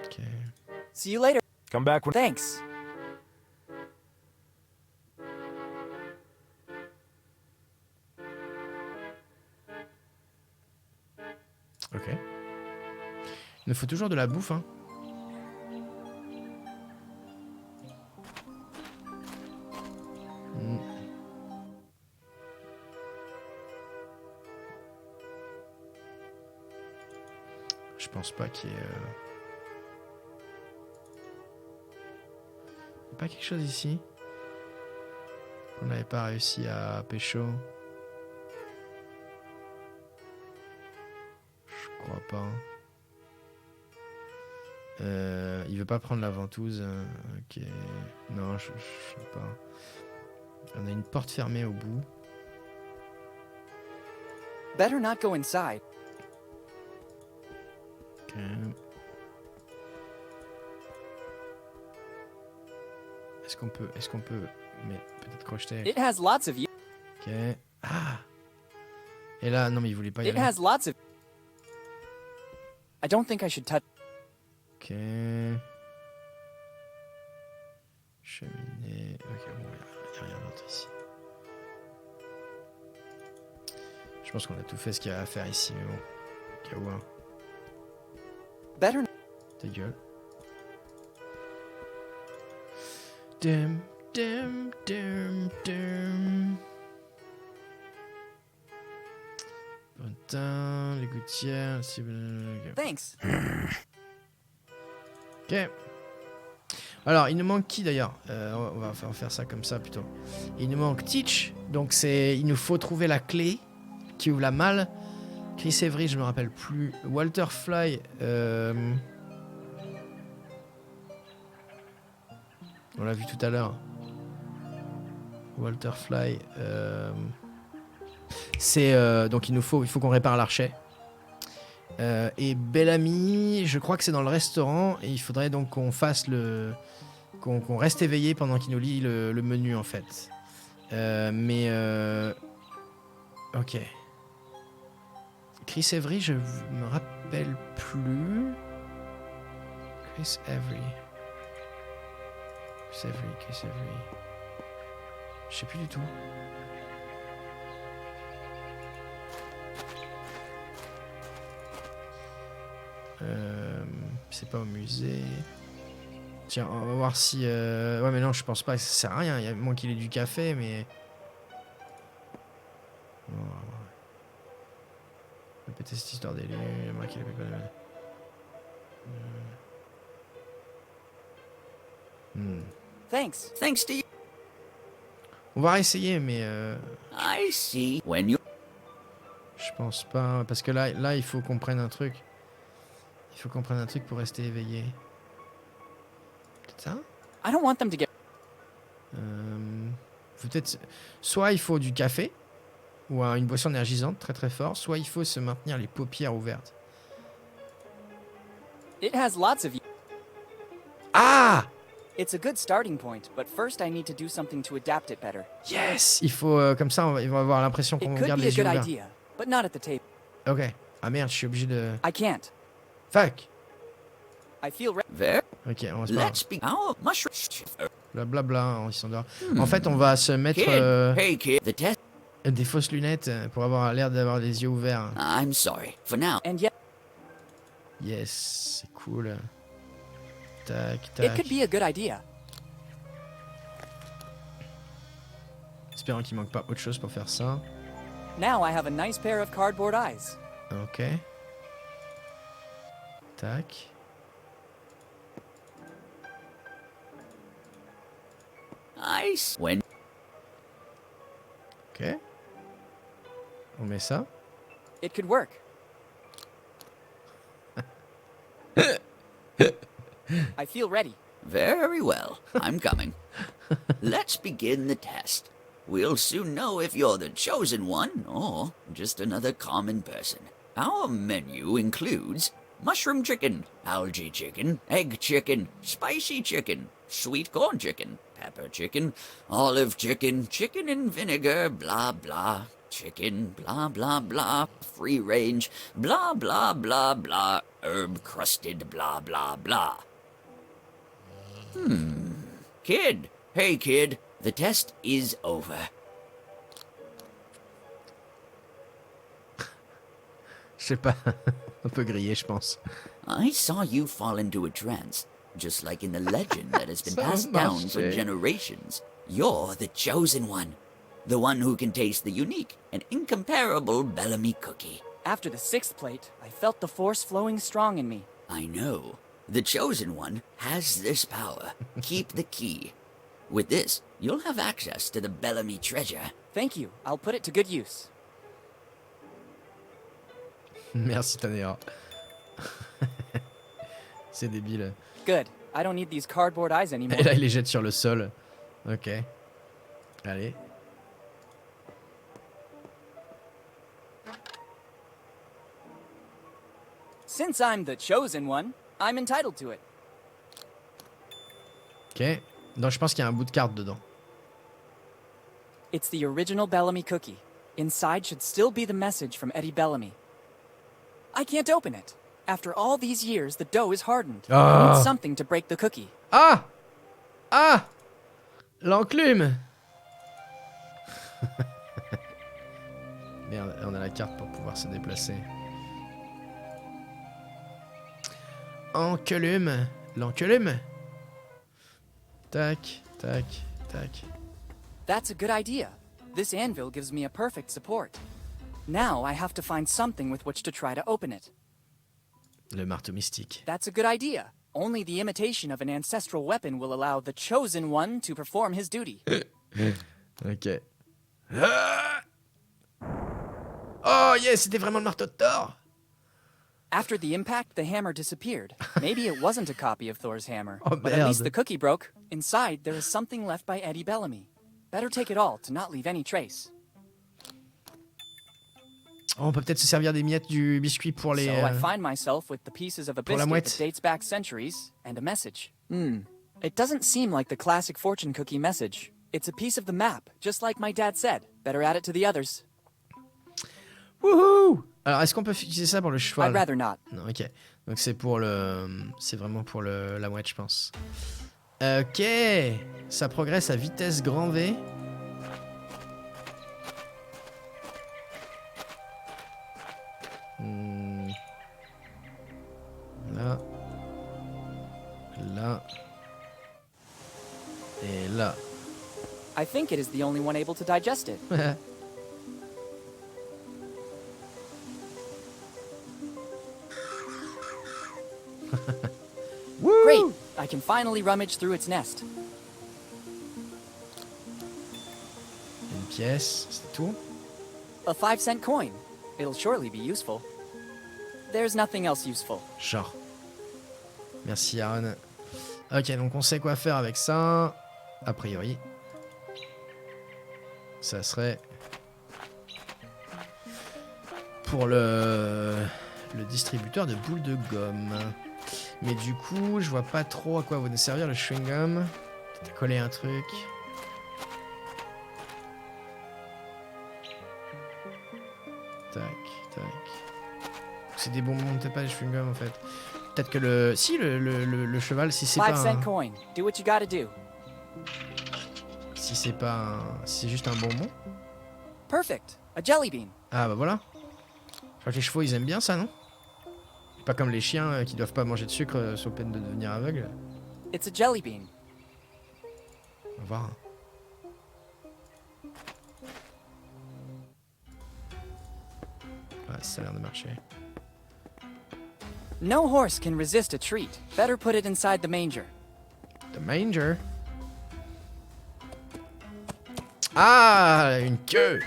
Ok. See you later. Come back when. Thanks. Ok. Il nous faut toujours de la bouffe, hein. Je pense pas qu'il y ait... Pas quelque chose ici qu'on n'avait pas réussi à pécho. Je crois pas. Il veut pas prendre la ventouse. Ok. Non, je sais pas. On a une porte fermée au bout. Better not go inside. Ok. Est-ce qu'on peut mais peut-être crocheter. It has lots of you. Ok. Ah. Et là, non mais il voulait pas y It aller. has lots of. I don't think I should touch. Ok. Cheminée. Ok, bon, il n'y a rien d'autre ici. Je pense qu'on a tout fait ce qu'il y a à faire ici, mais bon. Au cas où, hein. Better. Ta gueule. Dum, dum, dum, dum. Putain, les gouttières. Thanks. Ok. Alors, il nous manque qui d'ailleurs on va faire ça comme ça plutôt. Il nous manque Teach. Donc, il nous faut trouver la clé qui ouvre la malle. Chris Avery, je me rappelle plus. Walter Fly. On l'a vu tout à l'heure. Walter Fly. Donc, il faut qu'on répare l'archet. Et Bellamy, je crois que c'est dans le restaurant. Et il faudrait donc qu'on fasse qu'on reste éveillé pendant qu'il nous lit le menu en fait. Ok. Chris Avery, je me rappelle plus. Chris Avery. Je sais plus du tout. C'est pas au musée. Tiens, on va voir si... Ouais, mais non, je pense pas. Ça sert à rien. Il y a moins qu'il ait du café, mais... Oh. Je vais péter cette histoire d'élu. Moi qui l'ai pas de mal. Thanks. Thanks to you. On va réessayer, mais... I see. When you. Je pense pas. Parce que là, il faut qu'on prenne un truc. Il faut qu'on prenne un truc pour rester éveillé. Peut-être ça? I don't want them to get. Peut-être. Soit il faut du café, ou une boisson énergisante très très fort, soit il faut se maintenir les paupières ouvertes. It has lots of you. Ah! It's a good starting point, but first I need to do something to adapt it better. Yes! Il faut. Comme ça, ils vont avoir l'impression qu'on It could garde be a les yeux good ouverts. idea, but not at the table. Ok. Ah merde, je suis obligé de. I can't. Fuck! I feel. There. Ok, on va se parler. Let's be. Oh, mushroom. Blablabla, ils s'endort. En fait, on va se mettre Kid. Hey, kid. The test. des fausses lunettes pour avoir l'air d'avoir les yeux ouverts. I'm sorry. For now. And yet, Yes, c'est cool. Tac, it tac. could be a good idea. Espérons qu'il manque pas autre chose pour faire ça. Now I have a nice pair of cardboard eyes. Ok. Tac. Nice. When Ok. On met ça. It could work. I feel ready. Very well. I'm coming. Let's begin the test. We'll soon know if you're the chosen one or just another common person. Our menu includes mushroom chicken, algae chicken, egg chicken, spicy chicken, sweet corn chicken, pepper chicken, olive chicken, chicken and vinegar, blah blah, chicken, blah blah blah, free range, blah blah blah blah, herb crusted, blah blah blah. Kid, hey kid, the test is over. Je sais pas. Un peu grillé, je pense. I saw you fall into a trance, just like in the legend that has been Ça passed down for marchait. generations. You're the chosen one, the one who can taste the unique and incomparable Bellamy cookie. After the 6th plate, I felt the force flowing strong in me. I know. The chosen one has this power. Keep the key. With this, you'll have access to the Bellamy treasure. Thank you. I'll put it to good use. Merci, Tanéa. C'est débile. Good. I don't need these cardboard eyes anymore. Et là, il les jette sur le sol. Ok. Allez. Since I'm the chosen one, I'm entitled to it. Ok. Donc, je pense qu'il y a un bout de carte dedans. It's the original Bellamy cookie. Inside should still be the message from Eddie Bellamy. I can't open it. After all these years, the dough is hardened. I need something to break the cookie. Ah! Ah! L'enclume! Merde, on a la carte pour pouvoir se déplacer. Enclume! L'enclume! Tac, tac, tac. That's a good idea. This anvil gives me a perfect support. Now I have to find something with which to try to open it. Le marteau mystique. That's a good idea. Only the imitation of an ancestral weapon will allow the chosen one to perform his duty. Ok. Ah! Oh yes, c'était vraiment le marteau de Thor! After the impact, the hammer disappeared. Maybe it wasn't a copy of Thor's hammer, Oh, but at least merde. the cookie broke. Inside, there is something left by Eddie Bellamy. Better take it all to not leave any trace. Oh, on peut peut-être se servir des miettes du biscuit pour les... So I find myself with the pieces of a pour la biscuit mouette. that dates back centuries and a message. It doesn't seem like the classic fortune cookie message. It's a piece of the map, just like my dad said. Better add it to the others. Wouhou! Alors, est-ce qu'on peut utiliser ça pour le cheval? I'd rather not. Non, ok. Donc c'est pour le... C'est vraiment pour la mouette, je pense. Ok. Ça progresse à vitesse grand V. Là. Là. Et là. I think it is the only one able to digest it. Great! I can finally rummage through its nest. Une pièce, c'est tout. A 5-cent coin. It'll surely be useful. There's nothing else useful. Genre. Merci Aaron. Ok, donc on sait quoi faire avec ça. A priori. Ça serait... pour le distributeur de boules de gomme. Mais du coup, je vois pas trop à quoi va nous servir le chewing-gum. Peut-être coller un truc. Tac, tac. C'est des bonbons, peut-être pas les chewing-gum en fait. Peut-être que le... Si, le cheval, si c'est pas 5-cent un... coin. Do what you gotta do. Si c'est pas un... Si c'est juste un bonbon. Perfect. A jelly bean. Ah bah voilà. Je crois que les chevaux ils aiment bien ça, non? Pas comme les chiens qui doivent pas manger de sucre sous peine de devenir aveugles. It's a jelly bean. On va voir. ça a l'air de marcher. No horse can resist a treat. Better put it inside the manger. The manger. Ah, une queue.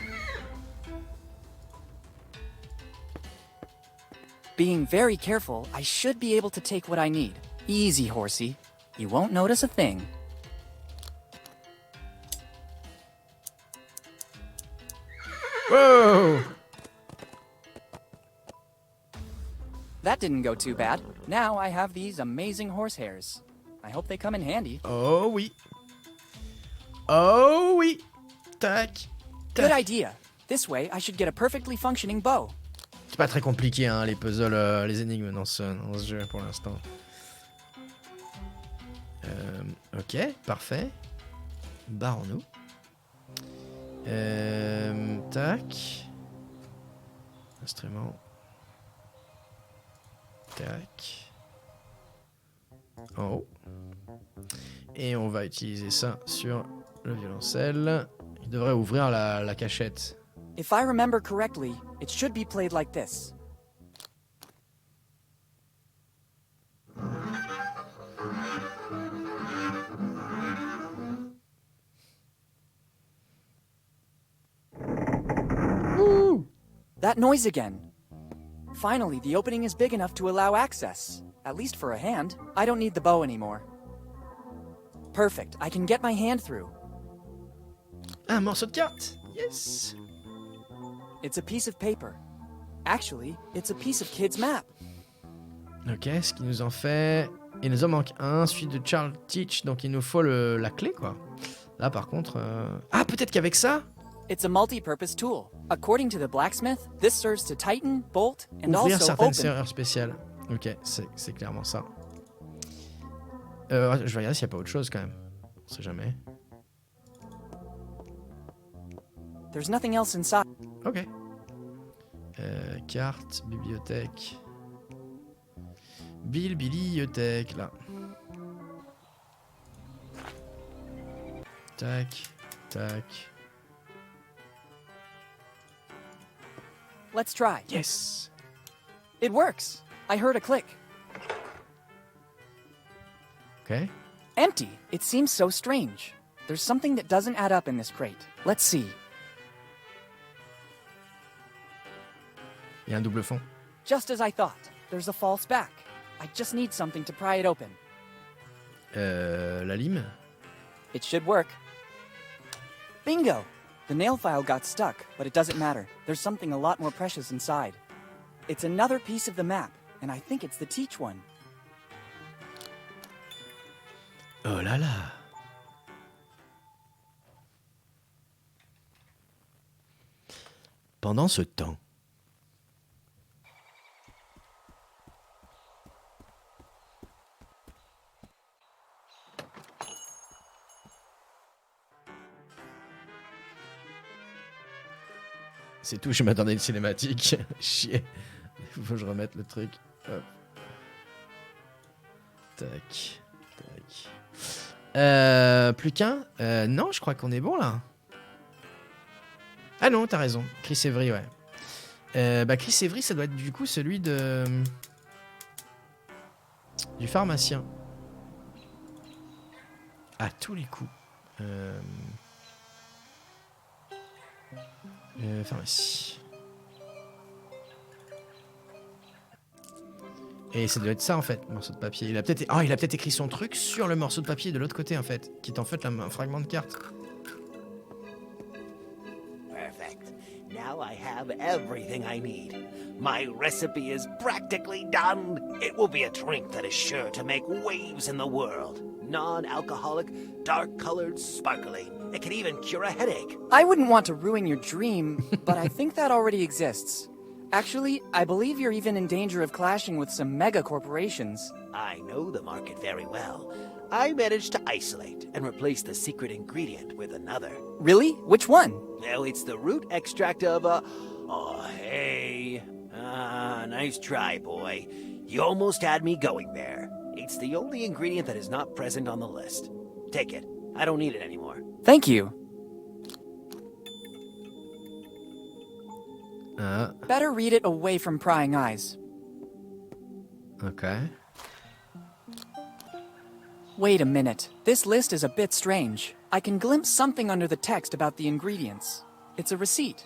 Being very careful, I should be able to take what I need. Easy, horsey. You won't notice a thing. Whoa! That didn't go too bad. Now I have these amazing horse hairs. I hope they come in handy. Oh oui. Oh oui. Tac. Good idea. This way, I should get a perfectly functioning bow. C'est pas très compliqué, hein, les puzzles, les énigmes dans ce jeu pour l'instant. Ok, parfait. Barrons-nous. Tac. Instrument. Tac. En haut. Et on va utiliser ça sur le violoncelle. Il devrait ouvrir la cachette. If I remember correctly, it should be played like this. Woo! That noise again. Finally, the opening is big enough to allow access. At least for a hand. I don't need the bow anymore. Perfect. I can get my hand through. Un morceau de carte. Yes. It's a piece of paper. Actually, it's a piece of Kid's map. Ok, ce qui nous en fait... Il nous en manque un, celui de Charles Teach, donc il nous faut la clé, quoi. Là, par contre... Ah, peut-être qu'avec ça... It's a multi-purpose tool. According to the blacksmith, this serves to tighten, bolt, and Ouvrir also certaines open. serrures spéciales. Ok, c'est clairement ça. Je vais regarder s'il n'y a pas autre chose, quand même. On sait jamais. There's nothing else inside. Ok. Carte, bibliothèque. Bibliothèque, là. Tac, tac. Let's try. Yes. It works. I heard a click. Ok. Empty. It seems so strange. There's something that doesn't add up in this crate. Let's see. Il y a un double fond. Just as I thought. There's a false back. I just need something to pry it open. La lime. It should work. Bingo! The nail file got stuck, but it doesn't matter. There's something a lot more precious inside. It's another piece of the map, and I think it's the Teach one. Oh là là. Pendant ce temps... C'est tout, je m'attendais à une cinématique. Chier. Il faut que je remette le truc. Hop. Tac. Tac. Plus qu'un non, je crois qu'on est bon là. Ah non, t'as raison. Chris Avery, ouais. Chris Avery, ça doit être du coup celui de... du pharmacien. À tous les coups. Pharmacie. Et ça doit être ça en fait, morceau de papier. Il a peut-être écrit son truc sur le morceau de papier de l'autre côté en fait, qui est en fait un fragment de carte. Perfect. Now I have everything I need. My recipe is practically done. It will be a drink that is sure to make waves in the world. Non-alcoholic, dark-colored, sparkling. It can even cure a headache. I wouldn't want to ruin your dream, but I think that already exists. Actually, I believe you're even in danger of clashing with some mega corporations. I know the market very well. I managed to isolate and replace the secret ingredient with another. Really? Which one? Well, it's the root extract of Oh, hey. Nice try, boy. You almost had me going there. It's the only ingredient that is not present on the list. Take it. I don't need it anymore. Thank you. Better read it away from prying eyes. Ok. Wait a minute. This list is a bit strange. I can glimpse something under the text about the ingredients. It's a receipt.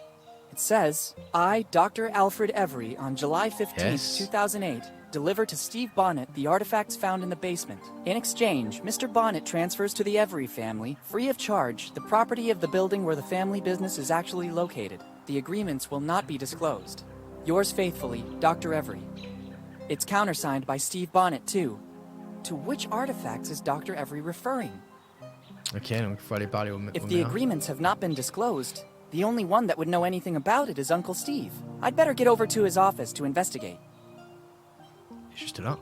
It says, I, Dr. Alfred Every, on July 15th, Yes. 2008, deliver to Steve Bonnet the artifacts found in the basement. In exchange, Mr. Bonnet transfers to the Every family, free of charge, the property of the building where the family business is actually located. The agreements will not be disclosed. Yours faithfully, Dr. Every. It's countersigned by Steve Bonnet, too. To which artifacts is Dr. Every referring? Ok, donc il faut aller parler au If the maire. agreements have not been disclosed, the only one that would know anything about it is Uncle Steve. I'd better get over to his office to investigate. Juste là.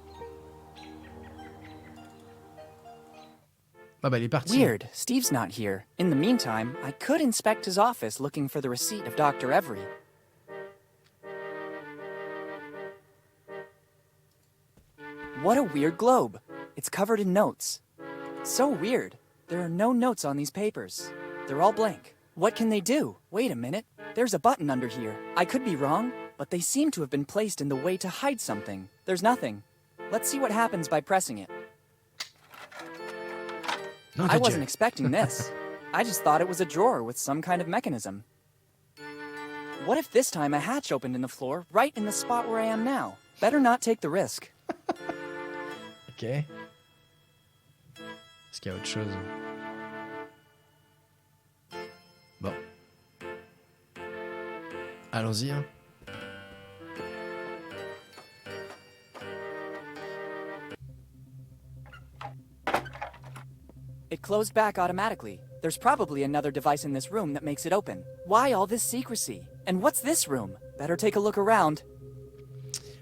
Ah bah il est parti. Weird, Steve's not here. In the meantime, I could inspect his office looking for the receipt of Dr. Every. What a weird globe. It's covered in notes. So weird. There are no notes on these papers. They're all blank. What can they do? Wait a minute. There's a button under here. I could be wrong, but they seem to have been placed in the way to hide something. There's nothing. Let's see what happens by pressing it. Non, I ta wasn't gueule. expecting this. I just thought it was a drawer with some kind of mechanism. What if this time a hatch opened in the floor, right in the spot where I am now? Better not take the risk. Ok. Est-ce qu'il y a autre chose? Bon. Allons-y. Hein. It closed back automatically. There's probably another device in this room that makes it open. Why all this secrecy? And what's this room? Better take a look around.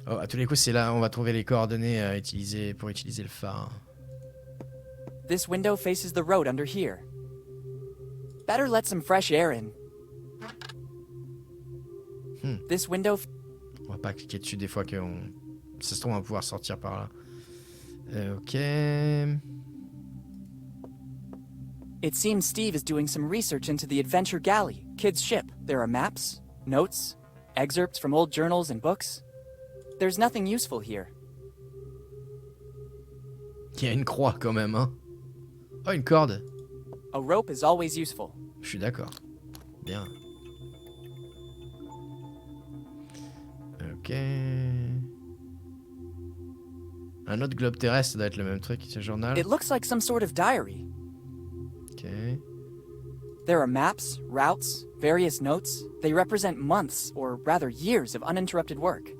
Oh, à tous les coups, c'est là on va trouver les coordonnées à utiliser pour utiliser le phare. This window faces the road under here. Better let some fresh air in. This window... On va pas cliquer dessus des fois qu'on... Ça se trouve, on va pouvoir sortir par là. Ok... It seems Steve is doing some research into the Adventure Galley, kid's ship. There are maps, notes, excerpts from old journals and books. There's nothing useful here. Il y a une croix quand même, hein. Oh, une corde. A rope is always useful. Je suis d'accord. Bien. Ok... Un autre globe terrestre, ça doit être le même truc, ce journal. It looks like some sort of diary. Ok... There are maps, routes, various notes. They represent months, or rather years, of uninterrupted work.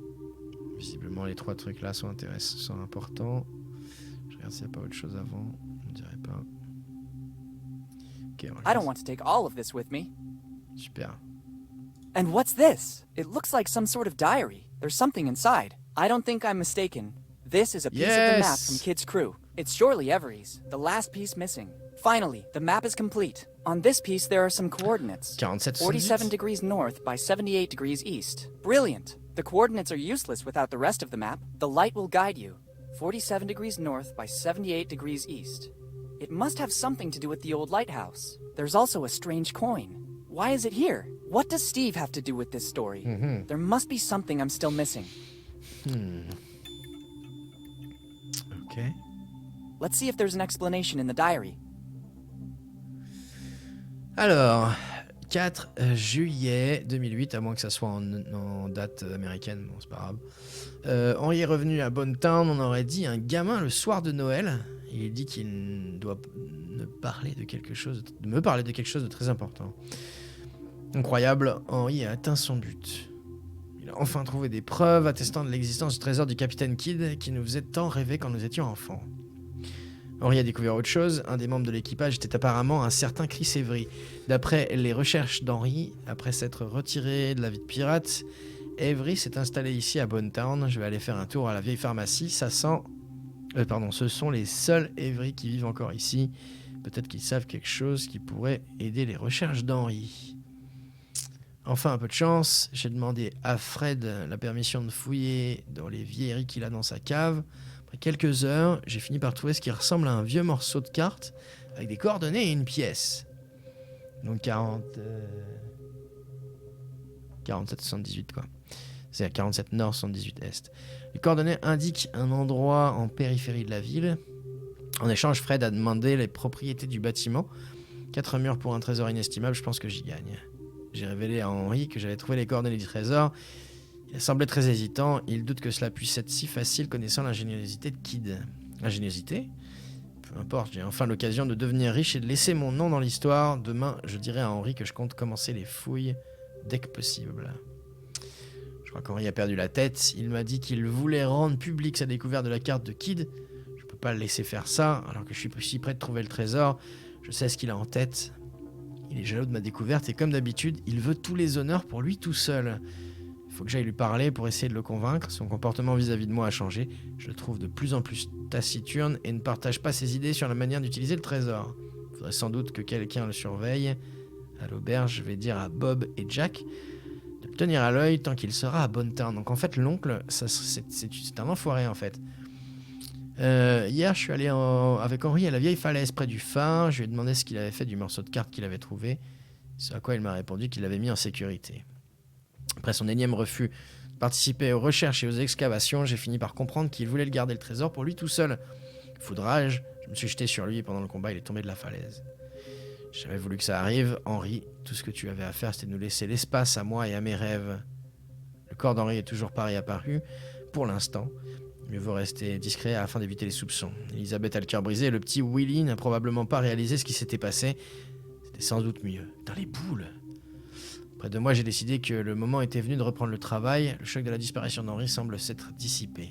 Visiblement, les trois trucs là sont intéressants, sont importants. Je regarde s'il n'y a pas autre chose avant. On dirait pas. Ok, on I don't laisse. want to take all of this with me. Super. And what's this? It looks like some sort of diary. There's something inside. I don't think I'm mistaken. This is a piece of the map Yes! from Kid's crew. It's surely Every's, the last piece missing. Finally, the map is complete. On this piece, there are some coordinates. 47 47 degrees north by 78 degrees east. Brilliant! The coordinates are useless without the rest of the map. The light will guide you. 47 degrees north by 78 degrees east. It must have something to do with the old lighthouse. There's also a strange coin. Why is it here? What does Steve have to do with this story? There must be something I'm still missing. Ok. Let's see if there's an explanation in the diary. Alors, 4 juillet 2008, à moins que ça soit en date américaine, bon c'est pas grave. Henri est revenu à Bonne Town, on aurait dit un gamin le soir de Noël. Il dit qu'il doit me parler de quelque chose de très important. Incroyable, Henri a atteint son but. Il a enfin trouvé des preuves attestant de l'existence du trésor du capitaine Kidd qui nous faisait tant rêver quand nous étions enfants. Henri a découvert autre chose. Un des membres de l'équipage était apparemment un certain Chris Avery. D'après les recherches d'Henri, après s'être retiré de la vie de pirate, Avery s'est installé ici à Bonne Town. Je vais aller faire un tour à la vieille pharmacie. Ce sont les seuls Avery qui vivent encore ici. Peut-être qu'ils savent quelque chose qui pourrait aider les recherches d'Henri. Enfin, un peu de chance, j'ai demandé à Fred la permission de fouiller dans les vieilleries qu'il a dans sa cave. Après quelques heures, j'ai fini par trouver ce qui ressemble à un vieux morceau de carte avec des coordonnées et une pièce. Donc 40... 47-78 quoi. C'est à 47 nord, 78 est. Les coordonnées indiquent un endroit en périphérie de la ville. En échange, Fred a demandé les propriétés du bâtiment. 4 murs pour un trésor inestimable, je pense que j'y gagne. J'ai révélé à Henry que j'avais trouvé les coordonnées du trésor. Il semblait très hésitant. Il doute que cela puisse être si facile connaissant l'ingéniosité de Kid. Ingéniosité ? Peu importe, j'ai enfin l'occasion de devenir riche et de laisser mon nom dans l'histoire. Demain, je dirai à Henry que je compte commencer les fouilles dès que possible. Je crois qu'Henry a perdu la tête. Il m'a dit qu'il voulait rendre publique sa découverte de la carte de Kid. Je peux pas le laisser faire ça, alors que je suis si près de trouver le trésor. Je sais ce qu'il a en tête. Il est jaloux de ma découverte et comme d'habitude, il veut tous les honneurs pour lui tout seul. Il faut que j'aille lui parler pour essayer de le convaincre. Son comportement vis-à-vis de moi a changé. Je le trouve de plus en plus taciturne et ne partage pas ses idées sur la manière d'utiliser le trésor. Il faudrait sans doute que quelqu'un le surveille. À l'auberge, je vais dire à Bob et Jack de le tenir à l'œil tant qu'il sera à Bonetown. Donc en fait, l'oncle, c'est un enfoiré en fait. Hier, je suis allé avec Henry à la vieille falaise près du phare. Je lui ai demandé ce qu'il avait fait du morceau de carte qu'il avait trouvé. C'est à quoi il m'a répondu qu'il l'avait mis en sécurité. Après son énième refus de participer aux recherches et aux excavations, j'ai fini par comprendre qu'il voulait le garder le trésor pour lui tout seul. Fou de rage, je me suis jeté sur lui et pendant le combat, il est tombé de la falaise. J'avais voulu que ça arrive. Henry, tout ce que tu avais à faire, c'était de nous laisser l'espace à moi et à mes rêves. Le corps d'Henry est toujours pas réapparu, pour l'instant. Mieux vaut rester discret afin d'éviter les soupçons. Elisabeth a le cœur brisé et le petit Willy n'a probablement pas réalisé ce qui s'était passé. C'était sans doute mieux. Dans les boules. Près de moi, j'ai décidé que le moment était venu de reprendre le travail. Le choc de la disparition d'Henry semble s'être dissipé.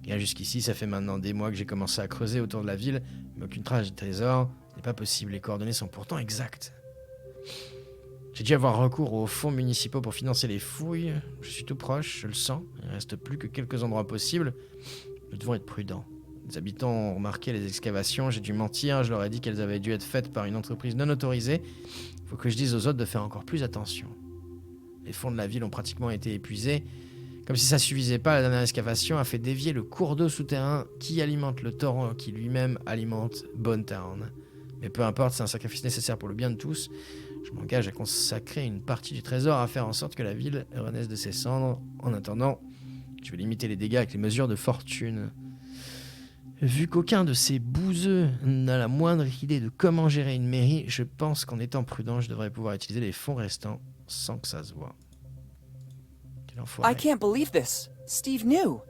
Et jusqu'ici, ça fait maintenant des mois que j'ai commencé à creuser autour de la ville, mais aucune trace de trésor. Ce n'est pas possible, les coordonnées sont pourtant exactes. J'ai dû avoir recours aux fonds municipaux pour financer les fouilles. Je suis tout proche, je le sens. Il ne reste plus que quelques endroits possibles. Nous devons être prudents. Les habitants ont remarqué les excavations, j'ai dû mentir, je leur ai dit qu'elles avaient dû être faites par une entreprise non autorisée. Il faut que je dise aux autres de faire encore plus attention. Les fonds de la ville ont pratiquement été épuisés. Comme si ça ne suffisait pas, la dernière excavation a fait dévier le cours d'eau souterrain qui alimente le torrent qui lui-même alimente Bonetown. Mais peu importe, c'est un sacrifice nécessaire pour le bien de tous. Je m'engage à consacrer une partie du trésor à faire en sorte que la ville renaisse de ses cendres. En attendant, je vais limiter les dégâts avec les mesures de fortune. Vu qu'aucun de ces bouseux n'a la moindre idée de comment gérer une mairie, je pense qu'en étant prudent, je devrais pouvoir utiliser les fonds restants sans que ça se voie. Quel enfoiré. I can't believe this. Steve knew.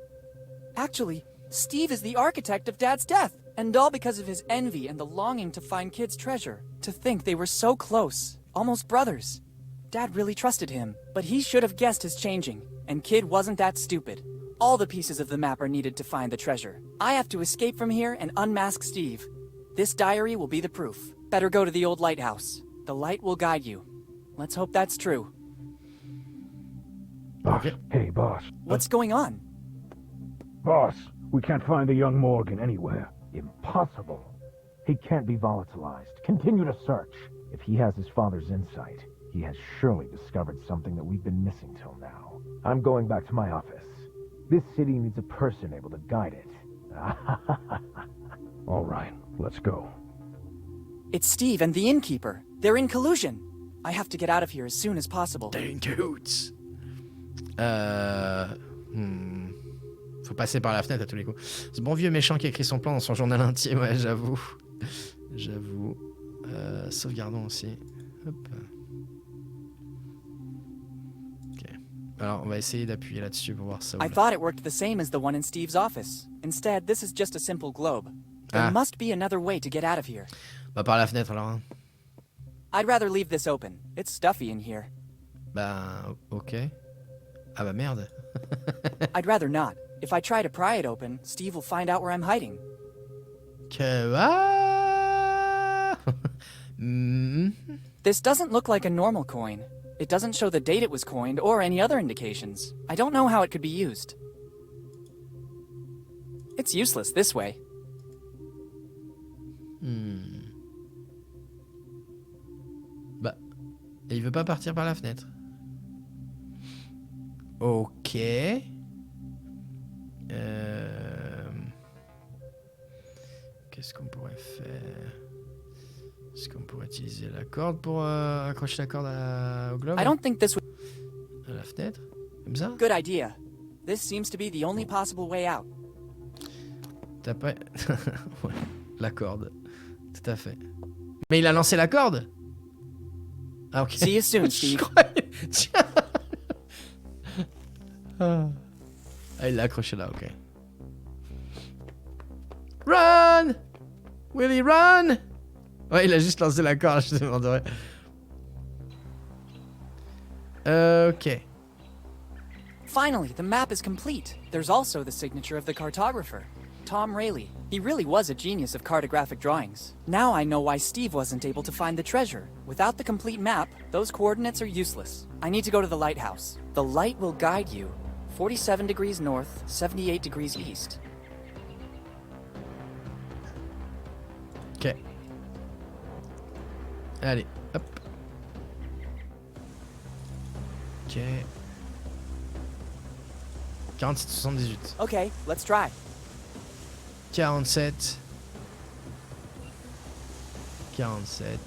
Actually, Steve is the architect of Dad's death. And all because of his envy and the longing to find Kid's treasure. To think they were so close. Almost brothers. Dad really trusted him, but he should have guessed his changing. And Kid wasn't that stupid. All the pieces of the map are needed to find the treasure. I have to escape from here and unmask Steve. This diary will be the proof. Better go to the old lighthouse. The light will guide you. Let's hope that's true. Boss, hey, boss. What's going on? Boss, we can't find the young Morgan anywhere. Impossible. He can't be volatilized. Continue to search. If he has his father's insight, he has surely discovered something that we've been missing till now. I'm going back to my office. This city needs a person able to guide it. All right, let's go. It's Steve and the innkeeper. They're in collusion. I have to get out of here as soon as possible. T'es une cahoots. Faut passer par la fenêtre à tous les coups. Ce bon vieux méchant qui a écrit son plan dans son journal intime, ouais, j'avoue. J'avoue. Sauvegardons aussi. Hop. Ok. Alors, on va essayer d'appuyer là-dessus pour voir ça. I thought it worked the same as the one in Steve's office. Instead, this is just a simple globe. There must be another way to get out of here. Bah, par la fenêtre alors. Hein. I'd rather leave this open. It's stuffy in here. Bah, ok. Ah bah merde. I'd rather not. If I try to pry it open, Steve will find out where I'm hiding. This doesn't look like a normal coin. It doesn't show the date it was coined or any other indications. I don't know how it could be used. It's useless this way. Bah, et il veut pas partir par la fenêtre. Ok. Qu'est-ce qu'on pourrait faire? Est-ce qu'on pourrait utiliser la corde pour accrocher la corde au globe? I don't think this would... la fenêtre. Comme ça. Good idea. This seems to be the only possible way out. T'as pas... ouais, la corde. Tout à fait. Mais il a lancé la corde. Ah ok. See you soon, Je Steve. croyais- Tiens. Ah, il l'a accroché là, ok. Run! Willy, run! Ouais, il a juste lancé la corde, je te demanderais. Ok. Finally, the map is complete. There's also the signature of the cartographer, Tom Rayleigh. He really was a genius of cartographic drawings. Now I know why Steve wasn't able to find the treasure. Without the complete map, those coordinates are useless. I need to go to the lighthouse. The light will guide you. 47 degrees north, 78 degrees east. Ok. Allez, hop. Ok. 47-78. Okay, let's try. 47. 47.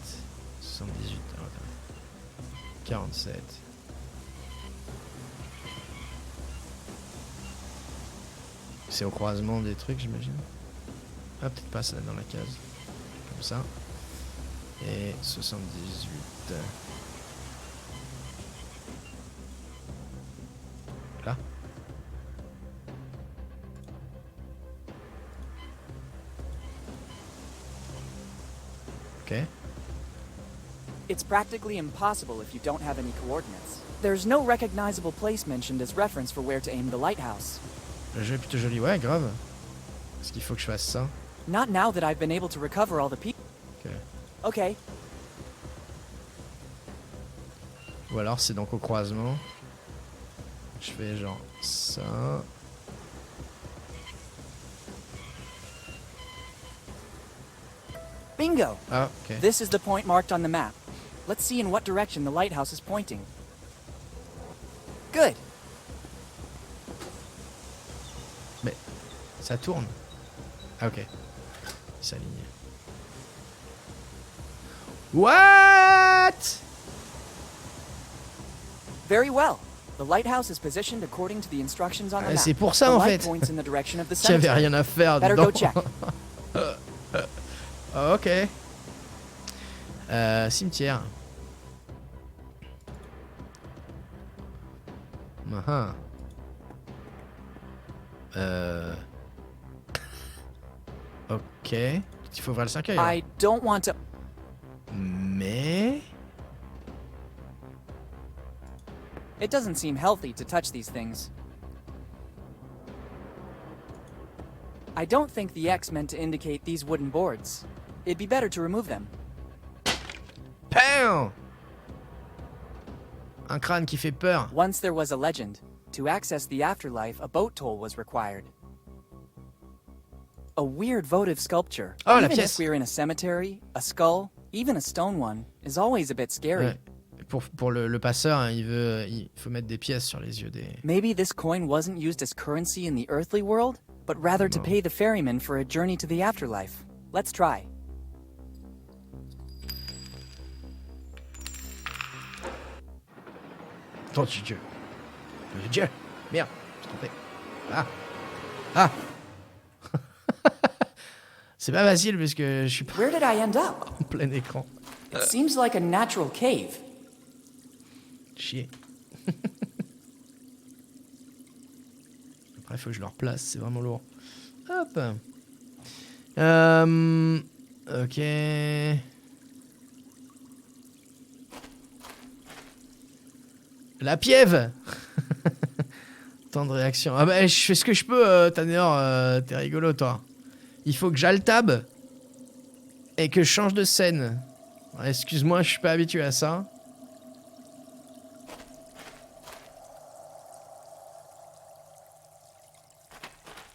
78. Alors, attends. 47. C'est au croisement des trucs, j'imagine. Ah, peut-être pas ça dans la case. Comme ça. Et 78. Là. Ok. It's practically impossible if you don't have any coordinates. There's no recognizable place mentioned as reference for where to aim the lighthouse. Le jeu est plutôt joli, ouais, grave. Est-ce qu'il faut que je fasse ça? Not now that I've been able to recover all the people. Ok. Okay, Ou alors c'est donc au croisement. Je fais genre ça. bingo! Ah, ok. This is the point marked on the map. Let's see in what direction the lighthouse is pointing. Good. Mais ça tourne. Ah, ok. Il s'aligne. What? Very well. The lighthouse is positioned according to the instructions on the Ah, map. c'est pour ça, the en light fait. points in the direction of the Qu'il y avait cemetery. rien à faire Better dedans. go check. Ok. Cimetière. Ah. Ok. Il faut ouvrir le cercueil. alors. I don't want to. Mais... It doesn't seem healthy to touch these things. I don't think the X meant to indicate these wooden boards. It'd be better to remove them. Pow! Un crâne qui fait peur. Once there was a legend. To access the afterlife, a boat toll was required. A weird votive sculpture. Oh, la Even pièce. if we're in a cemetery, a skull, even a stone one, is always a bit scary. Ouais. Pour le passeur, hein, il faut mettre des pièces sur les yeux des... Maybe this coin wasn't used as currency in the earthly world, but rather to pay the ferryman for a journey to the afterlife. Let's try. Oh, Dieu. Dieu. Merde, je trompé. Ah. Ah. C'est pas facile parce que je suis pas Where did I end up? en plein écran. It seems like a natural cave. Chier. Après, il faut que je le replace, c'est vraiment lourd. Hop. Ok. La piève. Temps de réaction. Ah bah, je fais ce que je peux, Tanner. T'es rigolo, toi. Il faut que j'altabe et que je change de scène. Ouais, excuse-moi, je suis pas habitué à ça.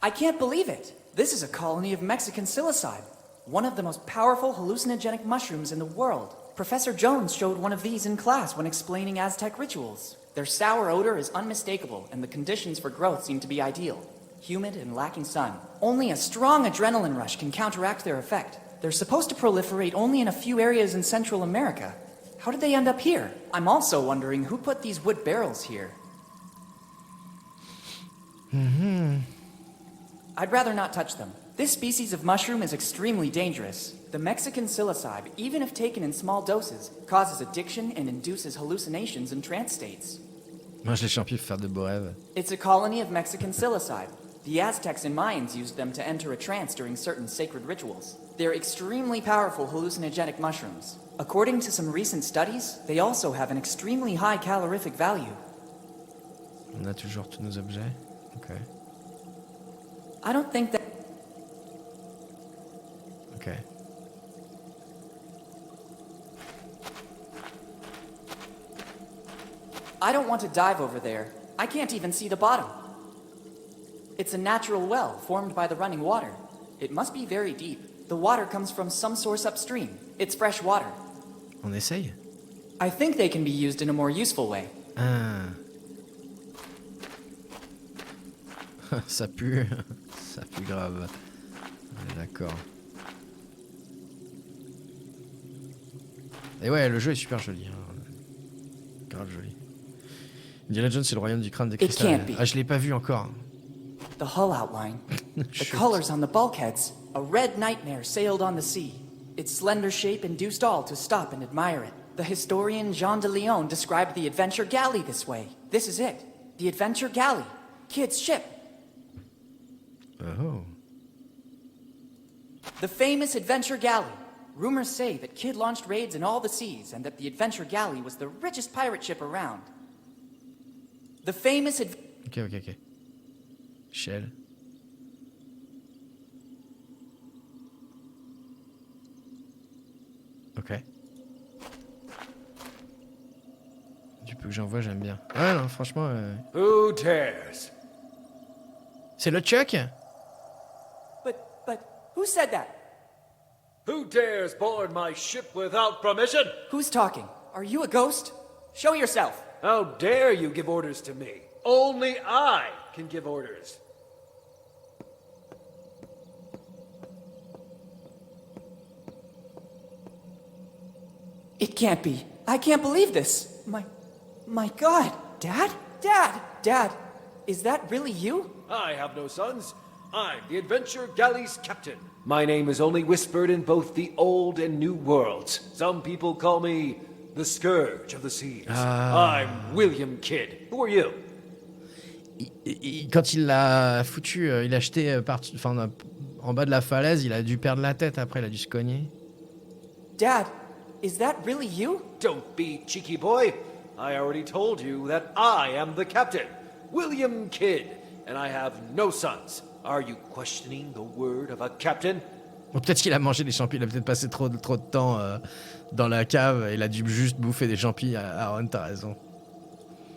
I can't believe it. This is a colony of Mexican psilocybe, one of the most powerful hallucinogenic mushrooms in the world. Professor Jones showed one of these in class when explaining Aztec rituals. Their sour odor is unmistakable, and the conditions for growth seem to be ideal. Humid and lacking sun. Only a strong adrenaline rush can counteract their effect. They're supposed to proliferate only in a few areas in Central America. How did they end up here? I'm also wondering who put these wood barrels here. I'd rather not touch them. This species of mushroom is extremely dangerous. The Mexican psilocybe, even if taken in small doses, causes addiction and induces hallucinations and trance states. Mange les champignons pour faire de beaux rêves. It's a colony of Mexican psilocybe. The Aztecs and Mayans used them to enter a trance during certain sacred rituals. They're extremely powerful hallucinogenic mushrooms. According to some recent studies, they also have an extremely high calorific value. On a toujours tous nos objets. Ok. I don't think that... Ok. I don't want to dive over there. I can't even see the bottom. It's a natural well formed by the running water. It must be very deep. The water comes from some source upstream. It's fresh water. On essaye? I think they can be used in a more useful way. Ah. Ça pue. Ça pue grave. On est d'accord. Et ouais, le jeu est super joli. Hein. Grave joli. Indiana Jones, c'est le royaume du crâne de cristal. Ah, je l'ai pas vu encore. The hull outline. The colors on the bulkheads. A red nightmare sailed on the sea. Its slender shape induced all to stop and admire it. The historian Jean de Leon described the Adventure Galley this way. This is it. The Adventure Galley. Kid's ship. Oh. The famous Adventure Galley. Rumors say that Kid launched raids in all the seas and that the Adventure Galley was the richest pirate ship around. The famous Ok. Shell. Ok. Du peu que j'en vois, j'aime bien. Ouais, non, franchement... Who dares? C'est le Chuck? But, who said that? Who dares board my ship without permission? Who's talking? Are you a ghost? Show yourself. How dare you give orders to me? Only I can give orders. It can't be. I can't believe this. My God. Dad? Dad, is that really you? I have no sons. I'm the Adventure Galley's captain. My name is only whispered in both the old and new worlds. Some people call me the Scourge of the Seas. I'm William Kidd. Who are you? Quand il l'a foutu, il a acheté en bas de la falaise, il a dû perdre la tête après, il a dû se cogner. Dad, is that really you? Don't be cheeky, boy. I already told you that I am the captain, William Kidd, and I have no sons. Are you questioning the word of a captain? Bon, peut-être qu'il a mangé des champignons, il a peut-être passé trop de temps dans la cave, il a dû juste bouffer des champignons. Aaron, t'as raison.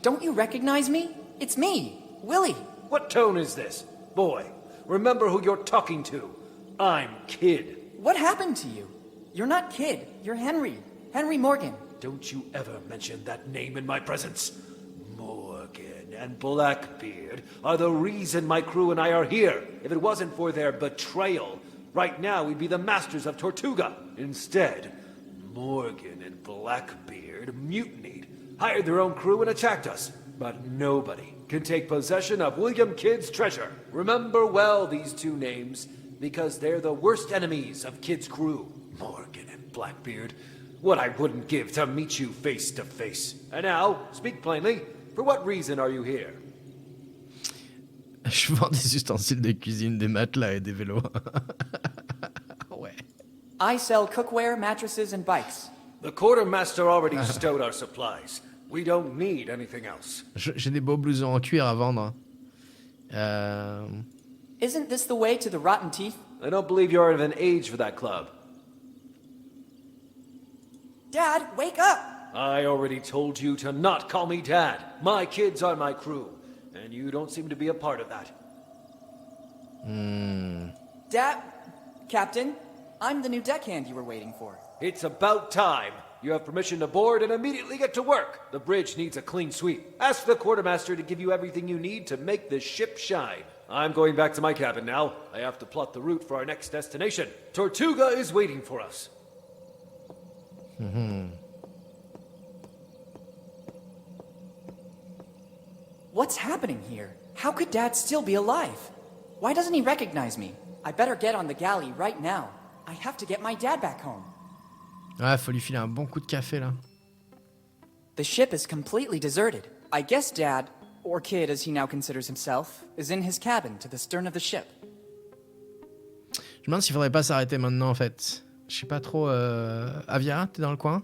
Don't you recognize me? It's me, Willy. What tone is this? Boy, remember who you're talking to. I'm Kidd. What happened to you? You're not Kidd, you're Henry. Henry Morgan. Don't you ever mention that name in my presence. Morgan and Blackbeard are the reason my crew and I are here. If it wasn't for their betrayal, right now we'd be the masters of Tortuga. Instead, Morgan and Blackbeard mutinied, hired their own crew and attacked us. But nobody can take possession of William Kidd's treasure. Remember well these two names, because they're the worst enemies of Kidd's crew. Morgan and Blackbeard. What I wouldn't give to meet you face to face. And now, speak plainly. For what reason are you here? Je vends des ustensiles de cuisine, des matelas et des vélos. Ouais. I sell cookware, mattresses, and bikes. The quartermaster already stowed our supplies. We don't need anything else. J'ai des beaux blousons en cuir à vendre. Isn't this the way to the Rotten Teeth? I don't believe you're of an age for that club. Dad, wake up! I already told you to not call me Dad. My kids are my crew, and you don't seem to be a part of that. Dad, Captain, I'm the new deckhand you were waiting for. It's about time. You have permission to board and immediately get to work. The bridge needs a clean sweep. Ask the quartermaster to give you everything you need to make the ship shine. I'm going back to my cabin now. I have to plot the route for our next destination. Tortuga is waiting for us. What's happening here? How could Dad still be alive? Why doesn't he recognize me? I better get on the galley right now. I have to get my dad back home. Ouais, faut lui filer un bon coup de café là. The ship is completely deserted. I guess Dad, or Kid as he now considers himself, is in his cabin to the stern of the ship. Je me demande s'il faudrait pas s'arrêter maintenant en fait. Je sais pas trop. Avia, t'es dans le coin?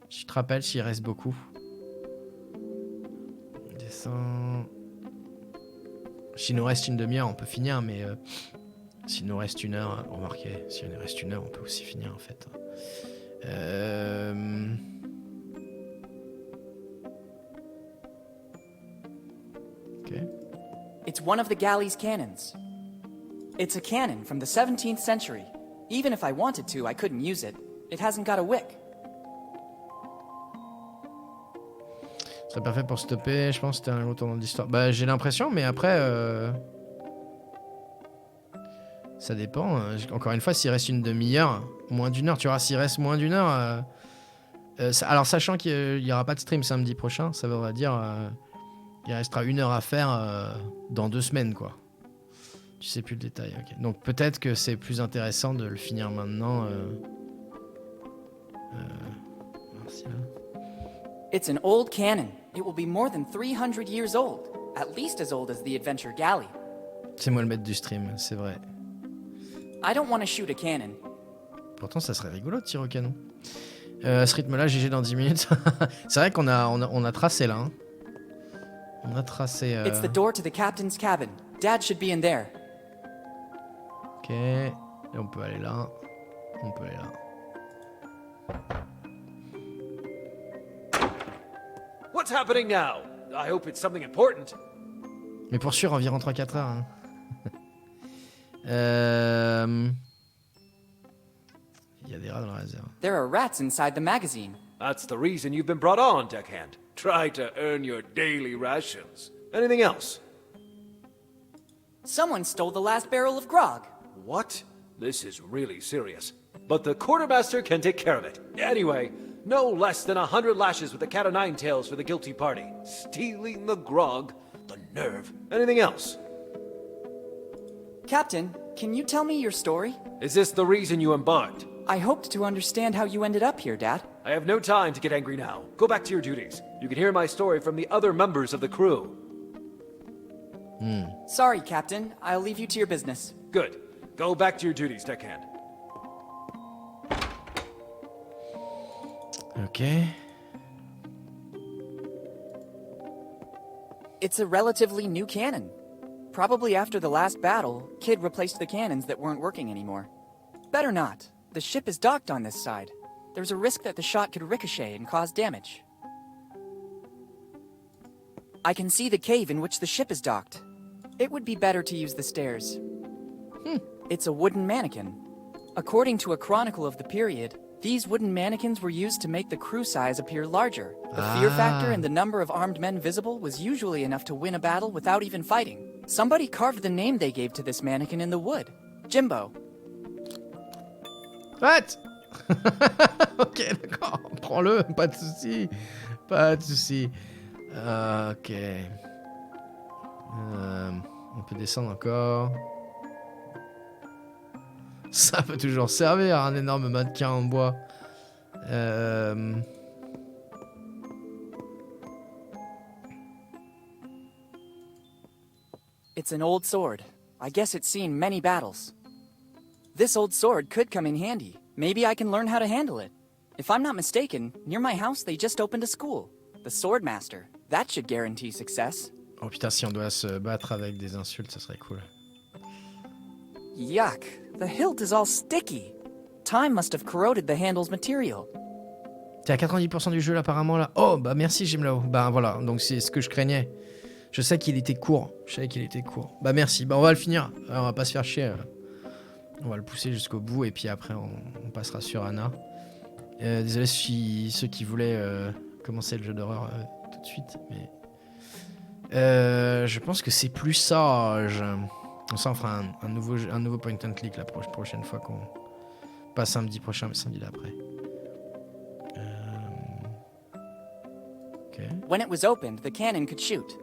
Je te rappelle s'il reste beaucoup. Descends. S'il nous reste une demi-heure, on peut finir, mais s'il nous reste une heure, remarquez, s'il nous reste une heure, on peut aussi finir en fait. Ok. It's one of the galley's cannons. It's a cannon from the 17th century. Even if I wanted to, I couldn't use it. It hasn't got a wick. Ce serait parfait pour stopper, je pense que c'était un gros tournant de l'histoire. Bah j'ai l'impression, mais après... ça dépend. Encore une fois, s'il reste une demi-heure, moins d'une heure, tu vois, s'il reste moins d'une heure... alors sachant qu'il n'y aura pas de stream samedi prochain, ça voudra dire... il restera une heure à faire dans 2 semaines, quoi. Tu sais plus le détail, ok. Donc peut-être que c'est plus intéressant de le finir maintenant. Merci, là. It's an old cannon. It will be more than 300 years old. At least as old as the Adventure Galley. C'est moi le maître du stream, c'est vrai. I don't want to shoot a cannon. Pourtant, ça serait rigolo de tirer au canon. À ce rythme-là, GG dans 10 minutes. C'est vrai qu'on a tracé là. Hein. On a tracé... It's the door to the captain's cabin. Dad should be in there. Ok. Et on peut aller là. On peut aller là. What's happening now? I hope it's something important. Mais pour sûr, environ 3-4 heures. Hein. Il y a des rats dans la réserve. There are rats inside the magazine. That's the reason you've been brought on, deckhand. Try to earn your daily rations. Anything else? Someone stole the last barrel of grog. What? This is really serious. But the quartermaster can take care of it. Anyway, no less than 100 lashes with the cat o' nine tails for the guilty party. Stealing the grog, the nerve. Anything else? Captain, can you tell me your story? Is this the reason you embarked? I hoped to understand how you ended up here, Dad. I have no time to get angry now. Go back to your duties. You can hear my story from the other members of the crew. Sorry, Captain. I'll leave you to your business. Good. Go back to your duties, deckhand. Ok. It's a relatively new cannon. Probably after the last battle, Kid replaced the cannons that weren't working anymore. Better not. The ship is docked on this side. There's a risk that the shot could ricochet and cause damage. I can see the cave in which the ship is docked. It would be better to use the stairs. It's a wooden mannequin. According to a chronicle of the period, these wooden mannequins were used to make the crew size appear larger. The fear factor and the number of armed men visible was usually enough to win a battle without even fighting. Somebody carved the name they gave to this mannequin in the wood. Jimbo. What? Ok, d'accord. Prends-le, pas de soucis. Pas de soucis. Ok. On peut descendre encore. Ça peut toujours servir, un énorme mannequin en bois. It's an old sword. I guess it's seen many battles. This old sword could come in handy. Maybe I can learn how to handle it. If I'm not mistaken, near my house they just opened a school. The Swordmaster. That should guarantee success. Oh putain, si on doit se battre avec des insultes, ça serait cool. Yuck. The hilt is all sticky. Time must have corroded the handle's material. T'es à 90% du jeu là, apparemment là. Oh bah merci Jimlo. Bah voilà, donc c'est ce que je craignais. Je sais qu'il était court. Bah merci. Bah on va le finir. Alors, on va pas se faire chier. On va le pousser jusqu'au bout et puis après on passera sur Anna. Désolé si ceux qui voulaient commencer le jeu d'horreur tout de suite, mais je pense que c'est plus sage. Ça on fera un nouveau point and click la prochaine fois qu'on pas samedi prochain mais samedi d'après. When it was opened, the cannon could shoot.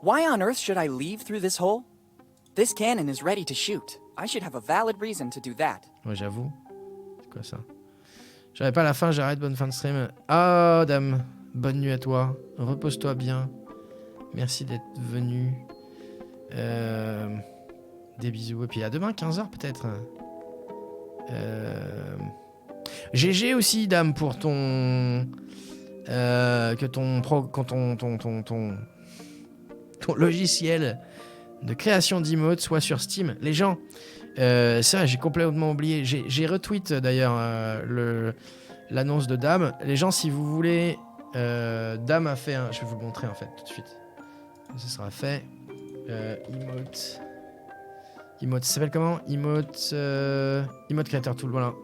Why on earth should I leave through this hole? This cannon is ready to shoot. I should have a valid reason to do that. Ouais, j'avoue. C'est quoi ça? J'arrive pas à la fin, j'arrête, bonne fin de stream. Ah, dame, bonne nuit à toi. Repose-toi bien. Merci d'être venu. Des bisous. Et puis à demain, 15h peut-être. GG aussi, dame, pour ton... ton logiciel de création d'emotes soit sur Steam. Les gens, c'est vrai, j'ai complètement oublié. J'ai retweet d'ailleurs l'annonce de Dame. Les gens, si vous voulez, Dame a fait un... Je vais vous le montrer en fait tout de suite. Ça sera fait. Emote, ça s'appelle comment? Emote Creator Tool, voilà.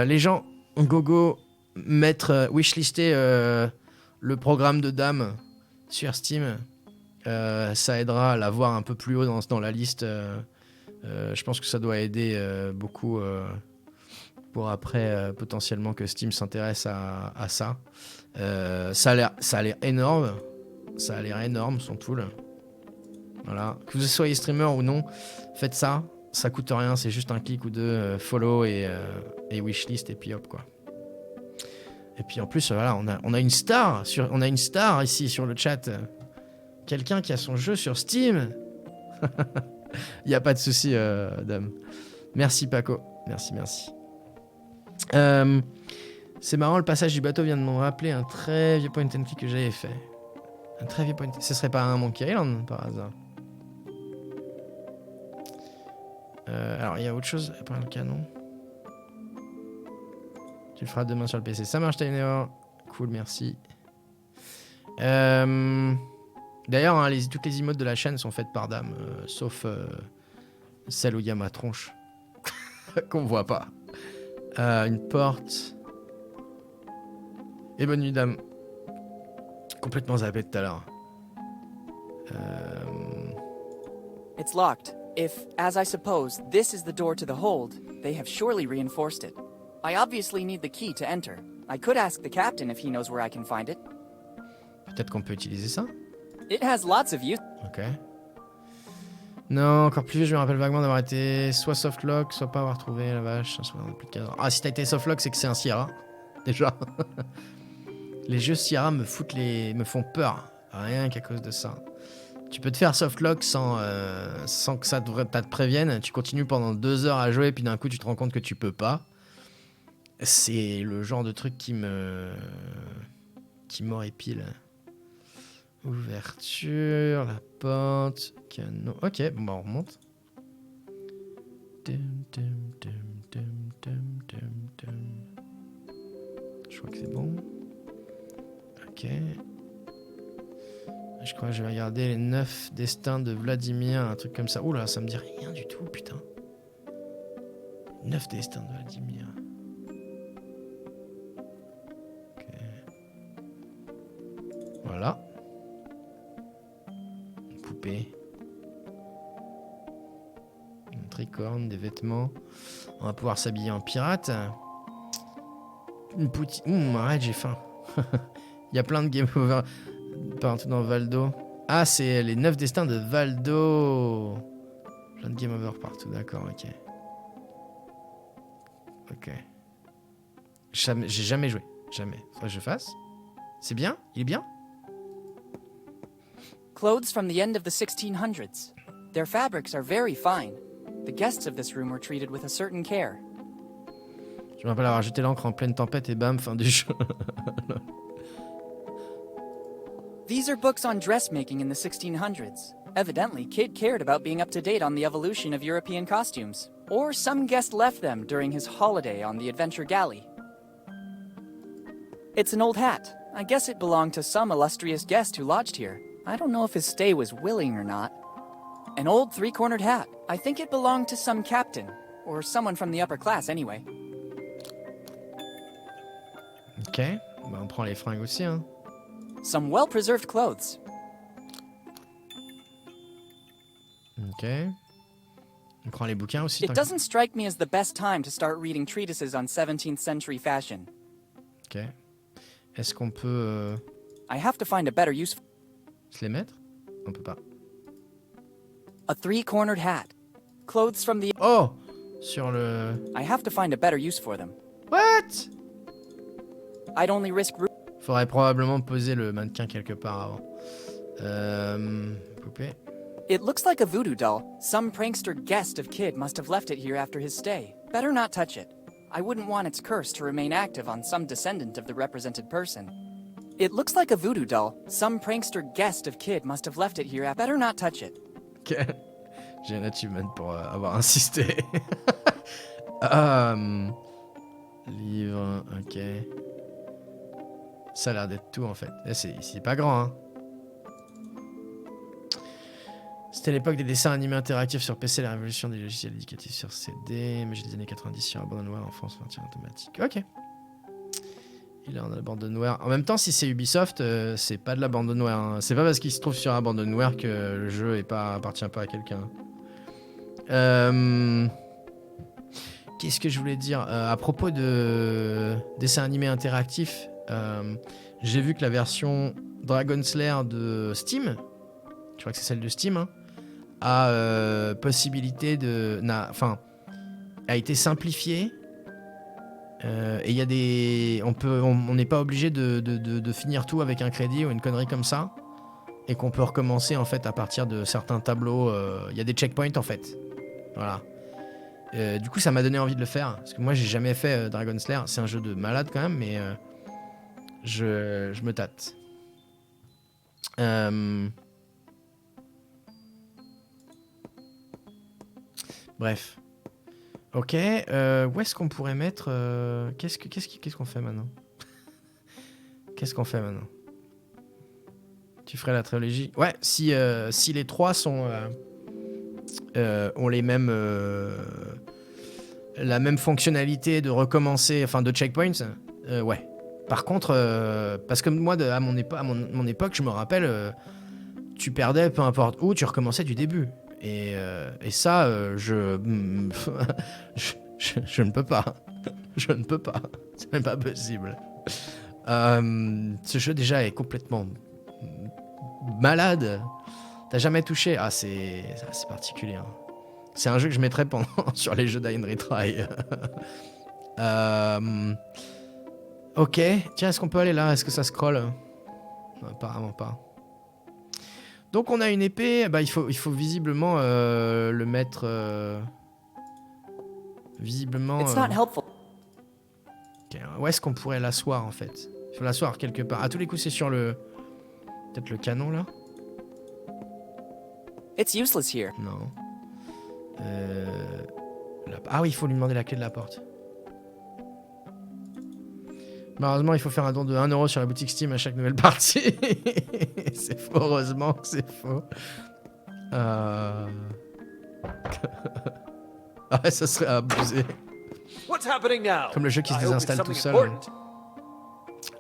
Les gens, gogo, mettre, wishlister le programme de Dame sur Steam. Ça aidera à la voir un peu plus haut dans la liste. Je pense que ça doit aider beaucoup pour après potentiellement que Steam s'intéresse à ça. Ça a l'air énorme. Ça a l'air énorme son tool. Voilà. Que vous soyez streamer ou non, faites ça. Ça coûte rien, c'est juste un clic ou deux, follow et wishlist et puis hop quoi. Et puis en plus voilà, on a une star ici sur le chat. Quelqu'un qui a son jeu sur Steam. Il y a pas de souci, dame. Merci Paco, merci. C'est marrant, le passage du bateau vient de me rappeler un très vieux point and click que j'avais fait. Un très vieux point. Ce serait pas un Monkey Island par hasard? Alors il y a autre chose à part le canon. Tu le feras demain sur le PC. Ça marche, Tainer. Cool, merci. D'ailleurs, hein, toutes les emotes de la chaîne sont faites par Dame, sauf celle où il y a ma tronche qu'on voit pas. Une porte. Et bonne nuit, Dame. Complètement zappé tout à l'heure. It's locked. If, as I suppose, this is the door to the hold, they have surely reinforced it. I obviously need the key to enter. I could ask the captain if he knows where I can find it. Peut-être qu'on peut utiliser ça? It has lots of use. Ok. Non, encore plus vieux, je me rappelle vaguement d'avoir été soit softlock, soit pas avoir trouvé la vache. Soit plus de cadre. Ah, si t'as été softlock, c'est que c'est un Sierra. Déjà. Les jeux Sierra me font peur. Rien qu'à cause de ça. Tu peux te faire softlock sans que ça te prévienne. Tu continues pendant 2 heures à jouer, puis d'un coup tu te rends compte que tu peux pas. C'est le genre de truc qui m'horripile. Ouverture, la porte, canon. Ok, bon bah on remonte. Je crois que c'est bon. Ok. Je crois que je vais regarder les 9 destins de Vladimir, un truc comme ça. Oula, ça me dit rien du tout, putain. 9 destins de Vladimir. Ok. Voilà. Une poupée. Une tricorne, des vêtements. On va pouvoir s'habiller en pirate. Une poutine. Arrête, j'ai faim. Il y a plein de game over partout dans Valdo. Ah, c'est les 9 destins de Valdo. Plein de game over partout, d'accord, ok. Ok. J'ai jamais joué. Jamais. Faudrait que je fasse. C'est bien? Il est bien? Clothes from the end of the 1600s. Their fabrics are very fine. The guests of this room were treated with a certain care. Je me rappelle avoir jeté l'encre en pleine tempête et bam, fin du jeu. These are books on dressmaking in the 1600s. Evidently, Kid cared about being up to date on the evolution of European costumes. Or some guest left them during his holiday on the Adventure Galley. It's an old hat. I guess it belonged to some illustrious guest who lodged here. I don't know if his stay was willing or not. An old 3-cornered hat. I think it belonged to some captain. Or someone from the upper class, anyway. Ok, bah on prend les fringues aussi, hein. Some well-preserved clothes. Ok. On prend les bouquins aussi. It doesn't strike me as the best time to start reading treatises on 17th century fashion. Ok. Est-ce qu'on peut... I have to find a better use. Se les mettre? On peut pas. A three-cornered hat. Clothes from the... Oh! Sur le... I have to find a better use for them. What? I'd only risk... Faudrait probablement poser le mannequin quelque part avant. Poupée. It looks like a voodoo doll. Some prankster guest of Kid must have left it here after his stay. Better not touch it. I wouldn't want its curse to remain active on some descendant of the represented person. It looks like a voodoo doll. Some prankster guest of Kid must have left it here. Better not touch it. Ok. J'ai un achievement pour avoir insisté. Livre, ok. Ça a l'air d'être tout en fait. C'est pas grand, hein. C'était l'époque des dessins animés interactifs sur PC, la révolution des logiciels éducatifs sur CD, mais j'ai des années 90 sur abandonware en France, entière automatique. Ok. Il est en abandonware. En même temps, si c'est Ubisoft, c'est pas de l'abandonware. Hein. C'est pas parce qu'il se trouve sur abandonware que le jeu appartient pas à quelqu'un. Qu'est-ce que je voulais dire à propos de dessins animés interactifs, j'ai vu que la version Dragon Slayer de Steam, je crois que c'est celle de Steam, hein, a possibilité de... a été simplifiée. Et il y a des... On n'est pas obligé de finir tout avec un crédit ou une connerie comme ça. Et qu'on peut recommencer en fait à partir de certains tableaux. Il y a des checkpoints en fait. Voilà. Du coup ça m'a donné envie de le faire. Parce que moi j'ai jamais fait Dragon Slayer. C'est un jeu de malade quand même, mais je me tâte. Bref. Ok, où est-ce qu'on pourrait mettre... Qu'est-ce qu'on fait maintenant? Qu'est-ce qu'on fait maintenant? Tu ferais la trilogie? Ouais, si les trois sont... ont les mêmes... la même fonctionnalité de recommencer, enfin de checkpoints, ouais. Par contre, parce que moi, à mon époque, je me rappelle, tu perdais peu importe où, tu recommençais du début. Et ça, je ne peux pas. Je ne peux pas. C'est même pas possible. Ce jeu déjà est complètement malade. T'as jamais touché? Ah, c'est particulier. Hein. C'est un jeu que je mettrais pendant sur les jeux d'Ain Retry. Ok. Tiens, est-ce qu'on peut aller là? Est-ce que ça scrolle? Non, apparemment pas. Donc on a une épée, bah, il faut visiblement le mettre visiblement. Okay, où est-ce qu'on pourrait l'asseoir en fait? Il faut l'asseoir quelque part. À tous les coups c'est sur le peut-être le canon là. It's useless here. Non. Ah oui, il faut lui demander la clé de la porte. Malheureusement, il faut faire un don de 1€ sur la boutique Steam à chaque nouvelle partie. C'est faux, heureusement que c'est faux. Ah, ça serait abusé. Comme le jeu qui se désinstalle tout seul.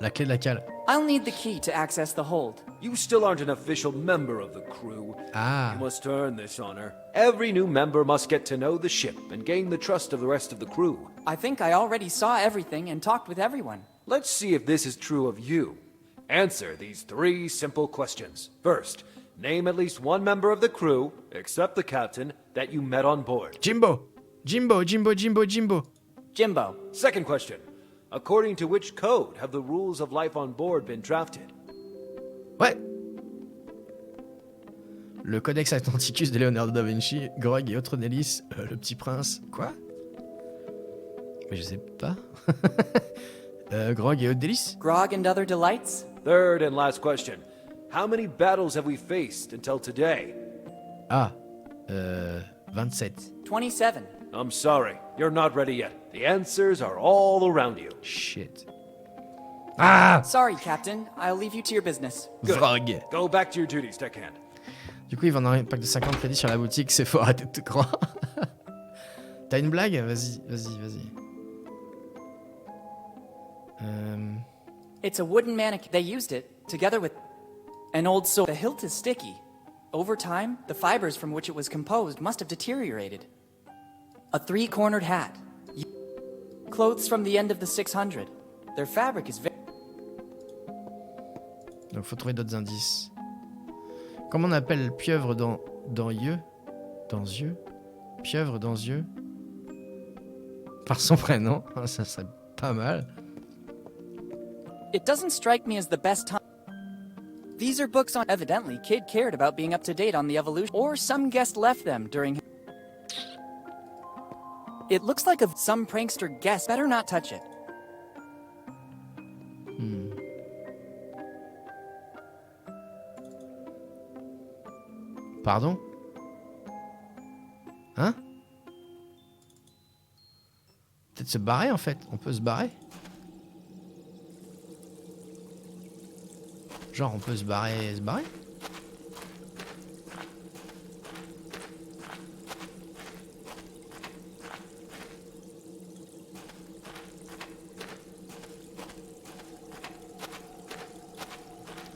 La clé de la cale. I'll need the key to access the hold. You still aren't an official member of the crew. Ah. You must earn this honor. Every new member must get to know the ship and gain the trust of the rest of the crew. I think I already saw everything and talked with everyone. Let's see if this is true of you. Answer these 3 simple questions. First, name at least one member of the crew, except the captain, that you met on board. Jimbo. Jimbo. Second question. According to which code have the rules of life on board been drafted? Ouais. Le Codex Atlanticus de Leonardo da Vinci, Grog et autres délices, le Petit Prince. Quoi? Mais je sais pas. Grog et autres délices? Grog and other delights? Third and last question. How many battles have we faced until today? Ah, 27. 27. I'm sorry, you're not ready yet. The answers are all around you. Shit. Ah! Sorry, Captain. I'll leave you to your business. Good. Grog. Go back to your duties, deckhand. Du coup, il vend un pack de 50 crédits sur la boutique, c'est fort, arrêtez de te croire. T'as une blague? Vas-y. It's a wooden mannequin. They used it, together with an old sword. The hilt is sticky. Over time, the fibers from which it was composed must have deteriorated. A 3-cornered hat. Clothes from the end of the 600. Their fabric is very... Donc faut trouver d'autres indices. Comment on appelle pieuvre dans yeux? Dans yeux? Pieuvre dans yeux? Par son prénom, ça serait pas mal. It doesn't strike me as the best time. These are books on. Evidently, Kid cared about being up to date on the evolution, or some guest left them during. It looks like some prankster guest. Better not touch it. Pardon? Hein? Peut-être se barrer en fait. On peut se barrer? Genre on peut se barrer,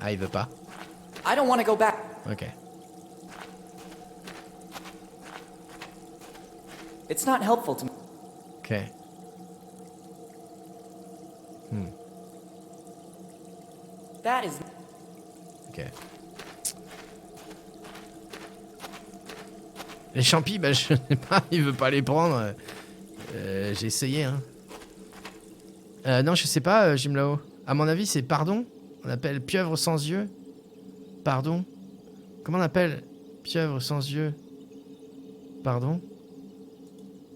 Ah, il veut pas. I don't want to go back. Ok. It's not helpful to me. Ok. That is. Ok. Les champis, bah je sais pas, il veut pas les prendre. J'ai essayé, hein. Non, je sais pas, Jimlao. À mon avis, c'est pardon. On appelle pieuvre sans yeux. Pardon. Comment on appelle pieuvre sans yeux? Pardon.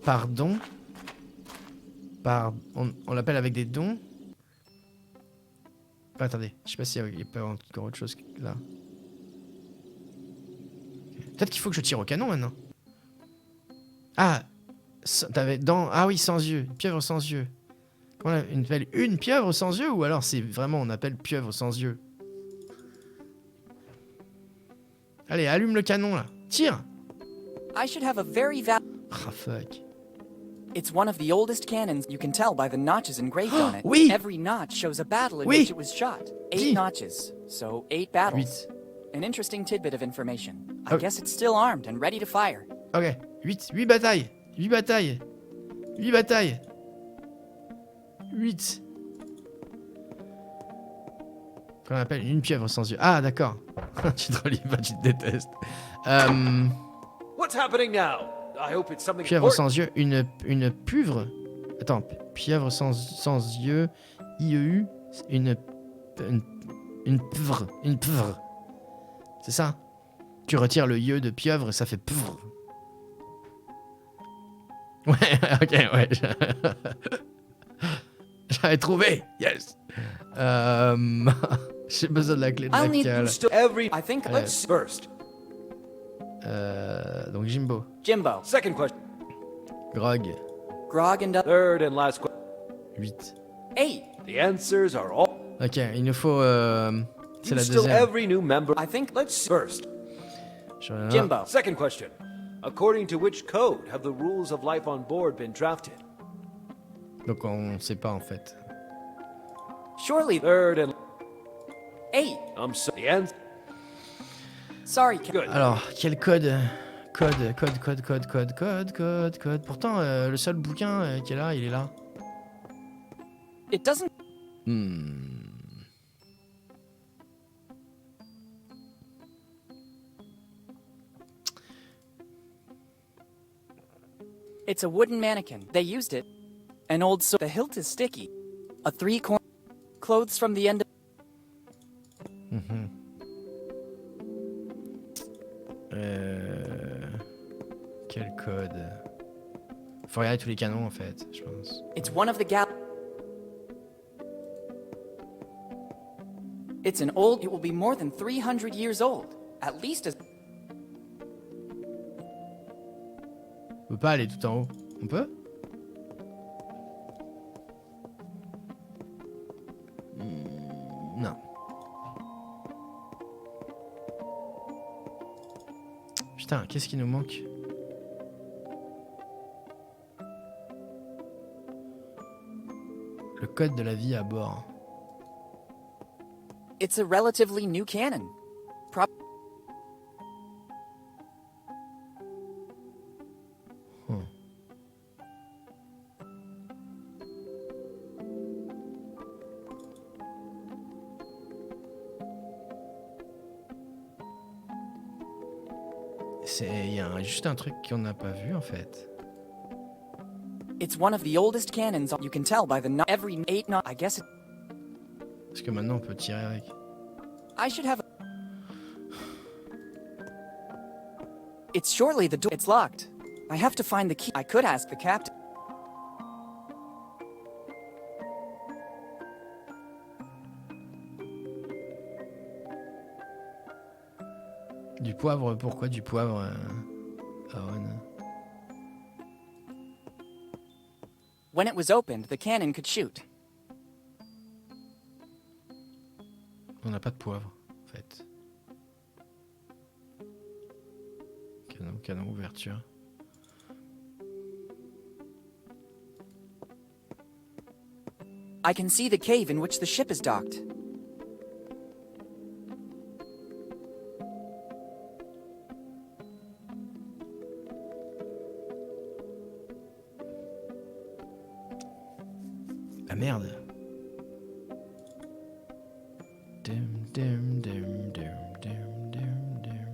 Pardon. On l'appelle avec des dons. Ah, attendez, je sais pas s'il y a pas encore autre chose là. Peut-être qu'il faut que je tire au canon maintenant. Ah, t'avais dans. Ah oui, sans yeux. Pieuvre sans yeux. Comment on appelle une pieuvre sans yeux ou alors c'est vraiment on appelle pieuvre sans yeux? Allez, allume le canon là. Tire. I should have a very val. Ah fuck. It's one of the oldest cannons. You can tell by the notches engraved on it. Oui. Every notch shows a battle in Oui. which it was shot. 8 notches, so 8 battles. 8. An interesting tidbit of information. I Oh. guess it's still armed and ready to fire. Ok, 8 batailles. 8 batailles. 8 batailles. 8. Qu'on appelle une pieuvre sans yeux. Ah, d'accord. Tu te relis pas, tu te détestes. What's happening now? I hope it's something Pieuvre important. sans yeux, une puvre. Attends, pieuvre sans yeux. IEU, une pvre. Une pvre. C'est ça? Tu retires le yeux de pieuvre et ça fait pvre. Ouais, ok, ouais. J'avais trouvé. Yes. J'ai besoin de la clé de I'll need laquelle. to every. I think let's First. Donc Jimbo. Jimbo. Second question. Grog. Grog and Third and last question. 8. 8. The answers are all. Ok, il nous faut. C'est You la still deuxième. every new member. I think Let's first. Jimbo. Second question. According to which code have the rules of life on board been drafted? Donc on sait pas en fait. Surely. Third and 8. the answer. Sorry. Good. Alors, quel code? Code. Pourtant, le seul bouquin qui est là, il est là. It doesn't. It's a wooden mannequin. They used it. An old sword. The hilt is sticky. A 3-corner. Clothes from the end of. Quel code? Faut regarder tous les canons en fait, je pense. It's one of the gal. It's an old. It will be more than 300 years old. At least as. On peut pas aller tout en haut. On peut? Non. Putain, qu'est-ce qui nous manque? Le code de la vie à bord. It's a relatively new cannon. Prop. Il y a juste un truc qu'on n'a pas vu en fait. It's one of the oldest cannons. You can tell by the every 8 knot. I guess it. Parce que maintenant on peut tirer avec. I should have. It's surely the door. It's locked. I have to find the key. I could ask the captain. Du poivre, pourquoi du poivre, Aaron? When it was opened, the cannon could shoot. On n'a pas de poivre, en fait. Canon, ouverture. I can see the cave in which the ship is docked. Ah merde. Dum, dum, dum, dum, dum, dum, dum.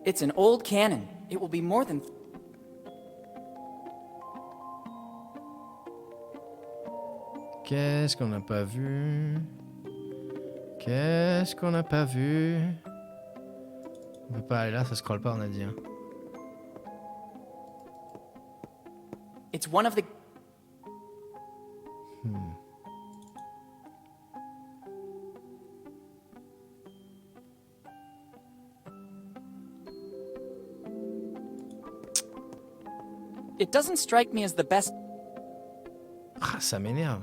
It's an old cannon. It will be more than. Qu'est-ce qu'on n'a pas vu? Qu'est-ce qu'on n'a pas vu? On peut pas aller là, ça scrolle pas, on a dit. Hein. It's one of the. It doesn't strike me as the best. Ah, ça m'énerve.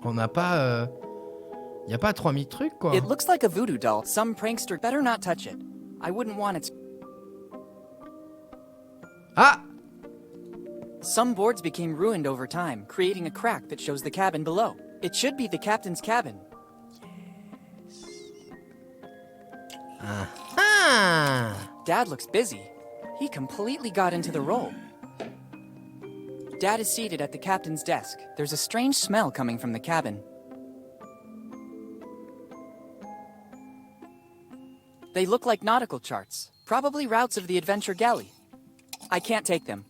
On n'a pas... Y a pas 3000 trucs, quoi. It looks like a voodoo doll. Some prankster better not touch it. I wouldn't want it. Ah! Some boards became ruined over time, creating a crack that shows the cabin below. It should be the captain's cabin. Ah! Dad looks busy. He completely got into the role. Dad is seated at the captain's desk. There's a strange smell coming from the cabin. They look like nautical charts, probably routes of the adventure galley. I can't take them.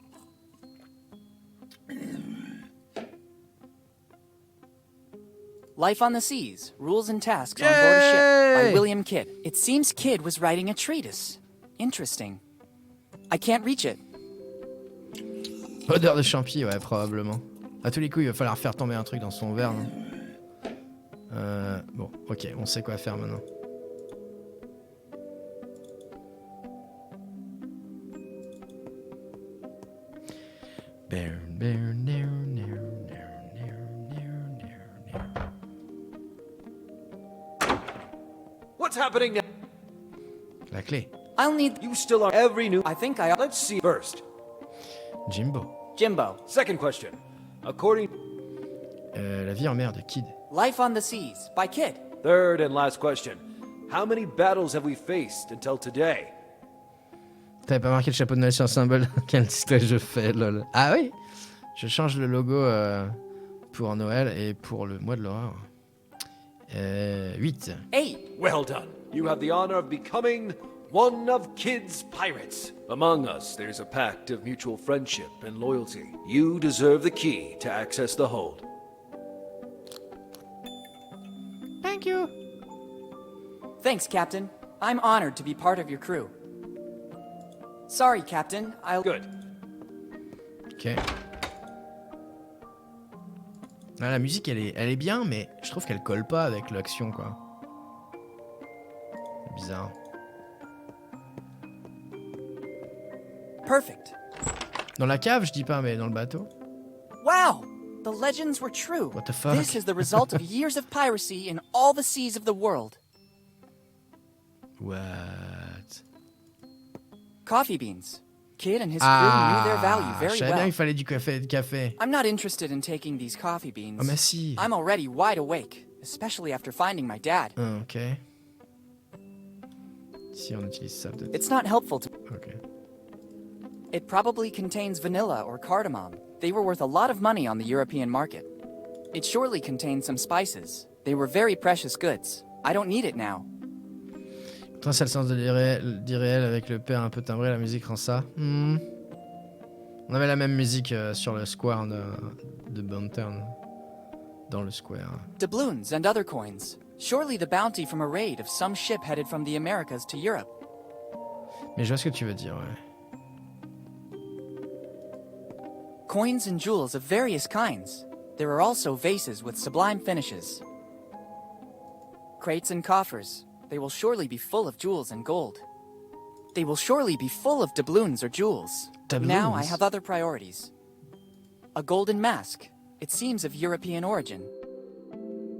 Life on the Seas, Rules and Tasks on Board a Ship by William Kidd. It seems Kidd was writing a treatise. Interesting. I can't reach it. Odeur de champi, ouais, probablement. À tous les coups, il va falloir faire tomber un truc dans son verre. Non bon, ok, on sait quoi faire maintenant. What's happening now? La clé. I'll need. You still are every new. I think I. Let's see first. Jimbo. Jimbo. Second question. According. La vie en mer de Kid. Life on the Seas by Kidd. Third and last question. How many battles have we faced until today? T'avais pas marqué le chapeau de Noël sur un symbole? Quel titre je fais, lol. Ah oui! Je change le logo pour Noël et pour le mois de l'horreur. 8. 8. Well done. You have the honor of becoming one of Kidd's pirates. Among us, there's a pact of mutual friendship and loyalty. You deserve the key to access the hold. Thank you. Thanks, Captain. I'm honored to be part of your crew. Sorry, Captain. I'll. Good. Ok. Ah, la musique, elle est bien, mais je trouve qu'elle colle pas avec l'action, quoi. C'est bizarre. Perfect. Dans la cave, je dis pas, mais dans le bateau. Wow! The legends were true. What the fuck? This is the result of years of piracy in all the seas of the world. What? Coffee beans. Kidd and his crew knew their value very je savais bien well. qu'il fallait du café. I'm not interested in taking these coffee beans. Oh, mais si. I'm already wide awake, especially after finding my dad. Ah, ok. Si on utilise ça, peut-être. It's not helpful to. Ok. It probably contains vanilla or cardamom. They were worth a lot of money on the European market. It surely contained some spices. They were very precious goods. I don't need it now. Trace le sens de l'irréel avec le père un peu timbré, la musique rend ça. On avait la même musique sur le square de Boomtown. Dans le square. Doubloons and other coins. Surely the bounty from a raid of some ship headed from the Americas to Europe. Mais je vois ce que tu veux dire, ouais. Coins and jewels of various kinds. There are also vases with sublime finishes. Crates and coffers. They will surely be full of jewels and gold. They will surely be full of doubloons or jewels. Doubloons? Now I have other priorities. A golden mask. It seems of European origin.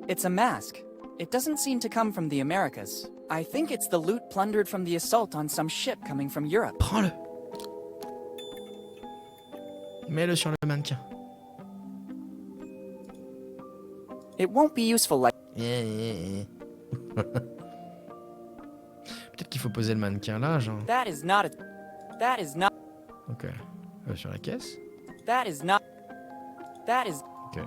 It's a mask. It doesn't seem to come from the Americas. I think it's the loot plundered from the assault on some ship coming from Europe. Prends-le. Mets-le sur le mannequin. It won't be useful like... Peut-être qu'il faut poser le mannequin là, genre. That is not a... That is not... Ok. Sur la caisse. That is not... That is... Ok.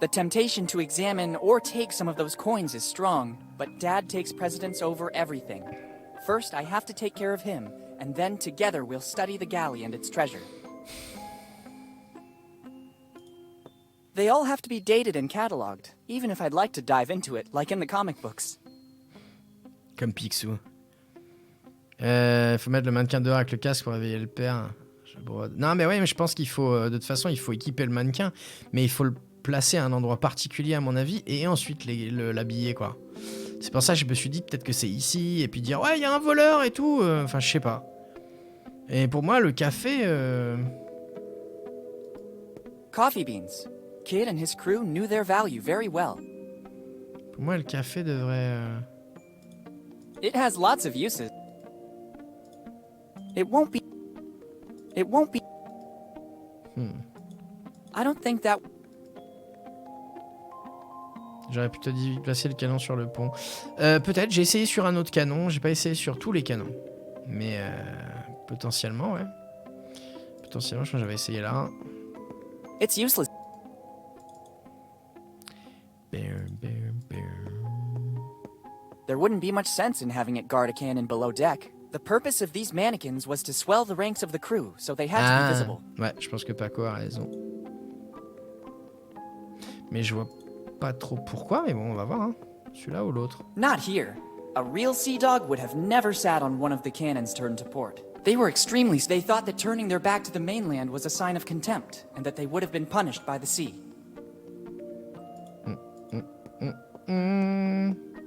The temptation to examine or take some of those coins is strong, but Dad takes precedence over everything. First, I have to take care of him, and then together we'll study the galley and its treasure. They all have to be dated and cataloged, even if I'd like to dive into it, like in the comic books. Comme Picsou. Faut mettre le mannequin dehors avec le casque pour réveiller le père. Non, mais ouais, mais je pense qu'il faut, de toute façon, il faut équiper le mannequin, mais il faut le placer à un endroit particulier, à mon avis, et ensuite l'habiller, quoi. C'est pour ça que je me suis dit peut-être que c'est ici, et puis dire ouais, il y a un voleur et tout. Enfin, je sais pas. Et pour moi, le café. Coffee beans. Kid and his crew knew their value very well. Pour moi, le café devrait. It has lots of uses. It won't be. I don't think that. J'aurais plutôt dit placer le canon sur le pont. Peut-être, j'ai essayé sur un autre canon, j'ai pas essayé sur tous les canons. Mais potentiellement, ouais. Potentiellement, je crois que j'avais essayé là. It's useless. There wouldn't be much sense in having it guard a cannon below deck. The purpose of these mannequins was to swell the ranks of the crew, so they had to be visible. Ouais, je pense que Paco a raison. Mais je vois pas trop pourquoi, mais bon, on va voir, hein. Celui-là ou l'autre. Not here. A real sea dog would have never sat on one of the cannons turned to port. They were extremely... They thought that turning their back to the mainland was a sign of contempt, and that they would have been punished by the sea.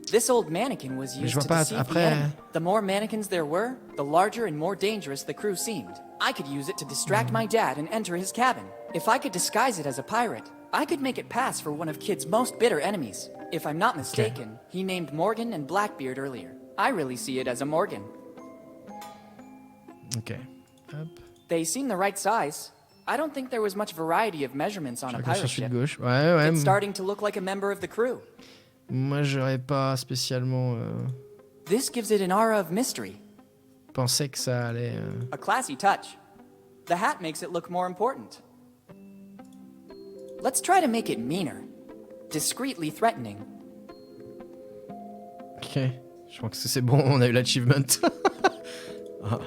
This old mannequin was used to deceive the enemy. The more mannequins there were, the larger and more dangerous the crew seemed. I could use it to distract my dad and enter his cabin. If I could disguise it as a pirate, I could make it pass for one of Kid's most bitter enemies. If I'm not mistaken, he named Morgan and Blackbeard earlier. I really see it as a Morgan. Ok. Hop. They seem the right size. I don't think there was much variety of measurements on a pirate ship. Gauche. Ouais. It's starting to look like a member of the crew. Moi, j'aurais pas spécialement This gives it an aura of mystery. pensé que ça allait. A classy touch. The hat makes it look more important. Let's try to make it meaner. Discreetly threatening. Ok. Je crois que c'est bon, on a eu l'achievement. Ah.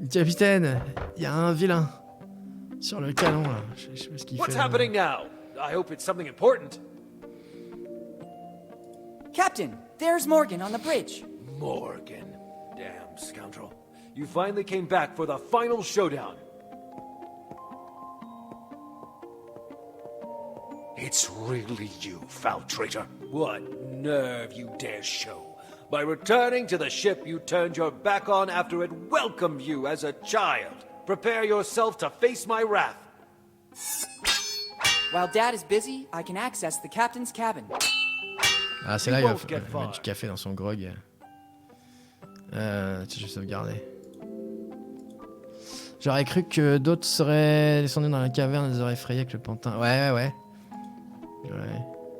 Capitaine, il y a un vilain sur le canon là. Je sais pas ce qu'il fait. What's happening now? I hope it's something important. Captain, there's Morgan on the bridge. Morgan. Damn scoundrel. You finally came back for the final showdown. It's really you, foul traitor. What nerve you dare show. By returning to the ship you turned your back on after it welcomed you as a child. Prepare yourself to face my wrath. While Dad is busy, I can access the captain's cabin. Ah, c'est là, il va mettre du café dans son grog. Je vais sauvegarder. J'aurais cru que d'autres seraient descendus dans la caverne et les auraient effrayés avec le pantin. Ouais. Ouais,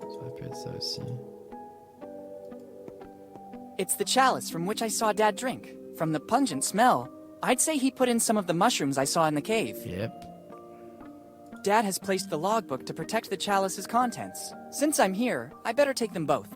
ça aurait pu être ça aussi. It's the chalice from which I saw Dad drink. From the pungent smell, I'd say he put in some of the mushrooms I saw in the cave. Yep. Dad has placed the logbook to protect the chalice's contents. Since I'm here, I better take them both.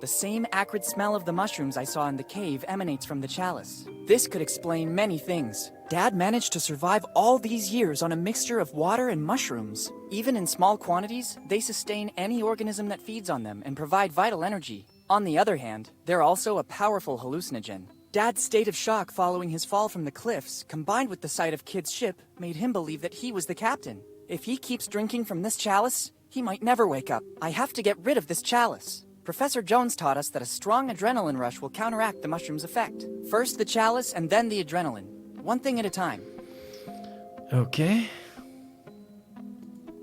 The same acrid smell of the mushrooms I saw in the cave emanates from the chalice. This could explain many things. Dad managed to survive all these years on a mixture of water and mushrooms. Even in small quantities, they sustain any organism that feeds on them and provide vital energy. On the other hand, they're also a powerful hallucinogen. Dad's state of shock following his fall from the cliffs, combined with the sight of Kid's ship, made him believe that he was the captain. If he keeps drinking from this chalice, he might never wake up. I have to get rid of this chalice. Professor Jones taught us that a strong adrenaline rush will counteract the mushroom's effect. First the chalice and then the adrenaline. One thing at a time. Ok.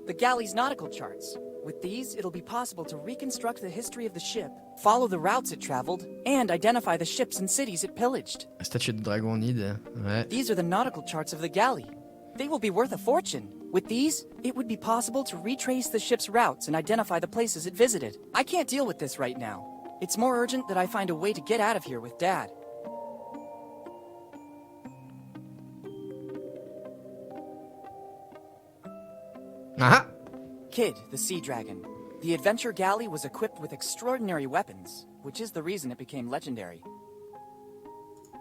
The galley's nautical charts. With these, it'll be possible to reconstruct the history of the ship, follow the routes it traveled, and identify the ships and cities it pillaged. La statue de dragonide. Ouais. These are the nautical charts of the galley. They will be worth a fortune. With these, it would be possible to retrace the ship's routes and identify the places it visited. I can't deal with this right now. It's more urgent that I find a way to get out of here with Dad. Aha! Kid, the sea dragon. The adventure galley was equipped with extraordinary weapons, which is the reason it became legendary.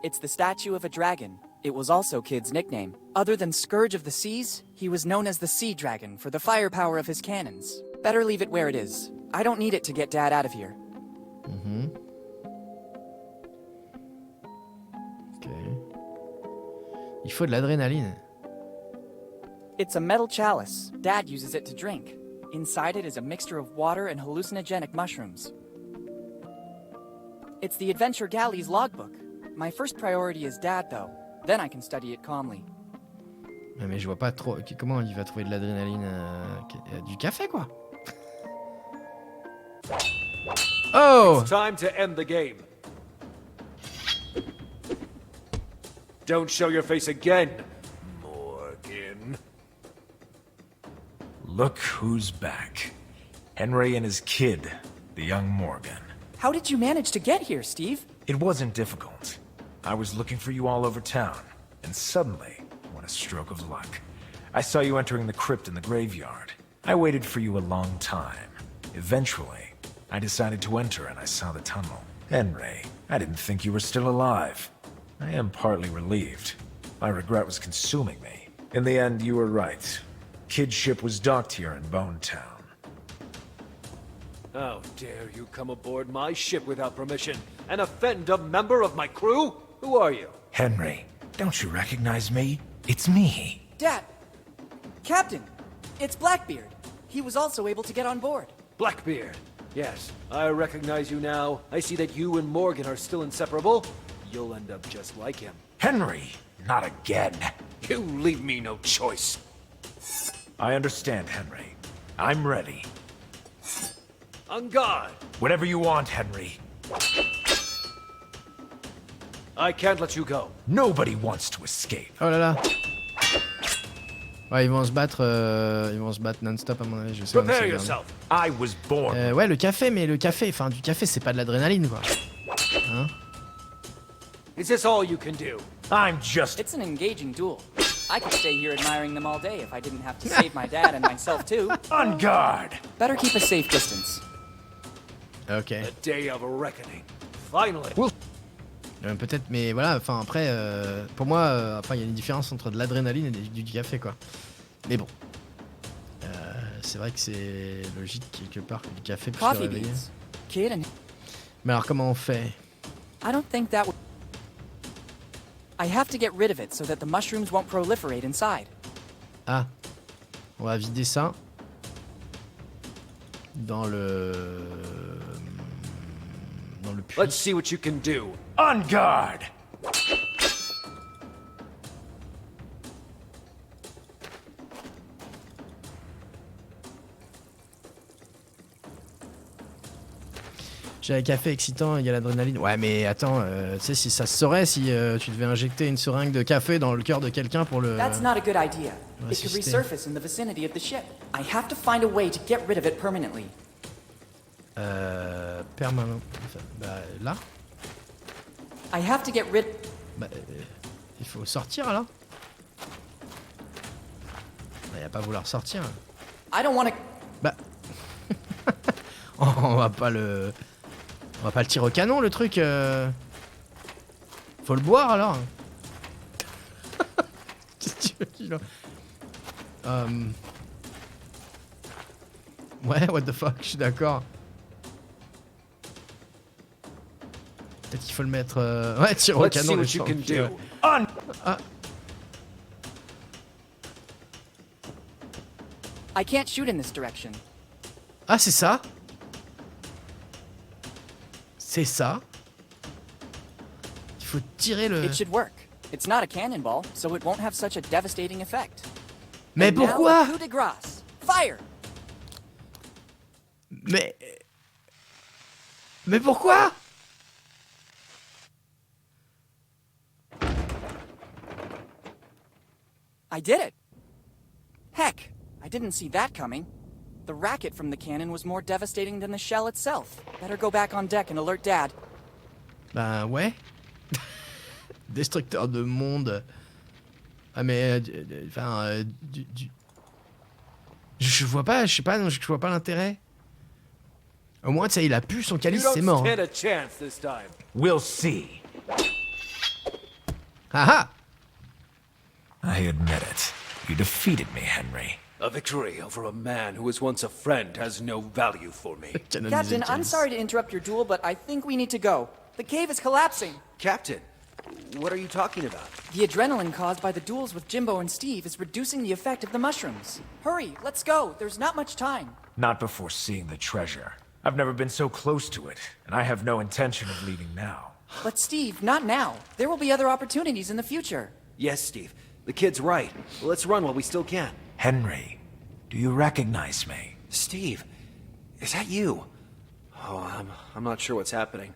It's the statue of a dragon. It was also Kid's nickname. Other than Scourge of the Seas, he was known as the Sea Dragon for the firepower of his cannons. Better leave it where it is. I don't need it to get Dad out of here. Ok. Il faut de l'adrénaline. It's a metal chalice. Dad uses it to drink. Inside it is a mixture of water and hallucinogenic mushrooms. It's the Adventure Galley's logbook. My first priority is Dad, though. Then I can study it calmly. Mais je vois pas trop. Comment il va trouver de l'adrénaline du café, quoi. Oh! It's time to end the game. Don't show your face again, Morgan. Look who's back. Henry and his kid, the young Morgan. How did you manage to get here, Steve? It wasn't difficult. I was looking for you all over town, and suddenly, what a stroke of luck. I saw you entering the crypt in the graveyard. I waited for you a long time. Eventually, I decided to enter and I saw the tunnel. Henry, I didn't think you were still alive. I am partly relieved. My regret was consuming me. In the end, you were right. Kid's ship was docked here in Bone Town. How dare you come aboard my ship without permission and offend a member of my crew? Who are you? Henry, don't you recognize me? It's me. Dad! Captain! It's Blackbeard. He was also able to get on board. Blackbeard. Yes, I recognize you now. I see that you and Morgan are still inseparable. You'll end up just like him. Henry, not again. You leave me no choice. I understand, Henry. I'm ready. On guard. Whatever you want, Henry. I can't let you go. Nobody wants to escape. Oh là là. Ouais, ils vont se battre non-stop à mon avis. Je sais. Prepare yourself. I was born. Ouais, le café, mais le café, enfin du café, c'est pas de l'adrénaline, quoi. Hein? Is this all you can do? I'm just. It's an engaging duel. I could stay here admiring them all day if I didn't have to save my dad and myself too. On guard. Better keep a safe distance. Ok. The day of reckoning. Finally. Peut-être, mais voilà, enfin après, pour moi, enfin il y a une différence entre de l'adrénaline et du café, quoi. Mais bon, c'est vrai que c'est logique quelque part que du café puisse se Coffee réveiller. beans. Kid and... Mais alors comment on fait? I don't think that would... I have to get rid of it so that the mushrooms won't proliferate inside. Ah, on va vider ça dans le puits. Let's see what you can do. On guard. J'ai un café excitant, il y a l'adrénaline. Ouais, mais attends, tu sais, si ça se saurait, si tu devais injecter une seringue de café dans le cœur de quelqu'un pour le... That's not a good idea. It could Ressusciter. resurface in the vicinity of the ship. I have to find a way to get rid of it permanently. Permanent. Enfin, bah, là. I have to get rid... Bah, il faut sortir, là. Bah, il va pas vouloir sortir. I don't want to... Bah... On va pas le tirer au canon, le truc. Faut le boire, alors. Qu'est-ce que tu veux qu'il a... Ouais, what the fuck, je suis d'accord. Peut-être qu'il faut le mettre... Ouais, tirer au canon, le champ. I can't shoot in this direction. Ah, c'est ça? C'est ça? Il faut tirer le... It should work. It's not a cannonball, so it won't have such a devastating effect. Mais And now, pourquoi? coup de grâce. Fire! Mais pourquoi? I did it! Heck, I didn't see that coming. The racket from the cannon was more devastating than the shell itself. Better go back on deck and alert Dad. Bah ouais. Destructeur de monde. Ah mais... Enfin... Je vois pas, je sais pas, je vois pas l'intérêt. Au moins, tu sais, il a pu son calice, c'est mort. You don't stand a chance this time. We'll see. Ah I admit it. You defeated me, Henry. A victory over a man who was once a friend has no value for me. Captain, I'm sorry to interrupt your duel, but I think we need to go. The cave is collapsing. Captain, what are you talking about? The adrenaline caused by the duels with Jimbo and Steve is reducing the effect of the mushrooms. Hurry, let's go. There's not much time. Not before seeing the treasure. I've never been so close to it, and I have no intention of leaving now. But Steve, not now. There will be other opportunities in the future. Yes, Steve. The kid's right. Let's run while we still can. Henry, do you recognize me? Steve, is that you? Oh, I'm not sure what's happening.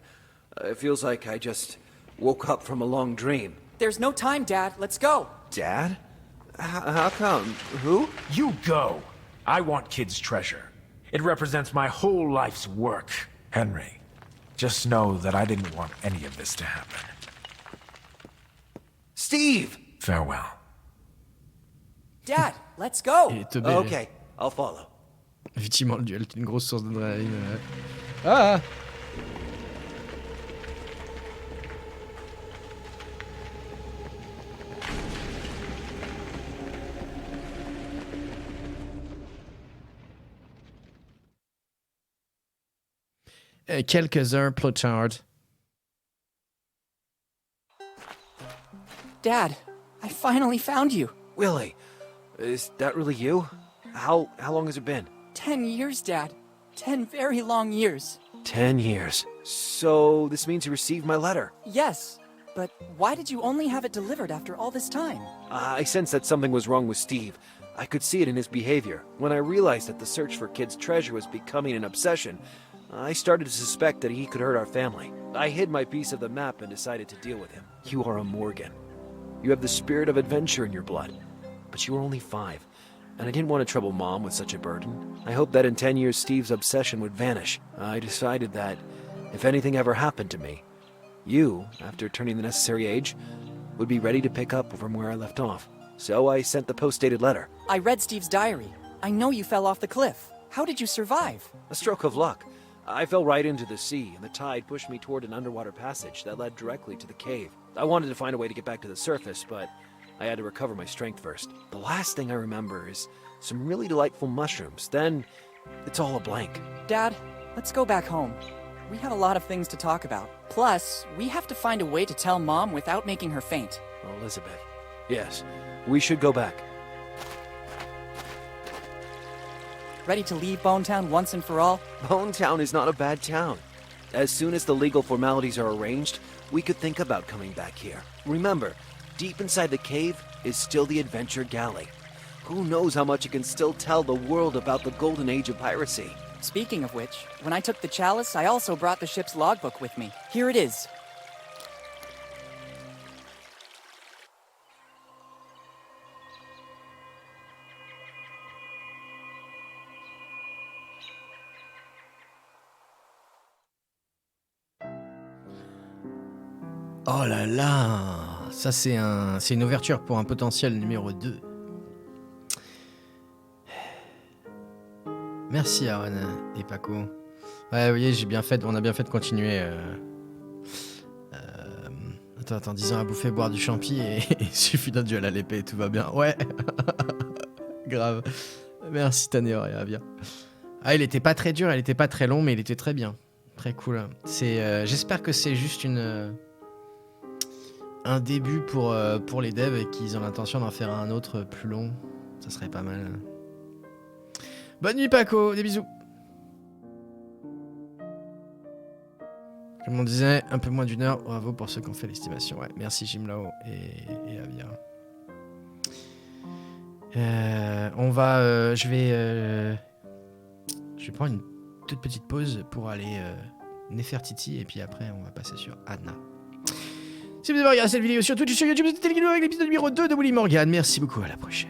It feels like I just woke up from a long dream. There's no time, Dad. Let's go. Dad? How come? Who? You go! I want Kid's treasure. It represents my whole life's work. Henry, just know that I didn't want any of this to happen. Steve! Farewell. Dad, let's go. Il est teubé. Okay, I'll follow. Effectivement, le duel est une grosse source d'adrénaline. Ah! Quelques heures plus tard. Dad, I finally found you. Willy, is that really you? How long has it been? 10 years, Dad. 10 very long years. 10 years. So this means you received my letter. Yes, but why did you only have it delivered after all this time? I sensed that something was wrong with Steve. I could see it in his behavior. When I realized that the search for Kid's treasure was becoming an obsession, I started to suspect that he could hurt our family. I hid my piece of the map and decided to deal with him. You are a Morgan. You have the spirit of adventure in your blood. But you were only 5, and I didn't want to trouble Mom with such a burden. I hoped that in 10 years Steve's obsession would vanish. I decided that if anything ever happened to me, you, after turning the necessary age, would be ready to pick up from where I left off. So I sent the post-dated letter. I read Steve's diary. I know you fell off the cliff. How did you survive? A stroke of luck. I fell right into the sea, and the tide pushed me toward an underwater passage that led directly to the cave. I wanted to find a way to get back to the surface, but I had to recover my strength first. The last thing I remember is some really delightful mushrooms. Then, it's all a blank. Dad, let's go back home. We have a lot of things to talk about. Plus, we have to find a way to tell Mom without making her faint. Oh, Elizabeth. Yes, we should go back. Ready to leave Bonetown once and for all? Bonetown is not a bad town. As soon as the legal formalities are arranged, we could think about coming back here. Remember, deep inside the cave is still the Adventure Galley. Who knows how much it can still tell the world about the golden age of piracy. Speaking of which, when I took the chalice, I also brought the ship's logbook with me. Here it is. Oh là là, ça c'est une ouverture pour un potentiel numéro 2. Merci Aaron et Paco. Ouais, vous voyez, on a bien fait de continuer. Attends, 10 ans à bouffer, boire du champi et il suffit d'un duel à l'épée, tout va bien. Ouais. Grave. Merci Tanéoria, bien. Ah, il était pas très dur, il était pas très long, mais il était très bien. Très cool. J'espère que c'est juste un début pour les devs et qu'ils ont l'intention d'en faire un autre plus long. Ça serait pas mal. Bonne nuit Paco, des bisous. Comme on disait, un peu moins d'une heure. Bravo pour ceux qui ont fait l'estimation. Ouais, merci Jimlao et Avia. Je vais prendre une toute petite pause pour aller Nefertiti et puis après on va passer sur Anna. Si vous avez regardé cette vidéo sur Twitch et sur YouTube, c'était le avec l'épisode numéro 2 de Willy Morgan. Merci beaucoup, à la prochaine.